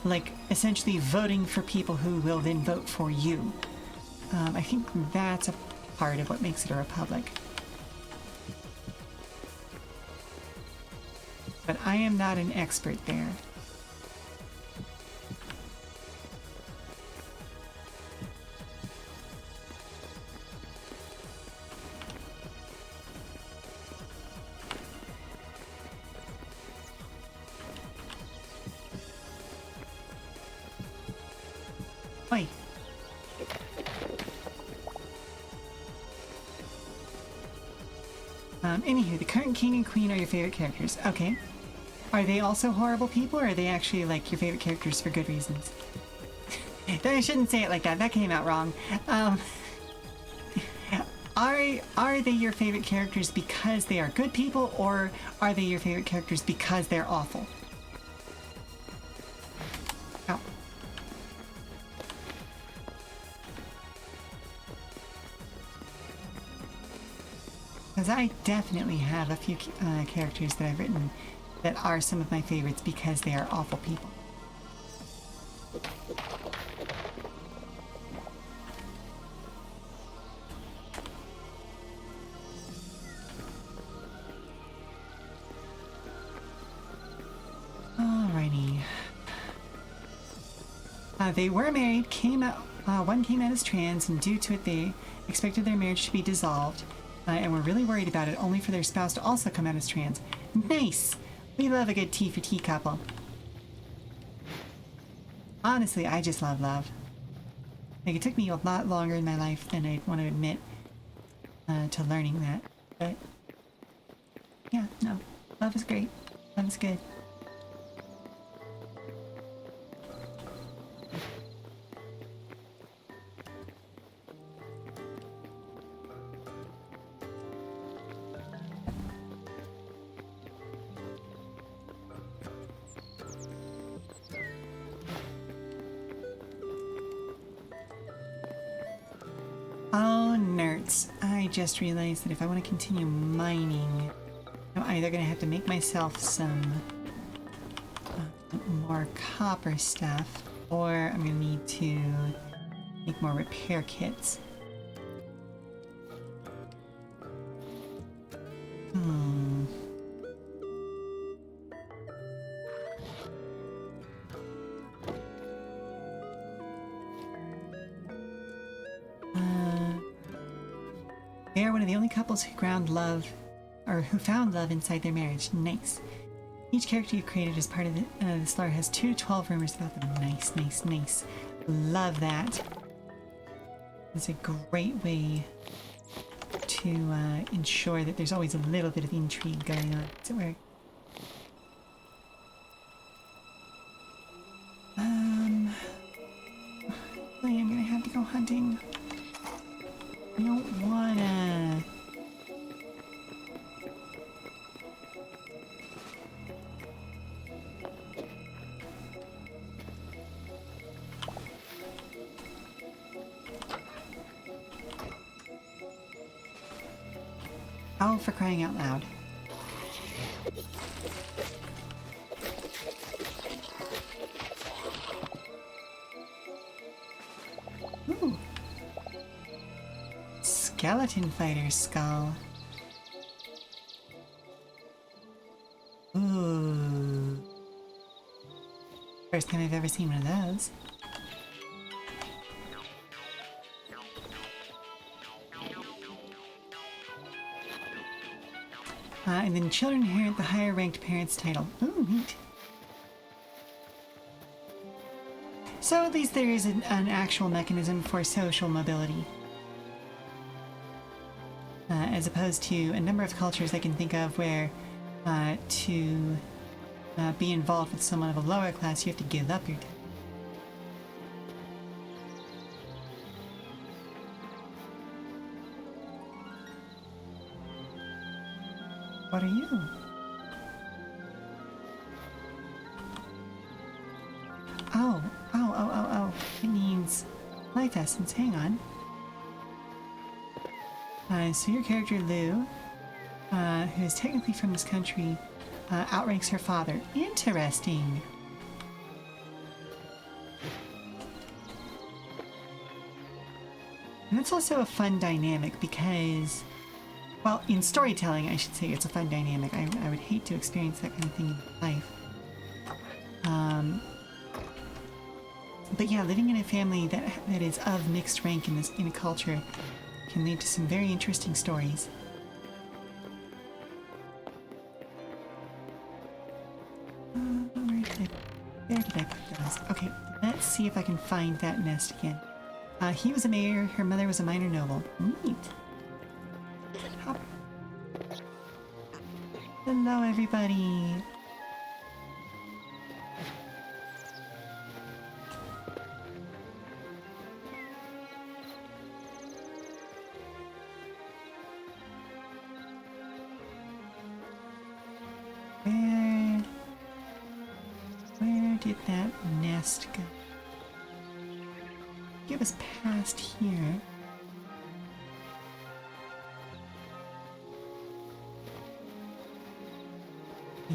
like, essentially voting for people who will then vote for you. I think that's a part of what makes it a republic. But I am not an expert there. Anywho, the current king and queen are your favorite characters. Okay. Are they also horrible people, or are they actually like your favorite characters for good reasons? I shouldn't say it like that. That came out wrong. Are they your favorite characters because they are good people, or are they your favorite characters because they're awful? Ow. Because I definitely have a few characters that I've written that are some of my favorites because they are awful people. Alrighty. They were married, one came out as trans, and due to it they expected their marriage to be dissolved, and were really worried about it, only for their spouse to also come out as trans. Nice! We love a good T for T couple. Honestly, I just love love. Like, it took me a lot longer in my life than I'd want to admit to learning that, but yeah, no, love is great. Love is good. Oh, nerds. I just realized that if I want to continue mining, I'm either going to have to make myself some more copper stuff, or I'm going to need to make more repair kits. They are one of the only couples who found love inside their marriage. Nice. Each character you've created as part of this lore has 2 to 12 rumors about them. Nice, nice, nice. Love that. It's a great way to ensure that there's always a little bit of intrigue going on, as it were. I'm gonna have to go hunting. I don't wanna. Oh, for crying out loud. Ooh. Skeleton fighter skull. Ooh. First time I've ever seen one of those. And then children inherit the higher ranked parent's title. Ooh, neat. So at least there is an actual mechanism for social mobility. As opposed to a number of cultures I can think of where to be involved with someone of a lower class, you have to give up your title. What are you? Oh. It means life essence. Hang on. So your character, Lou, who is technically from this country, outranks her father. Interesting. And that's also a fun dynamic because, well, in storytelling, I should say it's a fun dynamic. I would hate to experience that kind of thing in life. But yeah, living in a family that is of mixed rank in a culture can lead to some very interesting stories. Where did I put those? Okay, let's see if I can find that nest again. He was a mayor, her mother was a minor noble. Neat. Hop. Hello, everybody. Where did that nest go? It was past here.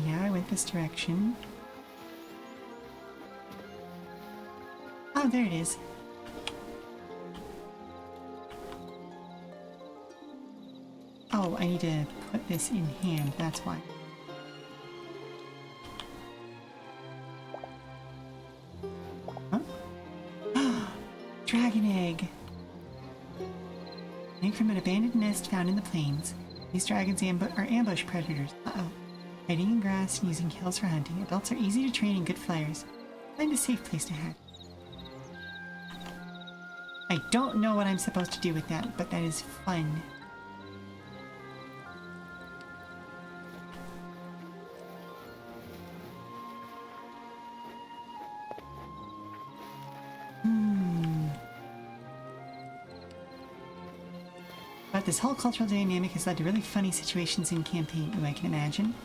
Yeah, I went this direction. Oh, there it is. Oh, I need to put this in hand, that's why. Huh? Dragon egg! An egg from an abandoned nest found in the plains. These dragons are ambush predators. Uh-oh. Hiding in grass and using kills for hunting. Adults are easy to train and good flyers. Find a safe place to hatch. I don't know what I'm supposed to do with that, but that is fun. But this whole cultural dynamic has led to really funny situations in campaign. Ooh, I can imagine.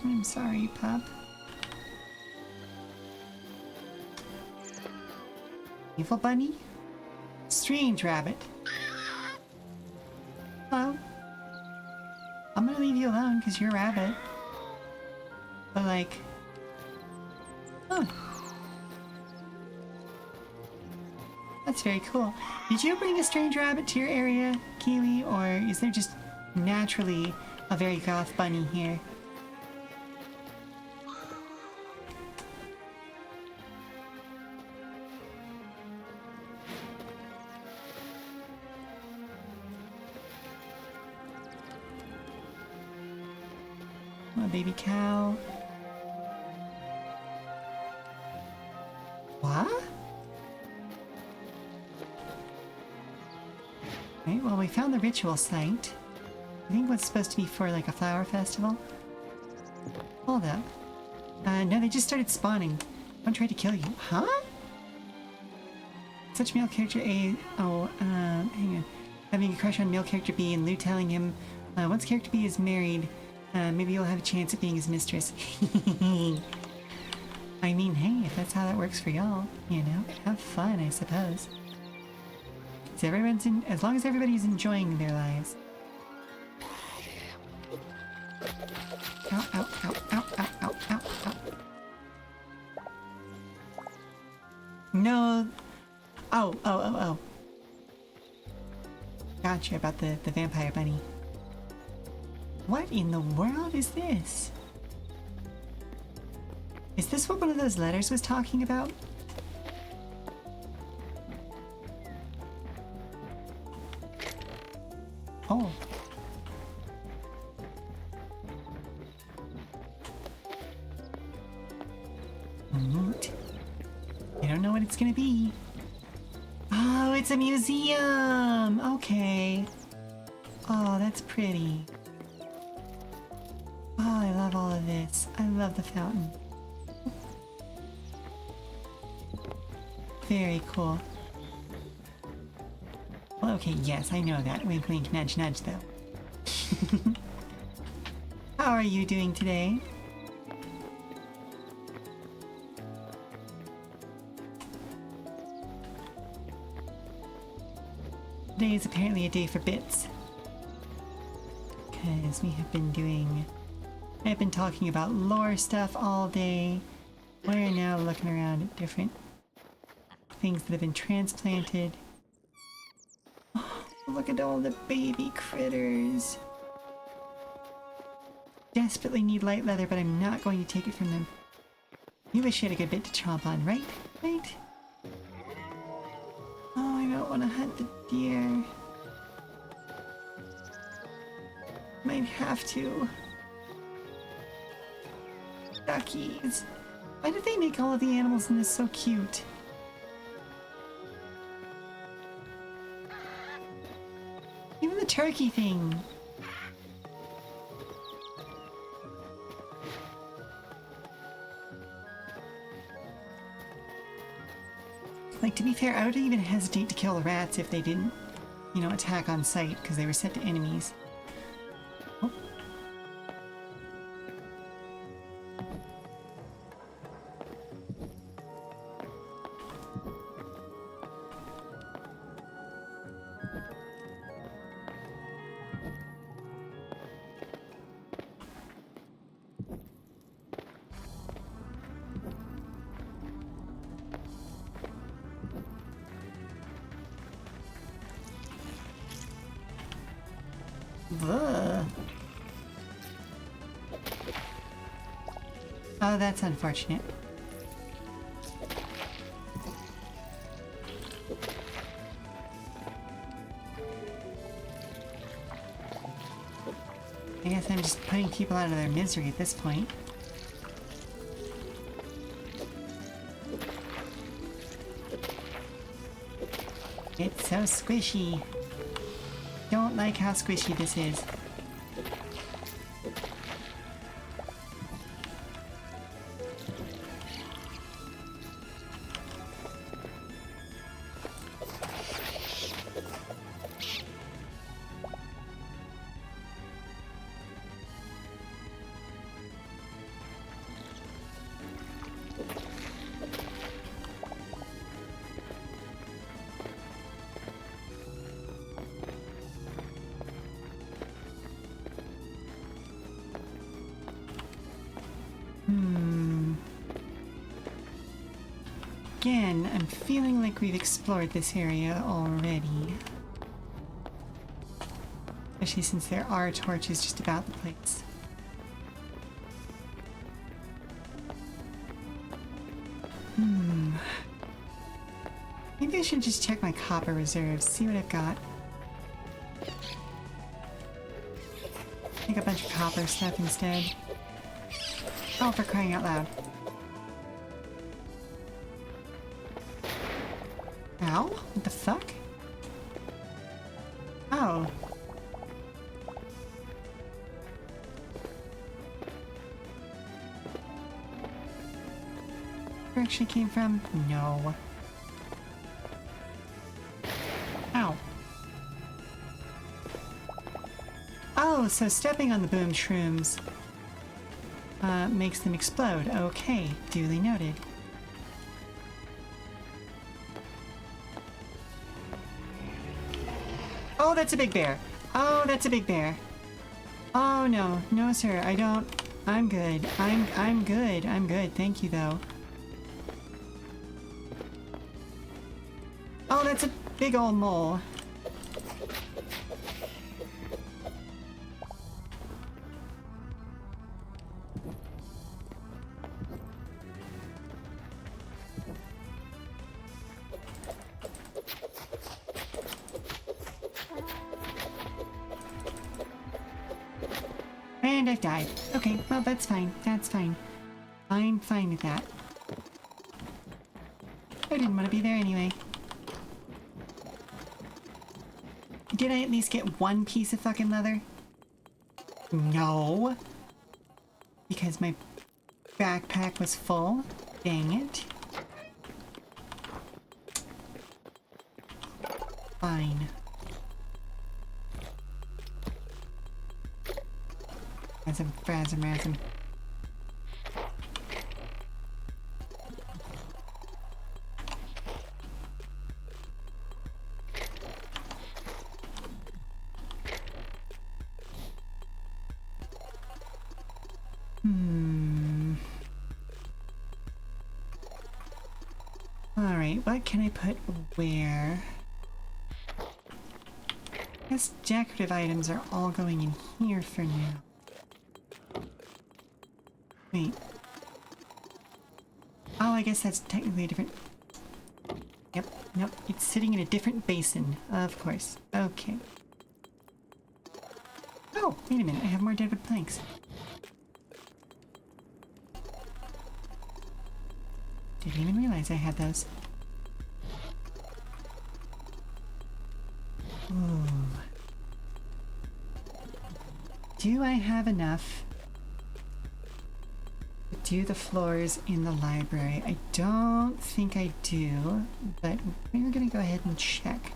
I'm sorry, pup. Evil bunny? Strange rabbit. Hello. I'm gonna leave you alone because you're a rabbit. But like... Oh. That's very cool. Did you bring a strange rabbit to your area, Keely? Or is there just naturally a very goth bunny here? A baby cow. What? Right, well, we found the ritual site. I think what's supposed to be for like a flower festival. Hold up. No, they just started spawning. One tried to kill you. Huh? Such male character A. Oh, hang on. Having a crush on male character B and Lou telling him once character B is married, maybe you'll have a chance at being his mistress. I mean, hey, if that's how that works for y'all, you know, have fun, I suppose. So as long as everybody's enjoying their lives. Ow, ow, ow, ow, ow, ow, ow, ow. No. Oh. Gotcha about the vampire bunny. What in the world is this? Is this what one of those letters was talking about? Oh. Neat. I don't know what it's gonna be. Oh, it's a museum! Okay. Oh, that's pretty. Oh, I love all of this. I love the fountain. Very cool. Well, okay, yes, I know that. Wink, wink, nudge, nudge, though. How are you doing today? Today is apparently a day for bits. Because we have been doing... I've been talking about lore stuff all day. We're now looking around at different things that have been transplanted. Oh, look at all the baby critters. Desperately need light leather, but I'm not going to take it from them. You wish you had a good bit to chomp on, right? Right? Oh, I don't want to hunt the deer. Might have to. Duckies. Why did they make all of the animals in this so cute? Even the turkey thing. Like, to be fair, I would even hesitate to kill the rats if they didn't, you know, attack on sight because they were set to enemies. Oh. Ugh. Oh, that's unfortunate. I guess I'm just putting people out of their misery at this point. It's so squishy. Don't like how squishy this is. Again, I'm feeling like we've explored this area already. Especially since there are torches just about the place. Maybe I should just check my copper reserves, see what I've got. Take a bunch of copper stuff instead. Oh, for crying out loud. Ow? What the fuck? Oh. Where actually came from? No. Ow. Oh, so stepping on the boom shrooms makes them explode. Okay, duly noted. Oh, that's a big bear. Oh, that's a big bear. Oh, no. No, sir. I don't... I'm good. I'm good. I'm good. Thank you, though. Oh, that's a big old mole. And I've died. Okay, well, that's fine. That's fine. I'm fine with that. I didn't want to be there anyway. Did I at least get one piece of fucking leather? No. Because my backpack was full? Dang it. Fine. Rasm. Alright, what can I put where? I guess decorative items are all going in here for now. Wait. Oh, I guess that's technically a different... Yep, nope, it's sitting in a different basin, of course. Okay. Oh, wait a minute. I have more deadwood planks. Didn't even realize I had those. Ooh. Do I have enough to do the floors in the library? I don't think I do, but we're gonna go ahead and check.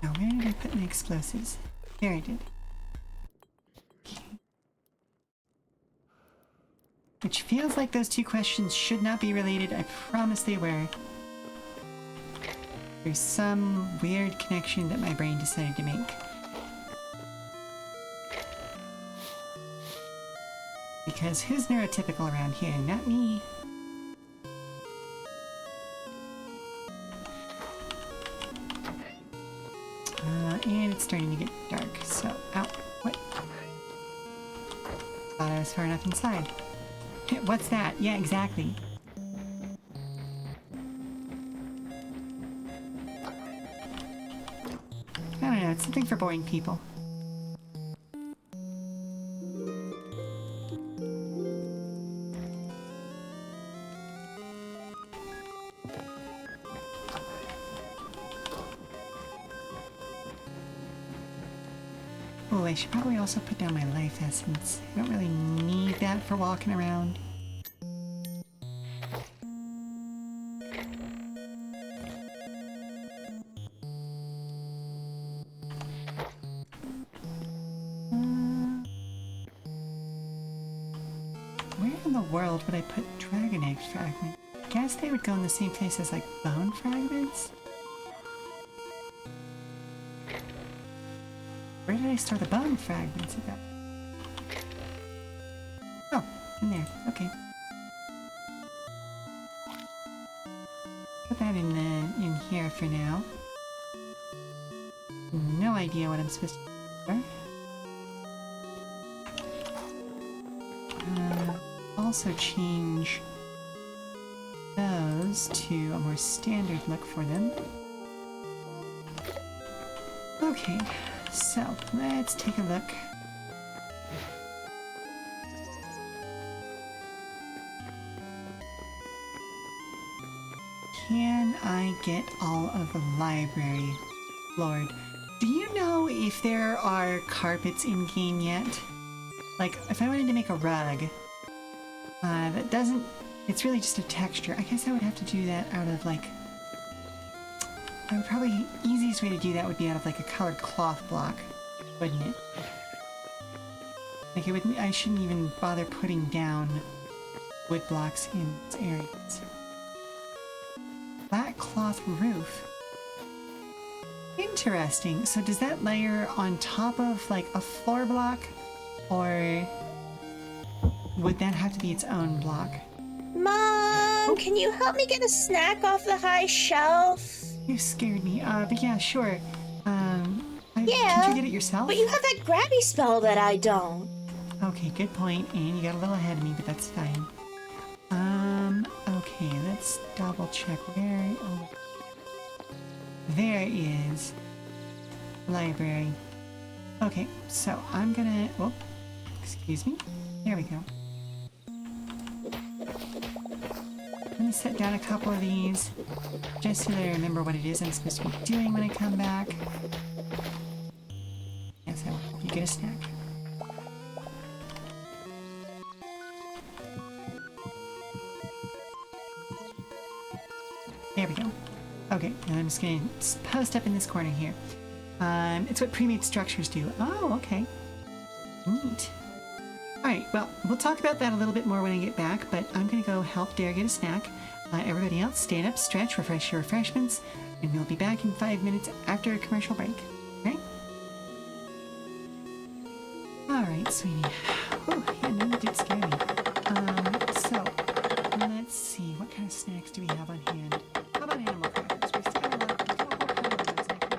Now, where did I put my explosives? There I did. Okay. Which feels like those two questions should not be related. I promise they were. There's some weird connection that my brain decided to make. Because who's neurotypical around here? Not me. And it's starting to get dark, so... Ow, what? Thought I was far enough inside. What's that? Yeah, exactly. I don't know, it's something for boring people. Oh, I should probably also put down my life essence. I don't really need that for walking around. Where in the world would I put dragon egg fragments? I guess they would go in the same place as like bone fragments? Where did I store the bone fragments of that? Oh, in there. Okay. Put that in here for now. No idea what I'm supposed to do. Also change those to a more standard look for them. Okay, so let's take a look. Can I get all of the library floored? Do you know if there are carpets in game yet? Like, if I wanted to make a rug, that doesn't... It's really just a texture. I guess I would have to do that out of, like... I would probably... Easiest way to do that would be out of, like, a colored cloth block, wouldn't it? Like, it would... I shouldn't even bother putting down wood blocks in its areas. Flat cloth roof. Interesting. So does that layer on top of, like, a floor block? Or... would that have to be its own block? Mom, can you help me get a snack off the high shelf? You scared me. But yeah, sure. Yeah, Can't you get it yourself? But you have that grabby spell that I don't. Okay, good point. And you got a little ahead of me, but that's fine. Okay, let's double check where... Oh. There is... library. Okay, so I'm gonna... Oh, excuse me. There we go. I'm gonna set down a couple of these, just so that I remember what it is I'm supposed to be doing when I come back. Yes, I will help you get a snack. There we go. Okay, and I'm just gonna post up in this corner here. It's what pre-made structures do. Oh, okay. Neat. Alright, well, we'll talk about that a little bit more when I get back, but I'm gonna go help Dare get a snack. Everybody else, stand up, stretch, refresh your refreshments, and we'll be back in 5 minutes after a commercial break. Okay? Alright, sweetie. Whew, yeah, no, you did scare me. So, let's see, what kind of snacks do we have on hand? How about animal crackers? We still got a lot, we've got a whole pile of those, I can...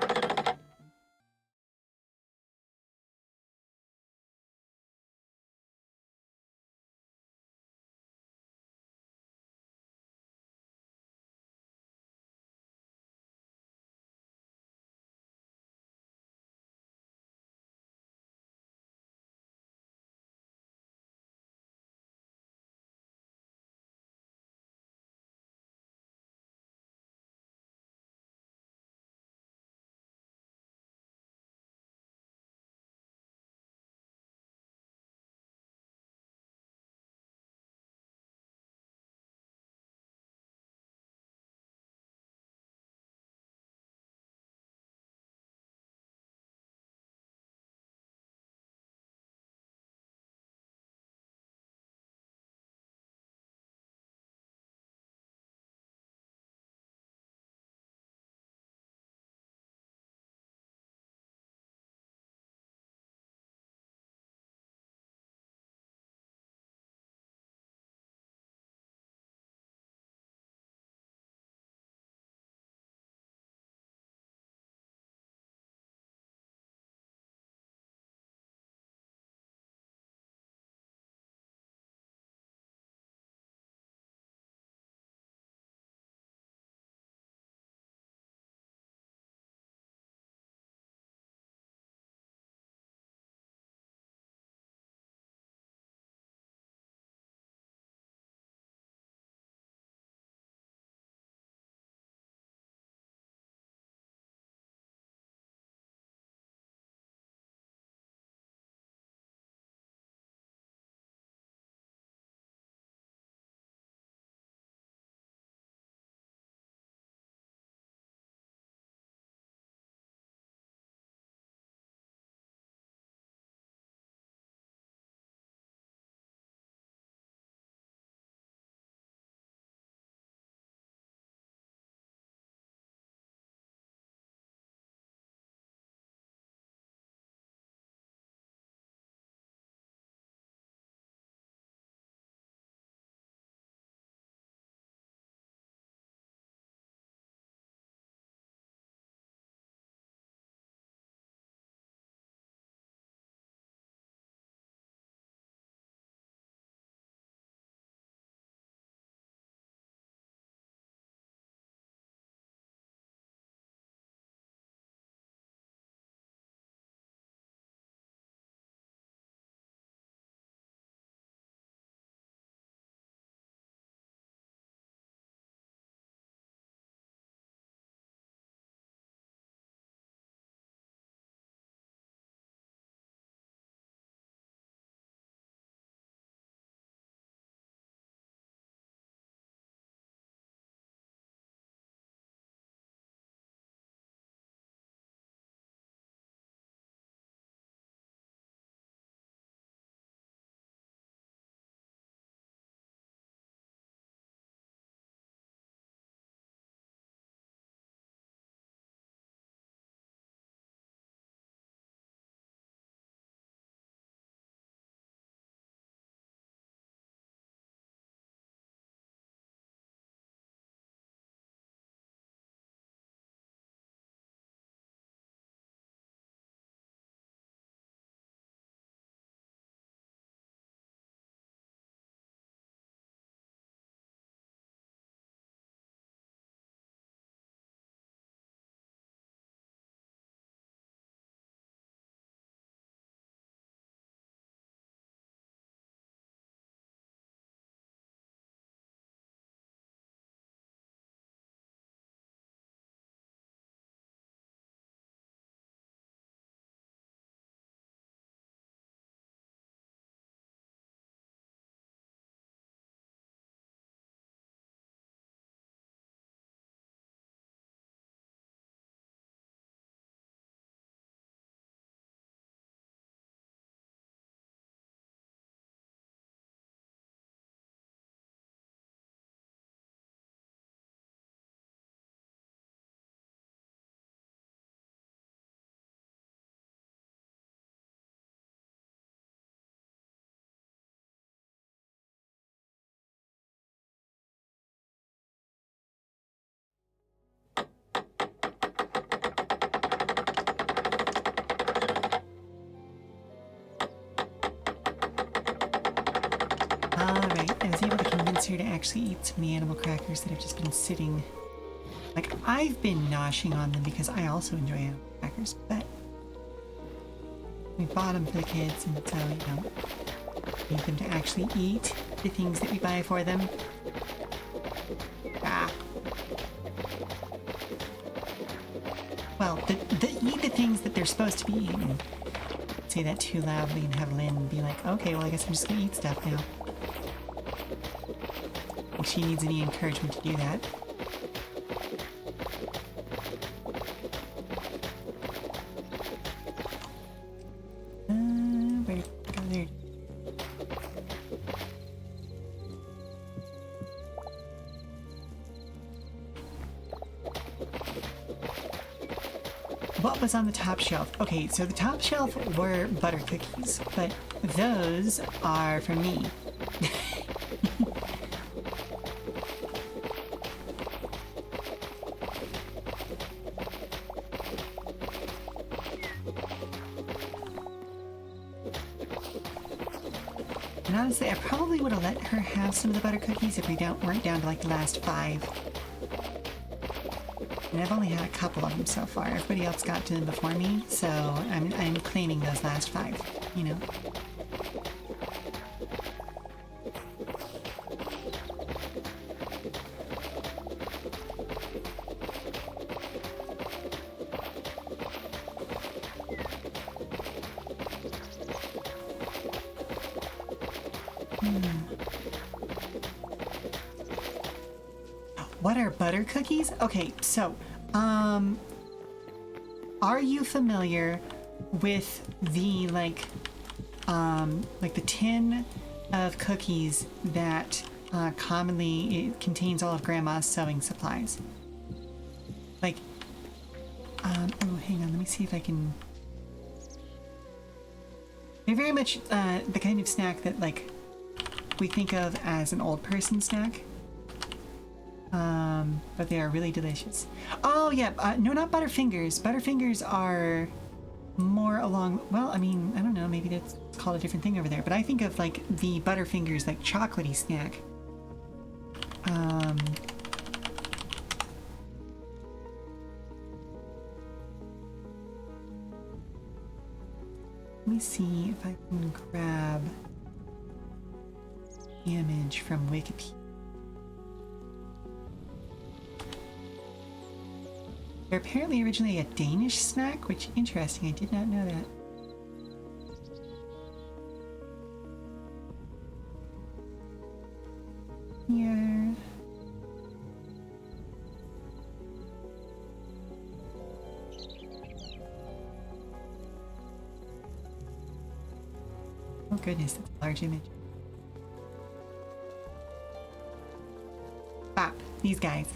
her to actually eat some of the animal crackers that have just been sitting. Like, I've been noshing on them because I also enjoy animal crackers, but we bought them for the kids, and so, you know, need them to actually eat the things that we buy for them. Ah. Well, eat the things that they're supposed to be eating. Say that too loudly and have Lynn be like, okay, well, I guess I'm just gonna eat stuff now. If she needs any encouragement to do that. Where'd it go there? What was on the top shelf? Okay, so the top shelf were butter cookies, but those are for me. And honestly, I probably would have let her have some of the butter cookies if we weren't down to like the last 5. And I've only had a couple of them so far. Everybody else got to them before me, so I'm claiming those last 5, you know. What are butter cookies? Okay, so, are you familiar with the, like the tin of cookies that commonly it contains all of Grandma's sewing supplies? Like, oh, hang on, let me see if I can... They're very much the kind of snack that, like, we think of as an old person snack. But they are really delicious. Oh, yeah. No, not Butterfingers. Butterfingers are more along... Well, I mean, I don't know. Maybe that's called a different thing over there. But I think of, like, the Butterfingers, like, chocolatey snack. Let me see if I can grab the image from Wikipedia. They're apparently originally a Danish snack, which interesting, I did not know that. Here. Oh goodness, that's a large image. Bop, these guys.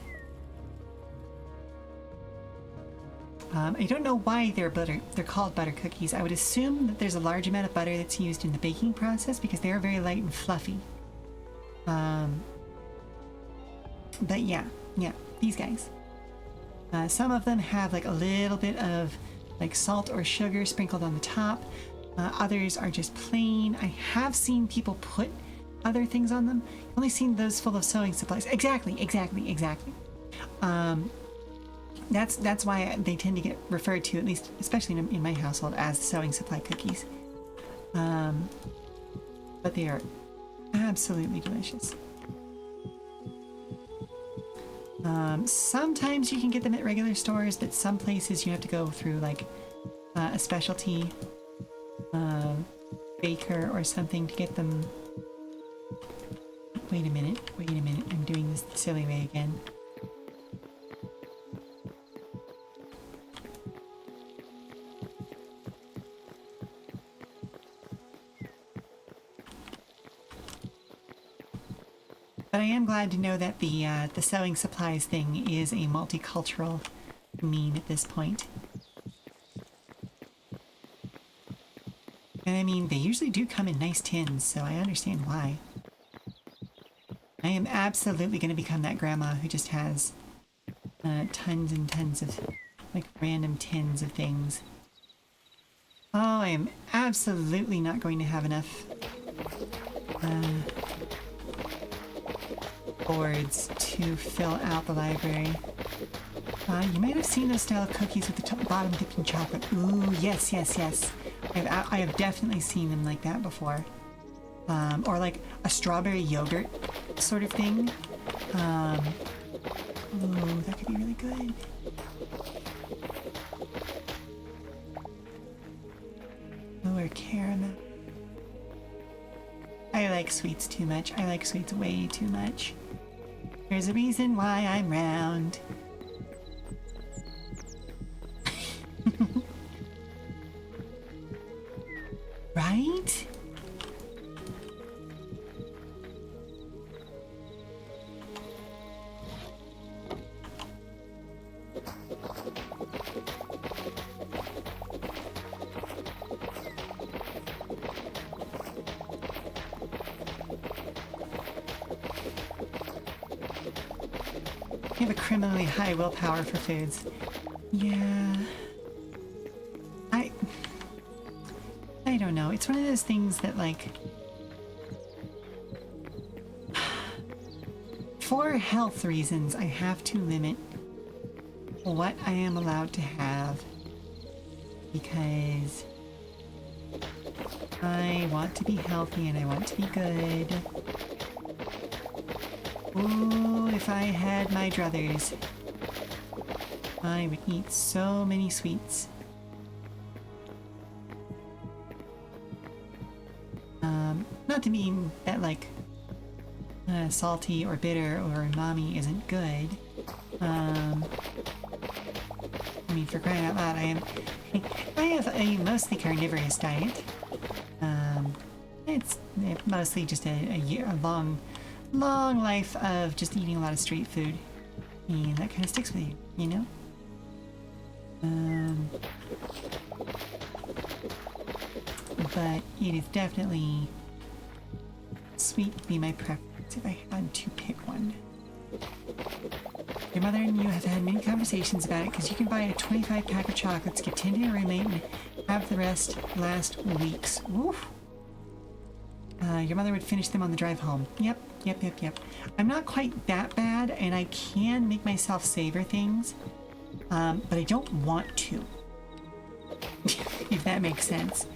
I don't know why they're called butter cookies. I would assume that there's a large amount of butter that's used in the baking process because they are very light and fluffy. But yeah, these guys. Some of them have like a little bit of like salt or sugar sprinkled on the top. Others are just plain. I have seen people put other things on them. I've only seen those full of sewing supplies. Exactly. That's why they tend to get referred to, at least, especially in my household, as sewing supply cookies. But they are absolutely delicious. Sometimes you can get them at regular stores, but some places you have to go through like a specialty baker or something to get them. Wait a minute, I'm doing this the silly way again. But I am glad to know that the sewing supplies thing is a multicultural meme at this point. And I mean, they usually do come in nice tins, so I understand why. I am absolutely going to become that grandma who just has tons and tons of like random tins of things. Oh, I am absolutely not going to have enough boards to fill out the library. You might have seen those style of cookies with the bottom dipped in chocolate. Ooh, yes, yes, yes. I have definitely seen them like that before. Or like a strawberry yogurt sort of thing. Ooh, that could be really good. Or caramel. I like sweets too much. I like sweets way too much. There's a reason why I'm round. Right? You have a criminally high willpower for foods. Yeah. I don't know. It's one of those things that, like, for health reasons, I have to limit what I am allowed to have because I want to be healthy and I want to be good. Ooh, if I had my druthers, I would eat so many sweets. Not to mean that, like, salty or bitter or umami isn't good. I mean, for crying out loud, I have a mostly carnivorous diet. It's mostly just a long life of just eating a lot of street food. And that kind of sticks with you, you know? But it is definitely sweet would be my preference if I had to pick one. Your mother and you have had many conversations about it because you can buy a 25 pack of chocolates, get 10 to your roommate, and have the rest last weeks. Woof. Your mother would finish them on the drive home. Yep. I'm not quite that bad, and I can make myself savor things, but I don't want to. If that makes sense.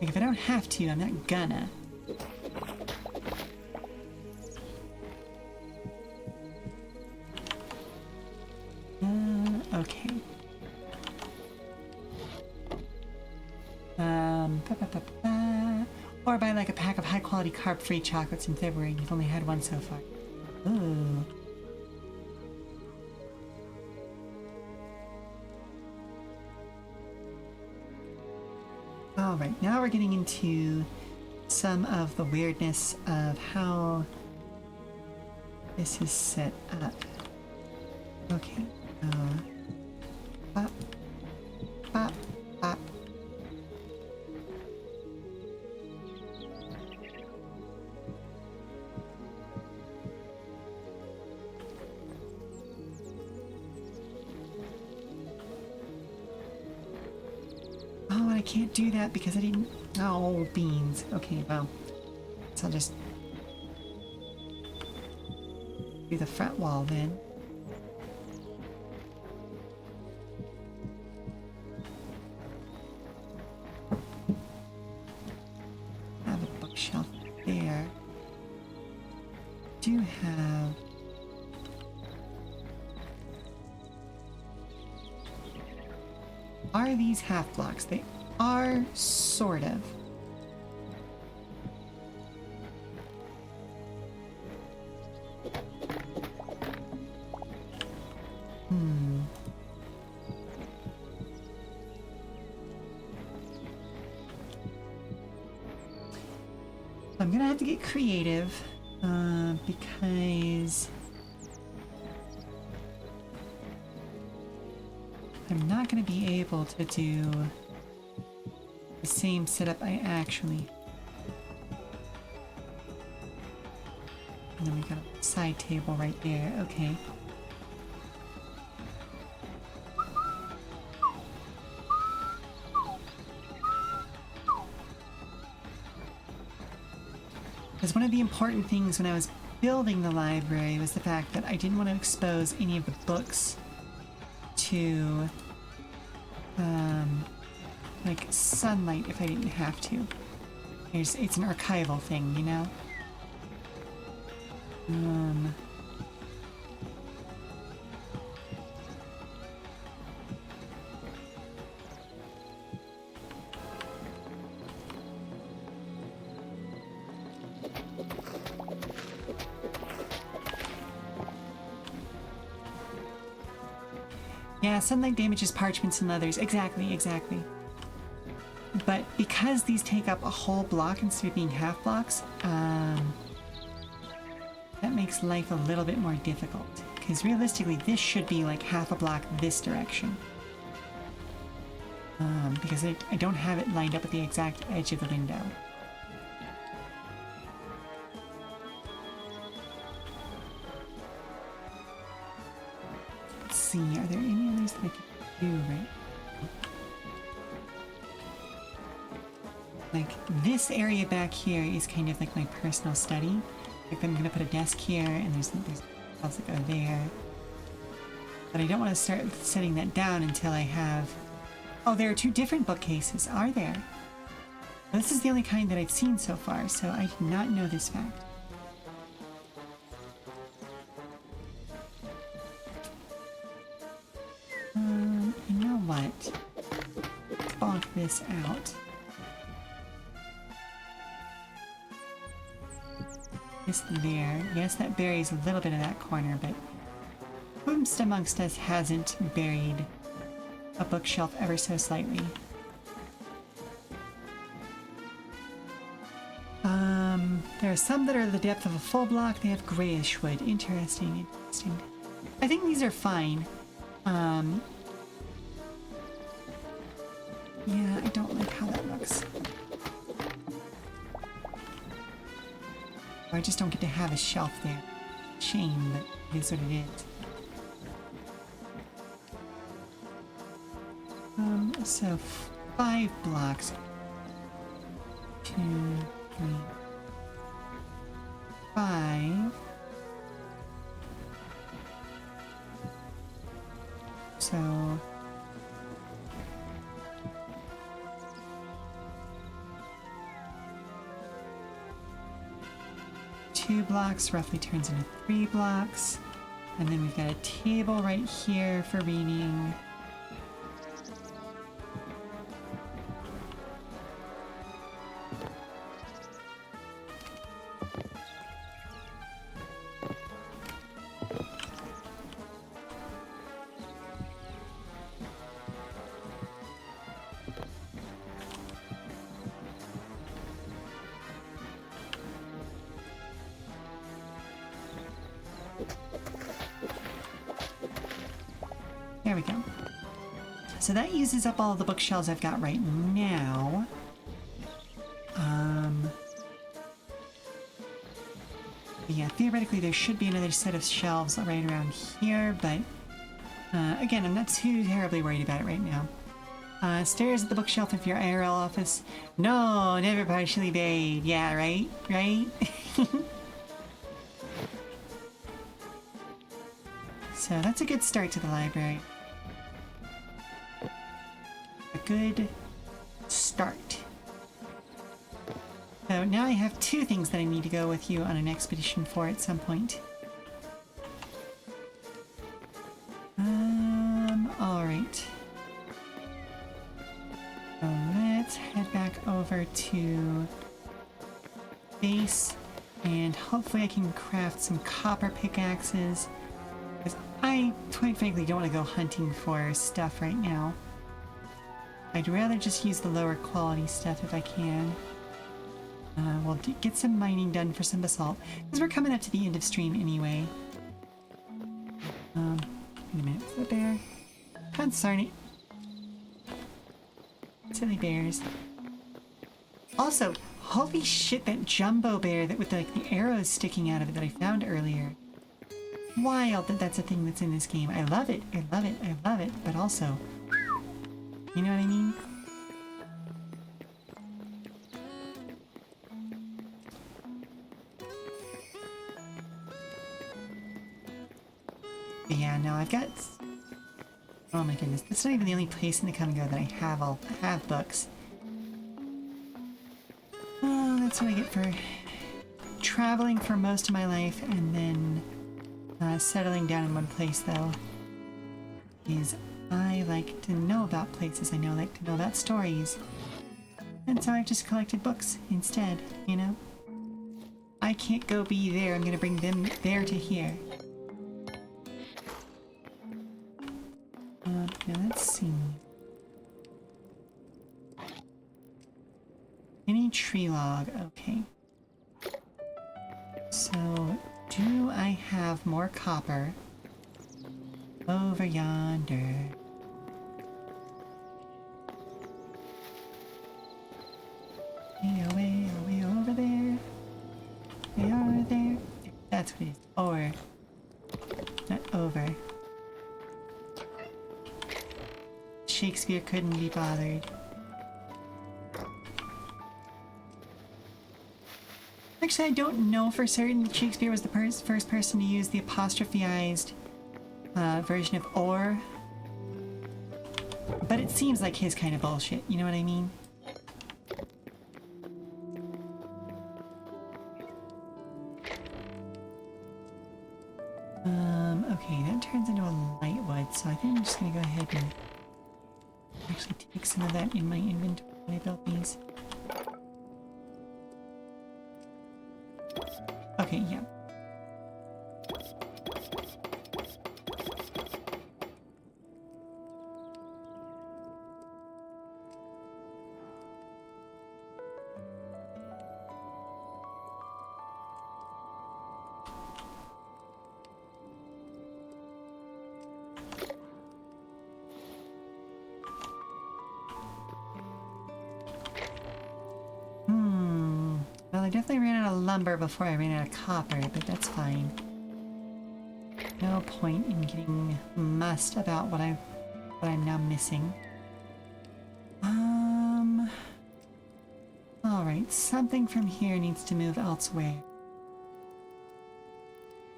Like, if I don't have to, I'm not gonna. Okay. Or buy like a pack of high quality carb free chocolates in February. You've only had one so far. Ooh. Alright, now we're getting into some of the weirdness of how this is set up. Okay. Bop. Bop. Bop. Oh, I can't do that because I didn't... Oh, beans. Okay, well. So I'll just do the front wall then. Have a bookshelf there. Do have... Are these half blocks? They are, sort of. I'm gonna have to get creative, because I'm not going to be able to do the same setup I actually... And then we got a side table right there. Okay. one of the important things when I was building the library was the fact that I didn't want to expose any of the books to like sunlight if I didn't have to. It's an archival thing, you know? Yeah, sunlight damages parchments and leathers. Exactly, exactly. But because these take up a whole block instead of being half blocks, that makes life a little bit more difficult. Because realistically, this should be like half a block this direction. Because I don't have it lined up at the exact edge of the window. Let's see, are there any others that I can do right? Like, this area back here is kind of like my personal study. Like, I'm gonna put a desk here, and there's shelves that go there. But I don't want to start setting that down until I have... Oh, there are 2 different bookcases, are there? This is the only kind that I've seen so far, so I did not know this fact. You know what? Let's bonk this out. Just there. Yes, that buries a little bit of that corner, but whomst amongst us hasn't buried a bookshelf ever so slightly? There are some that are the depth of a full block. They have grayish wood. Interesting, interesting. I think these are fine. Yeah, I don't like how that looks. I just don't get to have a shelf there. Shame, but it is what it is. So 5 blocks. 2, 3, 5. So 2 blocks roughly turns into 3 blocks. And then we've got a table right here for reading. There we go. So that uses up all of the bookshelves I've got right now. Yeah, theoretically there should be another set of shelves right around here, but again, I'm not too terribly worried about it right now. Stairs at the bookshelf of your IRL office. No, never partially buried. Yeah, right? Right? So that's a good start to the library. A good start. So now I have 2 things that I need to go with you on an expedition for at some point. Alright. So let's head back over to base, and hopefully I can craft some copper pickaxes. Because I, quite frankly, don't want to go hunting for stuff right now. I'd rather just use the lower quality stuff if I can. We'll get some mining done for some basalt, because we're coming up to the end of stream anyway. Wait a minute, is that a bear? Concern it. Silly bears. Also, holy shit, that jumbo bear that with like the arrows sticking out of it that I found earlier. Wild that that's a thing that's in this game. I love it, I love it, I love it, but also, you know what I mean? But yeah, no, I've got... Oh my goodness, that's not even the only place in the Come and Go that I have books. Oh, that's what I get for traveling for most of my life and then settling down in one place, though. Is I like to know about places. I like to know about stories. And so I've just collected books instead, you know? I can't go be there. I'm gonna bring them there to here. Now let's see. Any tree log. Okay. So, do I have more copper over yonder? Way over there. Way over there. That's what it is. Or, not over. Shakespeare couldn't be bothered. Actually, I don't know for certain that Shakespeare was the first person to use the apostrophized version of or. But it seems like his kind of bullshit, you know what I mean? Okay, that turns into a light wood, so I think I'm just gonna go ahead and actually take some of that in my inventory when I build these. Okay, yeah. Well, I definitely ran out of lumber before I ran out of copper, but that's fine. No point in getting mussed about what I'm now missing. Alright, something from here needs to move elsewhere.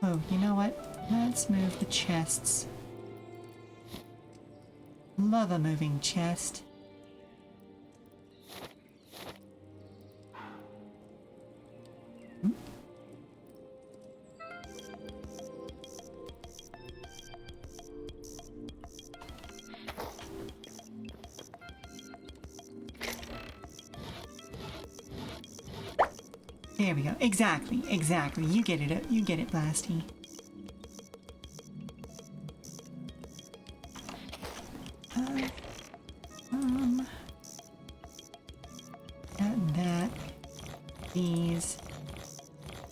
Oh, you know what? Let's move the chests. Love a moving chest. There we go. Exactly. You get it. You get it, Blasty. That. These.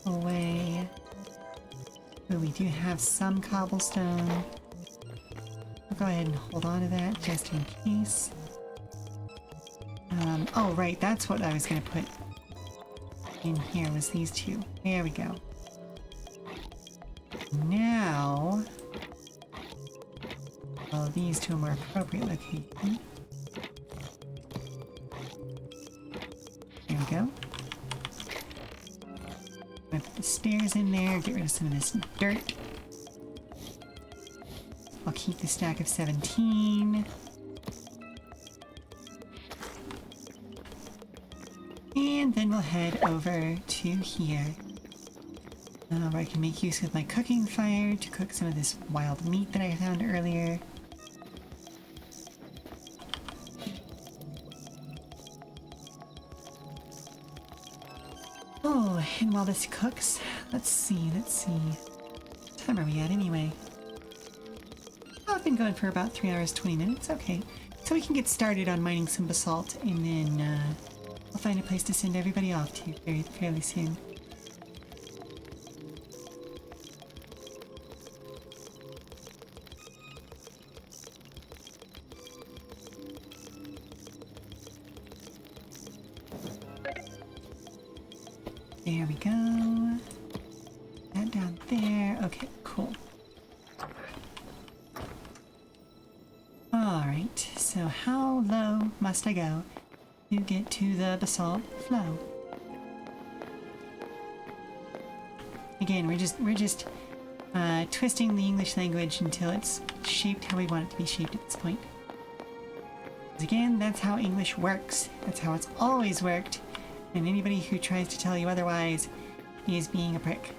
Away. Oh, we do have some cobblestone. I'll go ahead and hold on to that just in case. Oh, right. That's what I was going to put in here was these two. There we go. Now, well, these two are more appropriate location. There we go. I'm gonna put the stairs in there, get rid of some of this dirt. I'll keep the stack of 17. And then we'll head over to here, where I can make use of my cooking fire to cook some of this wild meat that I found earlier. Oh, and while this cooks, let's see. What time are we at anyway? Oh, I've been going for about 3 hours, 20 minutes. Okay. So we can get started on mining some basalt, and then, I'll find a place to send everybody off to fairly soon. There we go. That down there. Okay, cool. Alright, so how low must I go to get to the basalt flow? Again, we're just twisting the English language until it's shaped how we want it to be shaped at this point. Because again, that's how English works. That's how it's always worked. And anybody who tries to tell you otherwise is being a prick.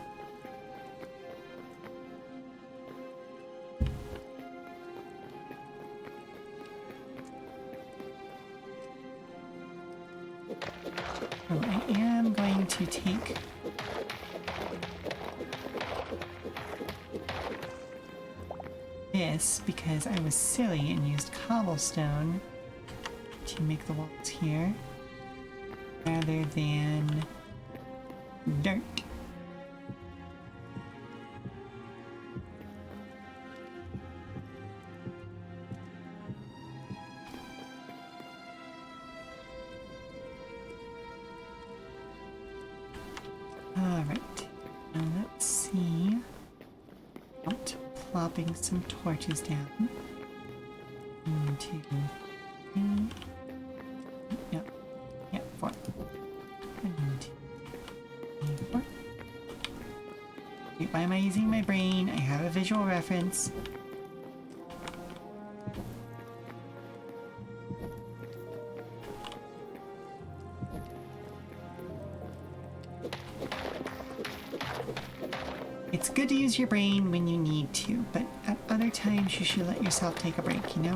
So I am going to take this because I was silly and used cobblestone to make the walls here rather than dirt. Alright, now let's see about plopping some torches down. 1, 2, 3. Yep, 4. 1, 2, 3, 4. Wait, why am I using my brain? I have a visual reference. It's good to use your brain when you need to, but at other times you should let yourself take a break, you know?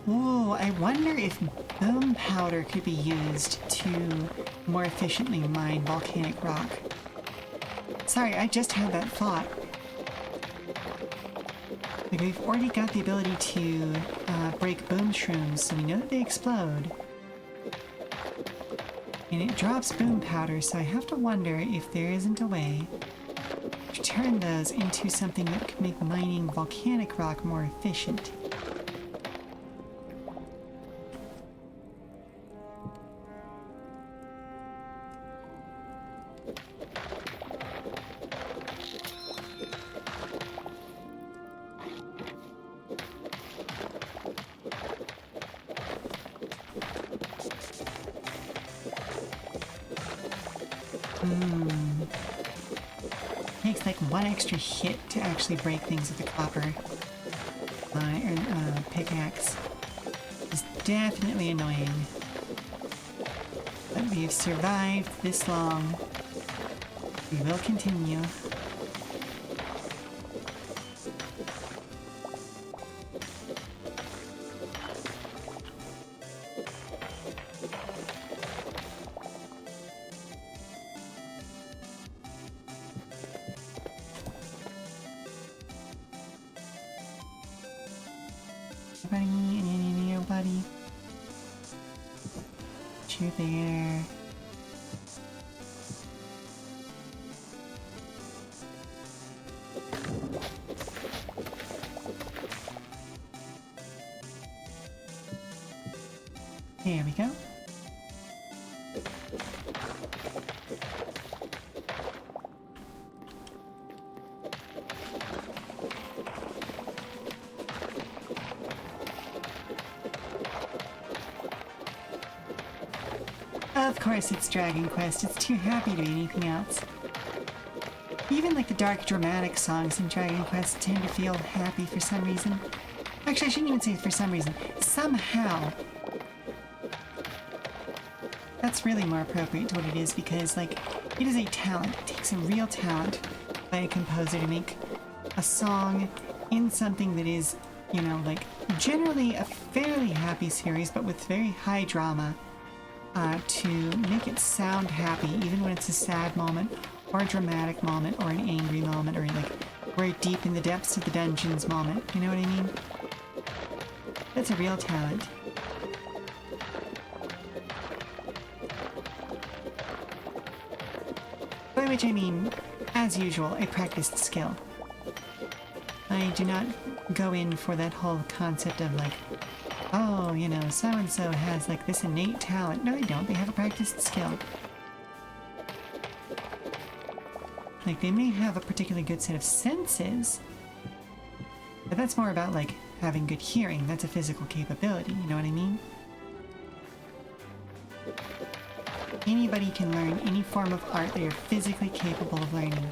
Oh, I wonder if boom powder could be used to more efficiently mine volcanic rock. Sorry, I just had that thought. Like, we've already got the ability to break boom shrooms, so we know that they explode. And it drops boom powder, so I have to wonder if there isn't a way to turn those into something that could make mining volcanic rock more efficient. Takes like one extra hit to actually break things with the copper pickaxe. It's definitely annoying. But we've survived this long. We will continue. Nobody. You there. There we go. Of course it's Dragon Quest, it's too happy to be anything else. Even like the dark dramatic songs in Dragon Quest tend to feel happy for some reason. Actually, I shouldn't even say for some reason. Somehow. That's really more appropriate to what it is because, like, it is a talent. It takes a real talent by a composer to make a song in something that is, you know, like, generally a fairly happy series but with very high drama. To make it sound happy, even when it's a sad moment, or a dramatic moment, or an angry moment, or like we're deep in the depths of the dungeons moment. You know what I mean? That's a real talent. By which I mean, as usual, a practiced skill. I do not go in for that whole concept of like oh, you know, so-and-so has like this innate talent. No, they don't. They have a practiced skill. Like, they may have a particularly good set of senses, but that's more about like having good hearing. That's a physical capability, you know what I mean? Anybody can learn any form of art they are physically capable of learning.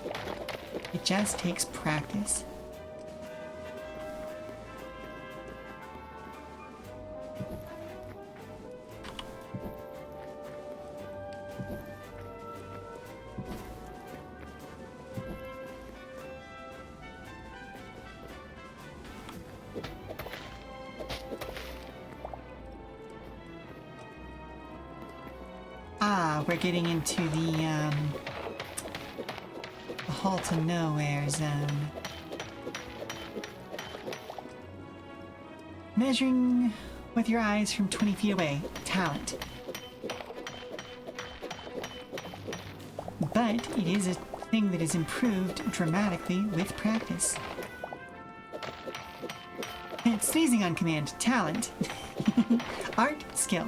It just takes practice. We're getting into the hall to nowhere zone. Measuring with your eyes from 20 feet away. Talent. But it is a thing that is improved dramatically with practice. And sneezing on command. Talent. Art. Skill.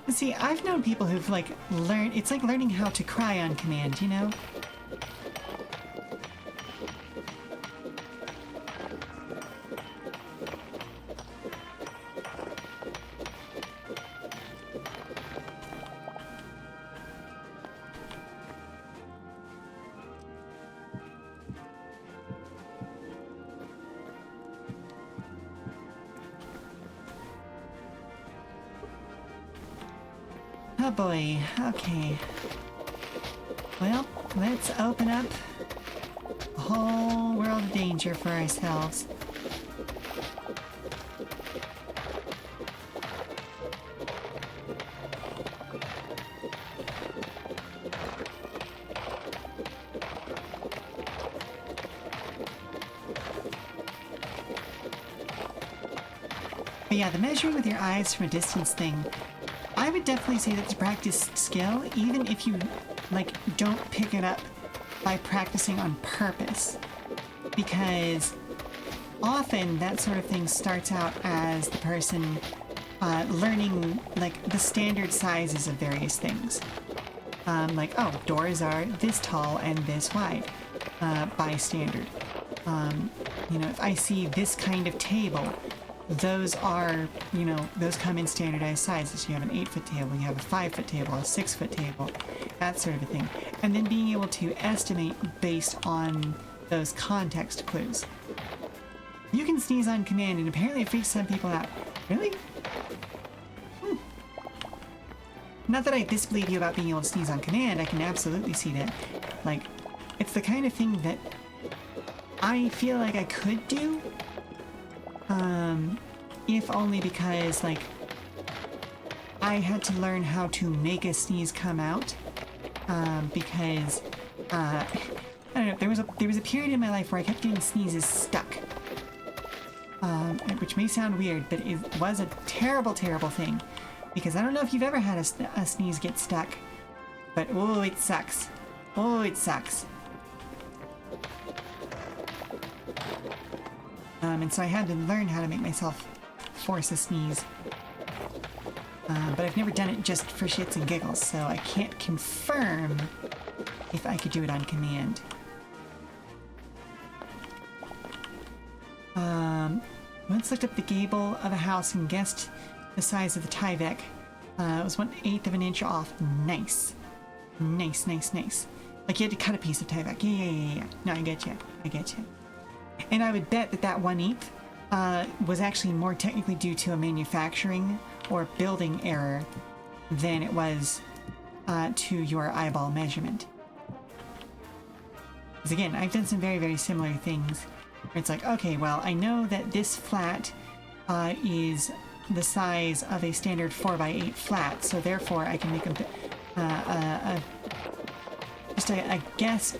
See, I've known people who've, like, learned... It's like learning how to cry on command, you know? Oh boy, okay. Well, let's open up a whole world of danger for ourselves. But yeah, the measuring with your eyes from a distance thing, I would definitely say that's a practiced skill, even if you, like, don't pick it up by practicing on purpose. Because often that sort of thing starts out as the person learning, like, the standard sizes of various things. Like, oh, doors are this tall and this wide by standard. You know, if I see this kind of table, those are, you know, those come in standardized sizes. You have an 8-foot table, you have a 5-foot table, a 6-foot table, that sort of a thing. And then being able to estimate based on those context clues. You can sneeze on command, and apparently it freaks some people out. Really? Not that I disbelieve you about being able to sneeze on command, I can absolutely see that. Like, it's the kind of thing that I feel like I could do, if only because, like, I had to learn how to make a sneeze come out, because, I don't know, there was a period in my life where I kept getting sneezes stuck, which may sound weird, but it was a terrible, terrible thing, because I don't know if you've ever had a sneeze get stuck, but oh, it sucks. Oh, it sucks. And so I had to learn how to make myself force a sneeze. But I've never done it just for shits and giggles, so I can't confirm if I could do it on command. Once looked up the gable of a house and guessed the size of the Tyvek. It was 1/8 of an inch off. Nice. Nice, nice, nice. Like you had to cut a piece of Tyvek. Yeah. No, I get you. I get you. And I would bet that 1/8 was actually more technically due to a manufacturing or building error than it was to your eyeball measurement. Because again, I've done some very, very similar things where it's like, okay, well, I know that this flat is the size of a standard 4x8 flat, so therefore I can make a guess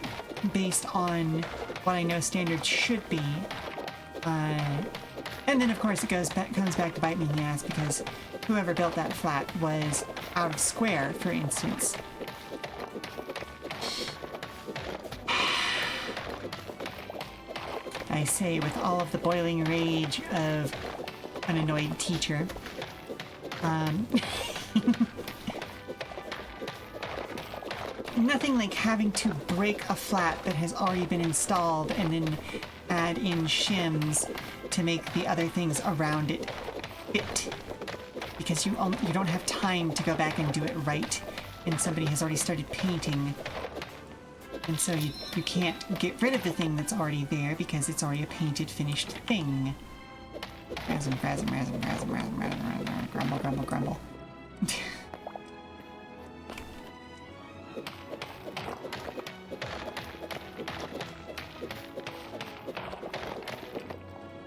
based on what I know standard should be. And then, of course, it comes back to bite me in the ass because whoever built that flat was out of square, for instance. I say with all of the boiling rage of an annoyed teacher. Nothing like having to break a flat that has already been installed and then add in shims to make the other things around it fit. Because you don't have time to go back and do it right, and somebody has already started painting. And so you can't get rid of the thing that's already there because it's already a painted, finished thing. Grumble, grumble, grumble.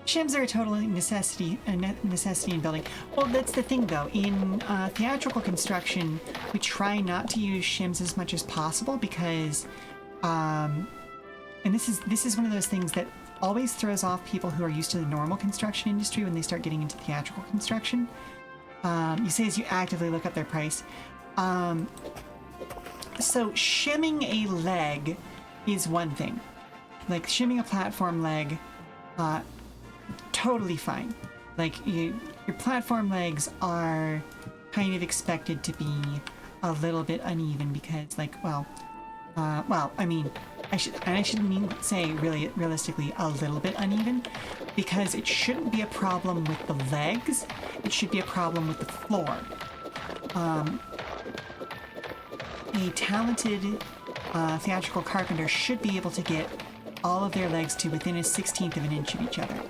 Shims are a total necessity in building. Well, that's the thing, though. In theatrical construction, we try not to use shims as much as possible because, and this is one of those things that always throws off people who are used to the normal construction industry when they start getting into theatrical construction. You say as you actively look up their price. So shimming a leg is one thing. Like shimming a platform leg, totally fine. Like your platform legs are kind of expected to be a little bit uneven because, like, I mean, I shouldn't say really realistically a little bit uneven, because it shouldn't be a problem with the legs. It should be a problem with the floor. A talented theatrical carpenter should be able to get all of their legs to within a 1/16 of an inch of each other.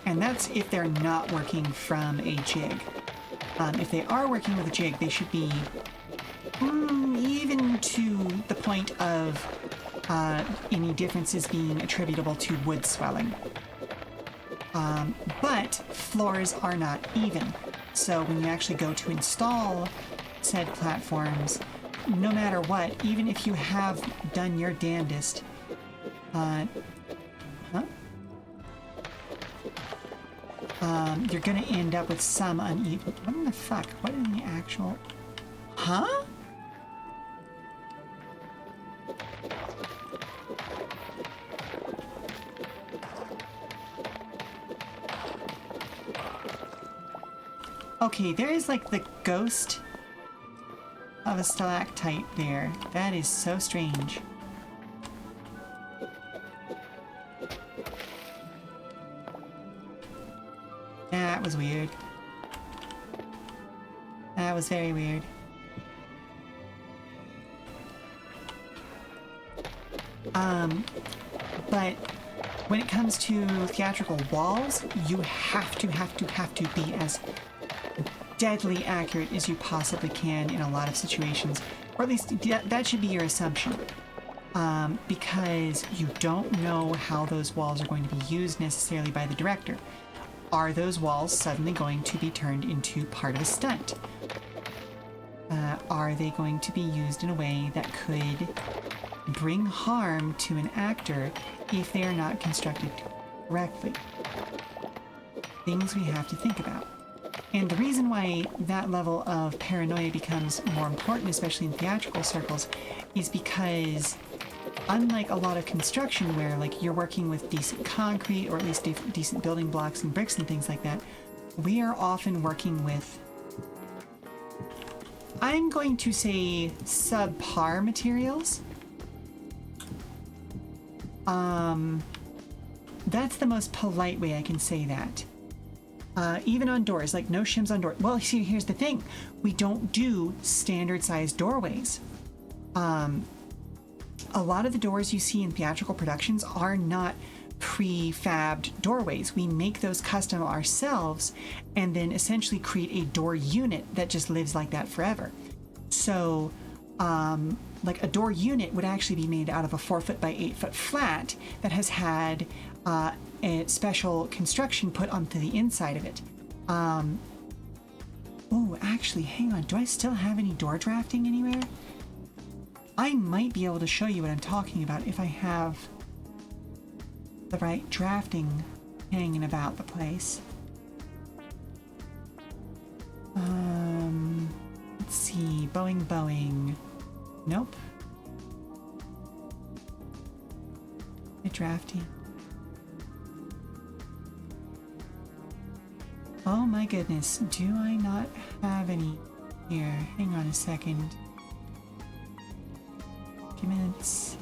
And that's if they're not working from a jig. If they are working with a jig, they should be even to the point of any differences being attributable to wood swelling. But floors are not even. So when you actually go to install said platforms, no matter what, even if you have done your damnedest, you're gonna end up with some uneven. What in the fuck? What in the actual? Huh? Okay, there is like the ghost of a stalactite there. That is so strange. That was weird. That was very weird. But when it comes to theatrical walls, you have to be as deadly accurate as you possibly can in a lot of situations, or at least that should be your assumption, because you don't know how those walls are going to be used necessarily by the director. Are those walls suddenly going to be turned into part of a stunt? Are they going to be used in a way that could bring harm to an actor if they are not constructed correctly? Things we have to think about. And the reason why that level of paranoia becomes more important, especially in theatrical circles, is because unlike a lot of construction where like you're working with decent concrete or at least decent building blocks and bricks and things like that, we are often working with, I'm going to say, subpar materials. That's the most polite way I can say that. Even on doors, like no shims on doors. Well, see, here's the thing. We don't do standard sized doorways. A lot of the doors you see in theatrical productions are not prefabbed doorways. We make those custom ourselves and then essentially create a door unit that just lives like that forever. So, like a door unit would actually be made out of a 4-foot by 8-foot flat that has had a special construction put onto the inside of it. Oh, actually, hang on. Do I still have any door drafting anywhere? I might be able to show you what I'm talking about if I have the right drafting hanging about the place. Let's see. Boeing. Nope. The drafting. Oh my goodness, do I not have any here? Hang on a second. Documents.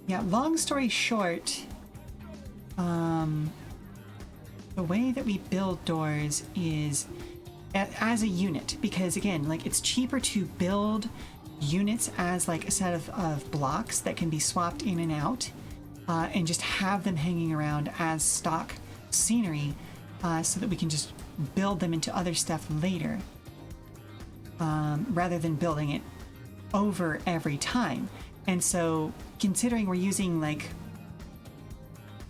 Yeah, long story short, the way that we build doors is as a unit, because again, like it's cheaper to build units as like a set of blocks that can be swapped in and out, and just have them hanging around as stock scenery, so that we can just build them into other stuff later, rather than building it over every time. And so considering we're using like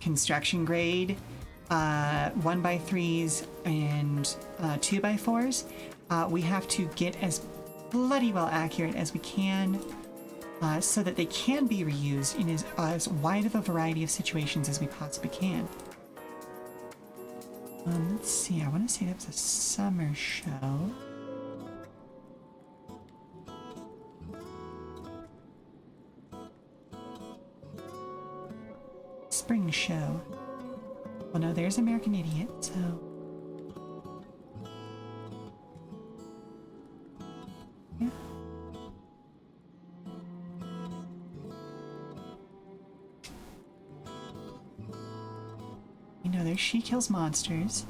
construction grade 1x3s and 2x4s, we have to get as bloody well accurate as we can, so that they can be reused in as wide of a variety of situations as we possibly can. Let's see, I want to say that was a summer show. Spring show. Well, no, there's American Idiot, so... yeah. You know, there's She Kills Monsters.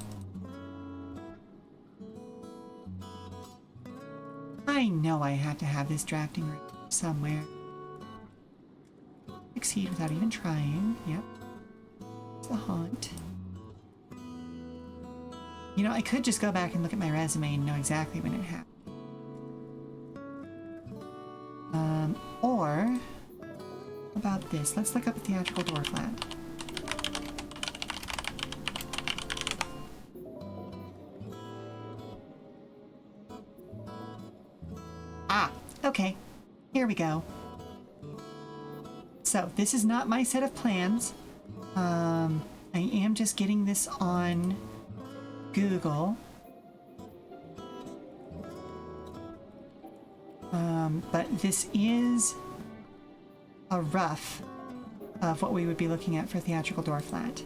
I know I had to have this drafting room somewhere. Succeed without even trying. Yep. It's the haunt. You know, I could just go back and look at my resume and know exactly when it happened. Or, how about this? Let's look up a theatrical door flat. Ah, okay. Here we go. So, this is not my set of plans. I am just getting this on Google. But this is a rough of what we would be looking at for theatrical door flat.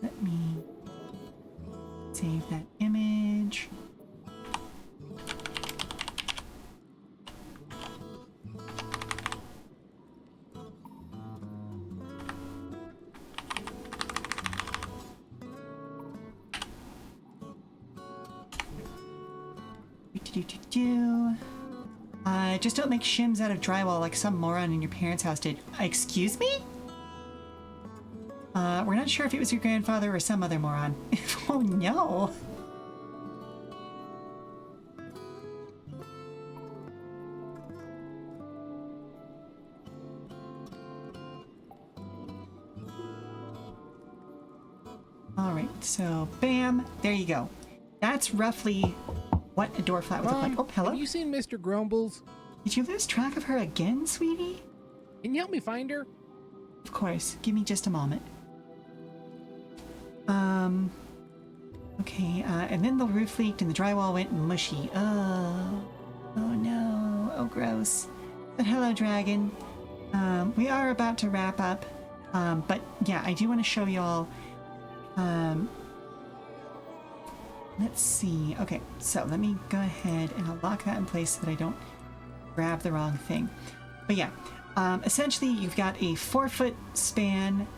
Let me save that image. Just don't make shims out of drywall like some moron in your parents' house did. Excuse me? We're not sure if it was your grandfather or some other moron. Oh no! Alright, so bam, there you go. That's roughly what a door flat would look like. Oh, hello? Have you seen Mr. Grumbles? Did you lose track of her again, sweetie? Can you help me find her? Of course. Give me just a moment. Okay, and then the roof leaked and the drywall went mushy. Oh no. Oh, gross. But hello, dragon. We are about to wrap up. But yeah, I do want to show y'all. Let's see. Okay, so let me go ahead and I'll lock that in place so that I don't grab the wrong thing. But yeah, essentially you've got a 4-foot span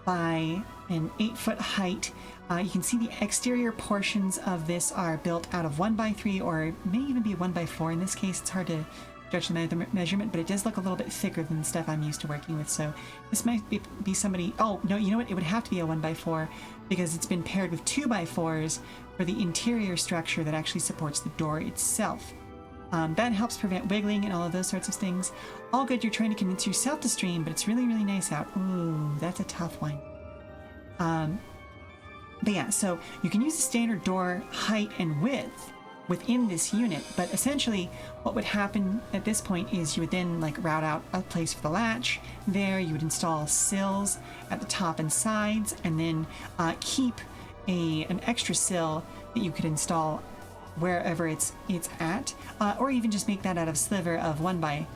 by an 8-foot height. You can see the exterior portions of this are built out of 1x3 or may even be 1x4 in this case. It's hard to judge the measurement, but it does look a little bit thicker than the stuff I'm used to working with. So this might be somebody... Oh, no, you know what? It would have to be a 1x4 because it's been paired with 2x4s for the interior structure that actually supports the door itself. That helps prevent wiggling and all of those sorts of things. All good, you're trying to convince yourself to stream, but it's really, really nice out. Ooh, that's a tough one. But yeah, so you can use the standard door height and width within this unit, but essentially what would happen at this point is you would then like route out a place for the latch. There you would install sills at the top and sides, and then keep an extra sill that you could install wherever it's at, or even just make that out of sliver of 1x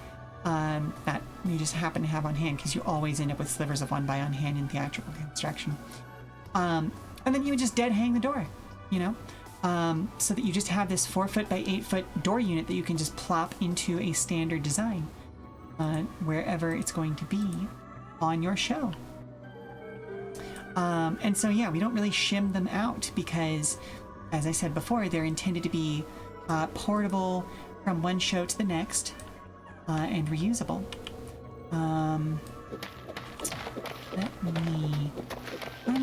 that you just happen to have on hand, because you always end up with slivers of 1x on hand in theatrical construction. And then you would just dead hang the door, you know, so that you just have this 4-foot by 8-foot door unit that you can just plop into a standard design wherever it's going to be on your show. And so, yeah, we don't really shim them out because, as I said before, they're intended to be portable from one show to the next and reusable. I'm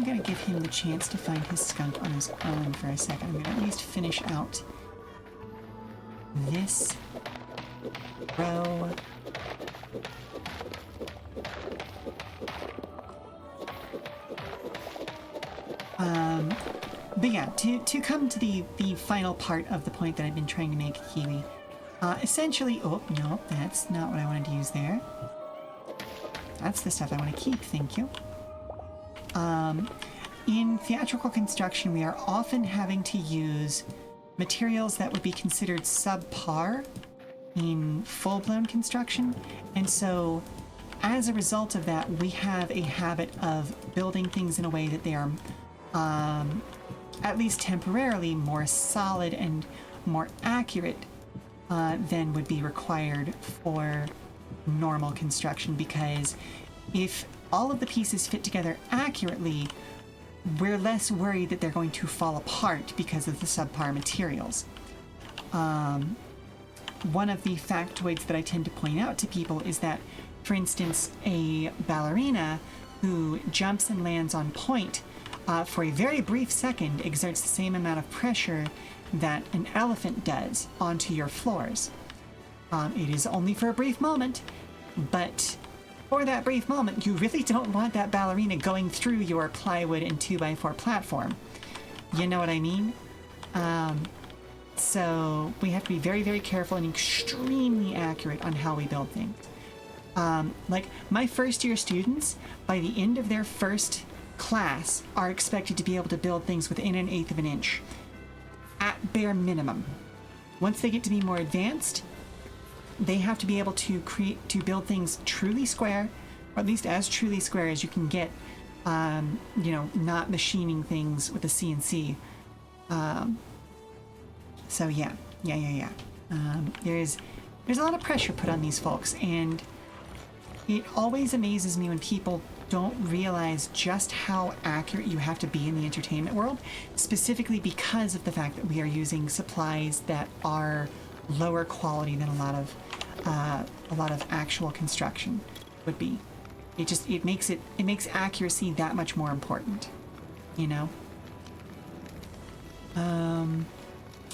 going to give him the chance to find his skunk on his own for a second. I'm going to at least finish out this row. But yeah, to come to the final part of the point that I've been trying to make, Kiwi, essentially, oh, no, that's not what I wanted to use there. That's the stuff I want to keep, thank you. In theatrical construction, we are often having to use materials that would be considered subpar in full-blown construction, and so as a result of that, we have a habit of building things in a way that they are at least temporarily more solid and more accurate than would be required for normal construction, because if all of the pieces fit together accurately, we're less worried that they're going to fall apart because of the subpar materials. One of the factoids that I tend to point out to people is that, for instance, a ballerina who jumps and lands on point for a very brief second exerts the same amount of pressure that an elephant does onto your floors. It is only for a brief moment, but for that brief moment, you really don't want that ballerina going through your plywood and 2x4 platform. You know what I mean? So we have to be very, very careful and extremely accurate on how we build things. Like my first year students, by the end of their first class, are expected to be able to build things within 1/8 of an inch, at bare minimum. Once they get to be more advanced, they have to be able to build things truly square, or at least as truly square as you can get, you know, not machining things with a CNC. So yeah. There's a lot of pressure put on these folks, and it always amazes me when people don't realize just how accurate you have to be in the entertainment world, specifically because of the fact that we are using supplies that are lower quality than a lot of actual construction would be. It makes accuracy that much more important, you know.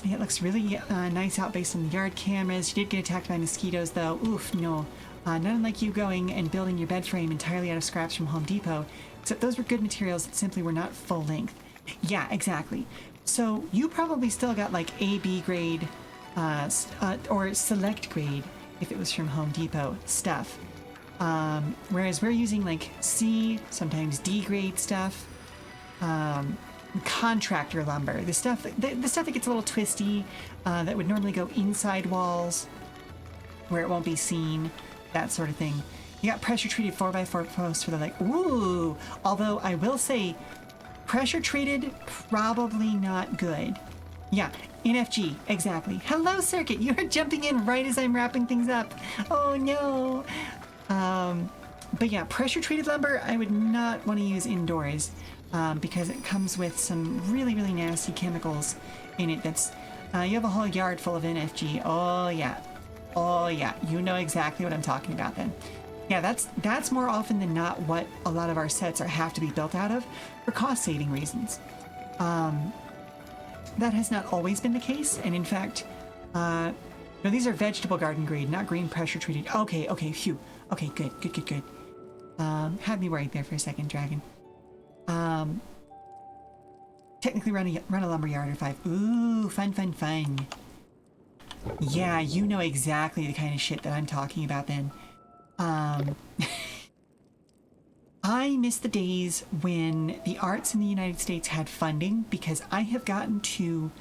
It looks really nice out based on the yard cameras. You did get attacked by mosquitoes, though. Oof, no. Not unlike you going and building your bed frame entirely out of scraps from Home Depot, except those were good materials that simply were not full length. Yeah, exactly. So you probably still got like A, B grade, or select grade if it was from Home Depot stuff. Whereas we're using like C, sometimes D grade stuff, contractor lumber, the stuff that gets a little twisty, that would normally go inside walls where it won't be seen. That sort of thing. You got pressure treated 4x4 posts for the like, ooh. Although I will say, pressure treated, probably not good. Yeah, NFG, exactly. Hello, Circuit. You are jumping in right as I'm wrapping things up. Oh no. But yeah, pressure treated lumber, I would not want to use indoors because it comes with some really, really nasty chemicals in it. That's you have a whole yard full of NFG. Oh yeah, you know exactly what I'm talking about then. Yeah, that's more often than not what a lot of our sets have to be built out of for cost-saving reasons. That has not always been the case, and in fact, no, these are vegetable garden grade, not green pressure treated. Okay, phew. Okay, good. Had me worried there for a second, Dragon. Technically run a lumberyard or 5. Ooh, fun. Yeah, you know exactly the kind of shit that I'm talking about then. I miss the days when the arts in the United States had funding, because I have gotten to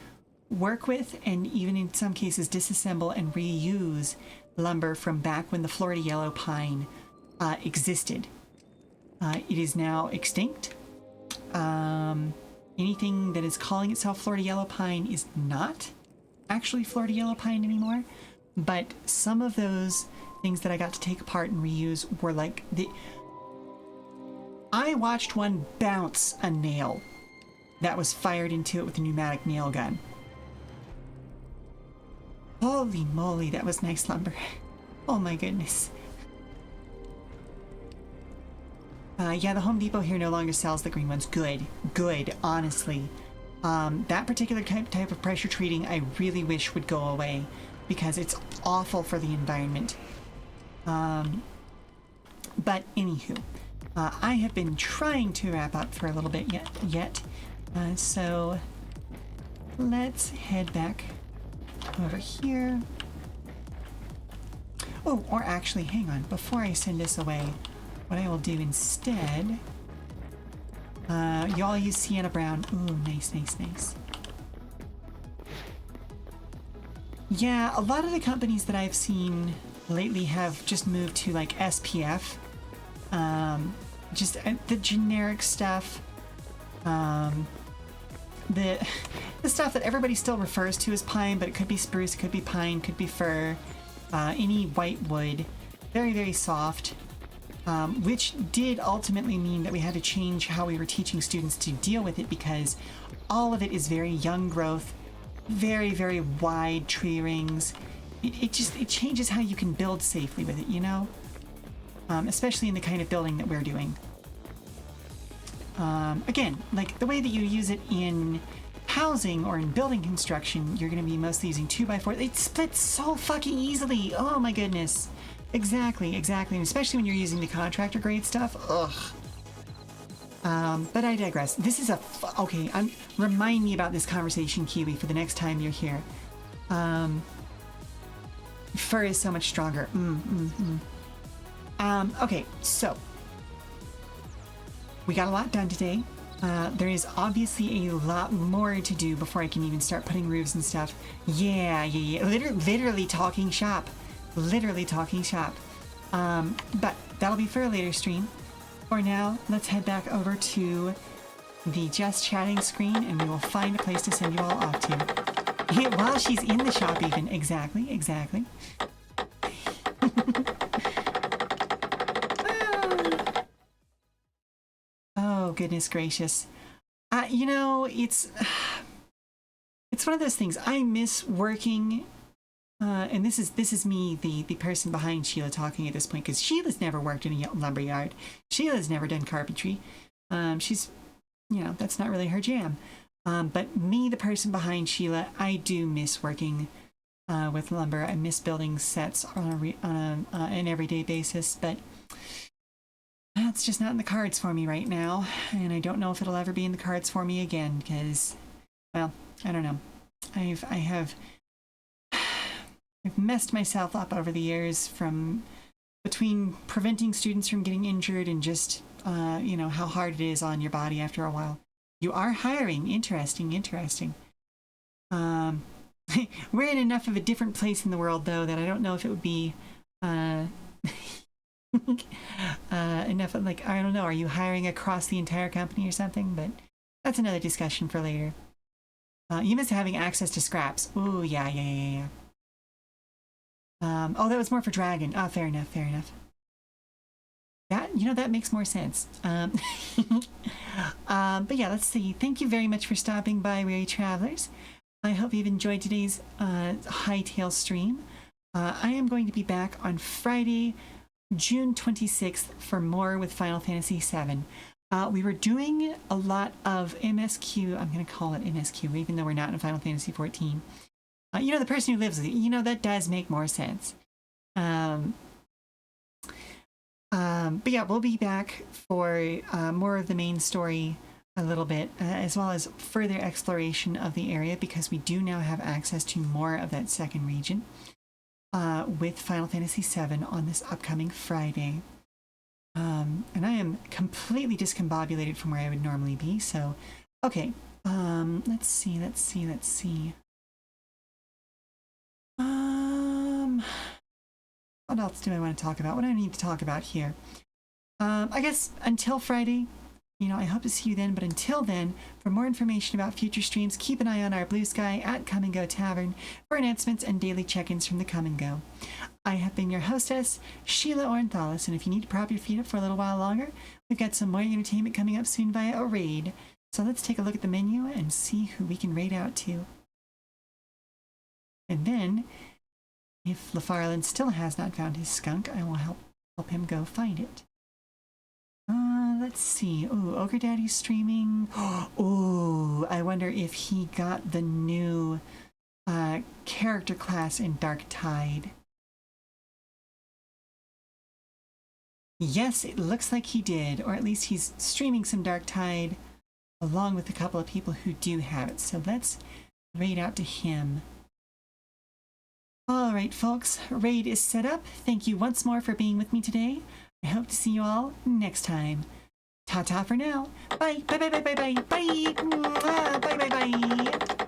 work with and even in some cases disassemble and reuse lumber from back when the Florida yellow pine existed. It is now extinct. Anything that is calling itself Florida yellow pine is not actually Florida yellow pine anymore, but some of those things that I got to take apart and reuse were like I watched one bounce a nail that was fired into it with a pneumatic nail gun. Holy moly, that was nice lumber. Oh my goodness. Yeah, the Home Depot here no longer sells the green ones. Good, honestly. That particular type of pressure treating I really wish would go away because it's awful for the environment. But anywho, I have been trying to wrap up for a little bit yet. So let's head back over here. Oh, or actually, hang on. Before I send this away, what I will do instead, y'all use sienna brown. Ooh, nice. Yeah, a lot of the companies that I've seen lately have just moved to like SPF. Just the generic stuff. The stuff that everybody still refers to as pine, but it could be spruce, it could be pine, could be fir, any white wood. Very, very soft. Which did ultimately mean that we had to change how we were teaching students to deal with it, because all of it is very young growth, very, very wide tree rings. It changes how you can build safely with it, you know? Especially in the kind of building that we're doing. Again, like the way that you use it in housing or in building construction, you're going to be mostly using 2x4. It splits so fucking easily. Oh my goodness. Exactly. And especially when you're using the contractor grade stuff. Ugh. But I digress. This is okay. Remind me about this conversation, Kiwi, for the next time you're here. Fur is so much stronger. Okay, so we got a lot done today. There is obviously a lot more to do before I can even start putting roofs and stuff. Yeah. Literally talking shop. But that'll be for a later stream. For now, let's head back over to the just chatting screen and we will find a place to send you all off to. While she's in the shop even. Exactly. Oh, goodness gracious. You know, it's one of those things. I miss working. And this is me, the person behind Sheela talking at this point, because Sheila's never worked in a lumber yard. Sheila's never done carpentry. She's, that's not really her jam. But me, the person behind Sheela, I do miss working with lumber. I miss building sets on an everyday basis, but that's just not in the cards for me right now. And I don't know if it'll ever be in the cards for me again, because, well, I don't know. I've messed myself up over the years, from between preventing students from getting injured and just, how hard it is on your body after a while. You are hiring. Interesting. We're in enough of a different place in the world, though, that I don't know if it would be enough of, like, I don't know, are you hiring across the entire company or something? But that's another discussion for later. You miss having access to scraps. Ooh, yeah. That was more for Dragon. Oh, fair enough. That makes more sense. But yeah, let's see. Thank you very much for stopping by, weary travelers. I hope you've enjoyed today's Hytale stream. I am going to be back on Friday, June 26th for more with Final Fantasy VII. We were doing a lot of MSQ. I'm going to call it MSQ, even though we're not in Final Fantasy XIV. The person who lives with you, that does make more sense. But yeah, we'll be back for more of the main story a little bit, as well as further exploration of the area, because we do now have access to more of that second region with Final Fantasy VII on this upcoming Friday. And I am completely discombobulated from where I would normally be, so okay. Let's see. What else do I want to talk about? What do I need to talk about here? I guess until Friday, I hope to see you then. But until then, for more information about future streams, keep an eye on our Blue Sky at Come and Go Tavern for announcements and daily check-ins from the Come and Go. I have been your hostess, Sheela Ornthalis, and if you need to prop your feet up for a little while longer, we've got some more entertainment coming up soon via a raid. So let's take a look at the menu and see who we can raid out to. And then, if LaFarland still has not found his skunk, I will help him go find it. Let's see. Ooh, Ogre Daddy's streaming. Ooh, I wonder if he got the new character class in Dark Tide. Yes, it looks like he did, or at least he's streaming some Dark Tide along with a couple of people who do have it. So let's raid out to him. All right, folks, raid is set up. Thank you once more for being with me today. I hope to see you all next time. Ta-ta for now. Bye. Bye. Bye. Bye. Bye. Bye. Bye. Bye. Bye. Bye.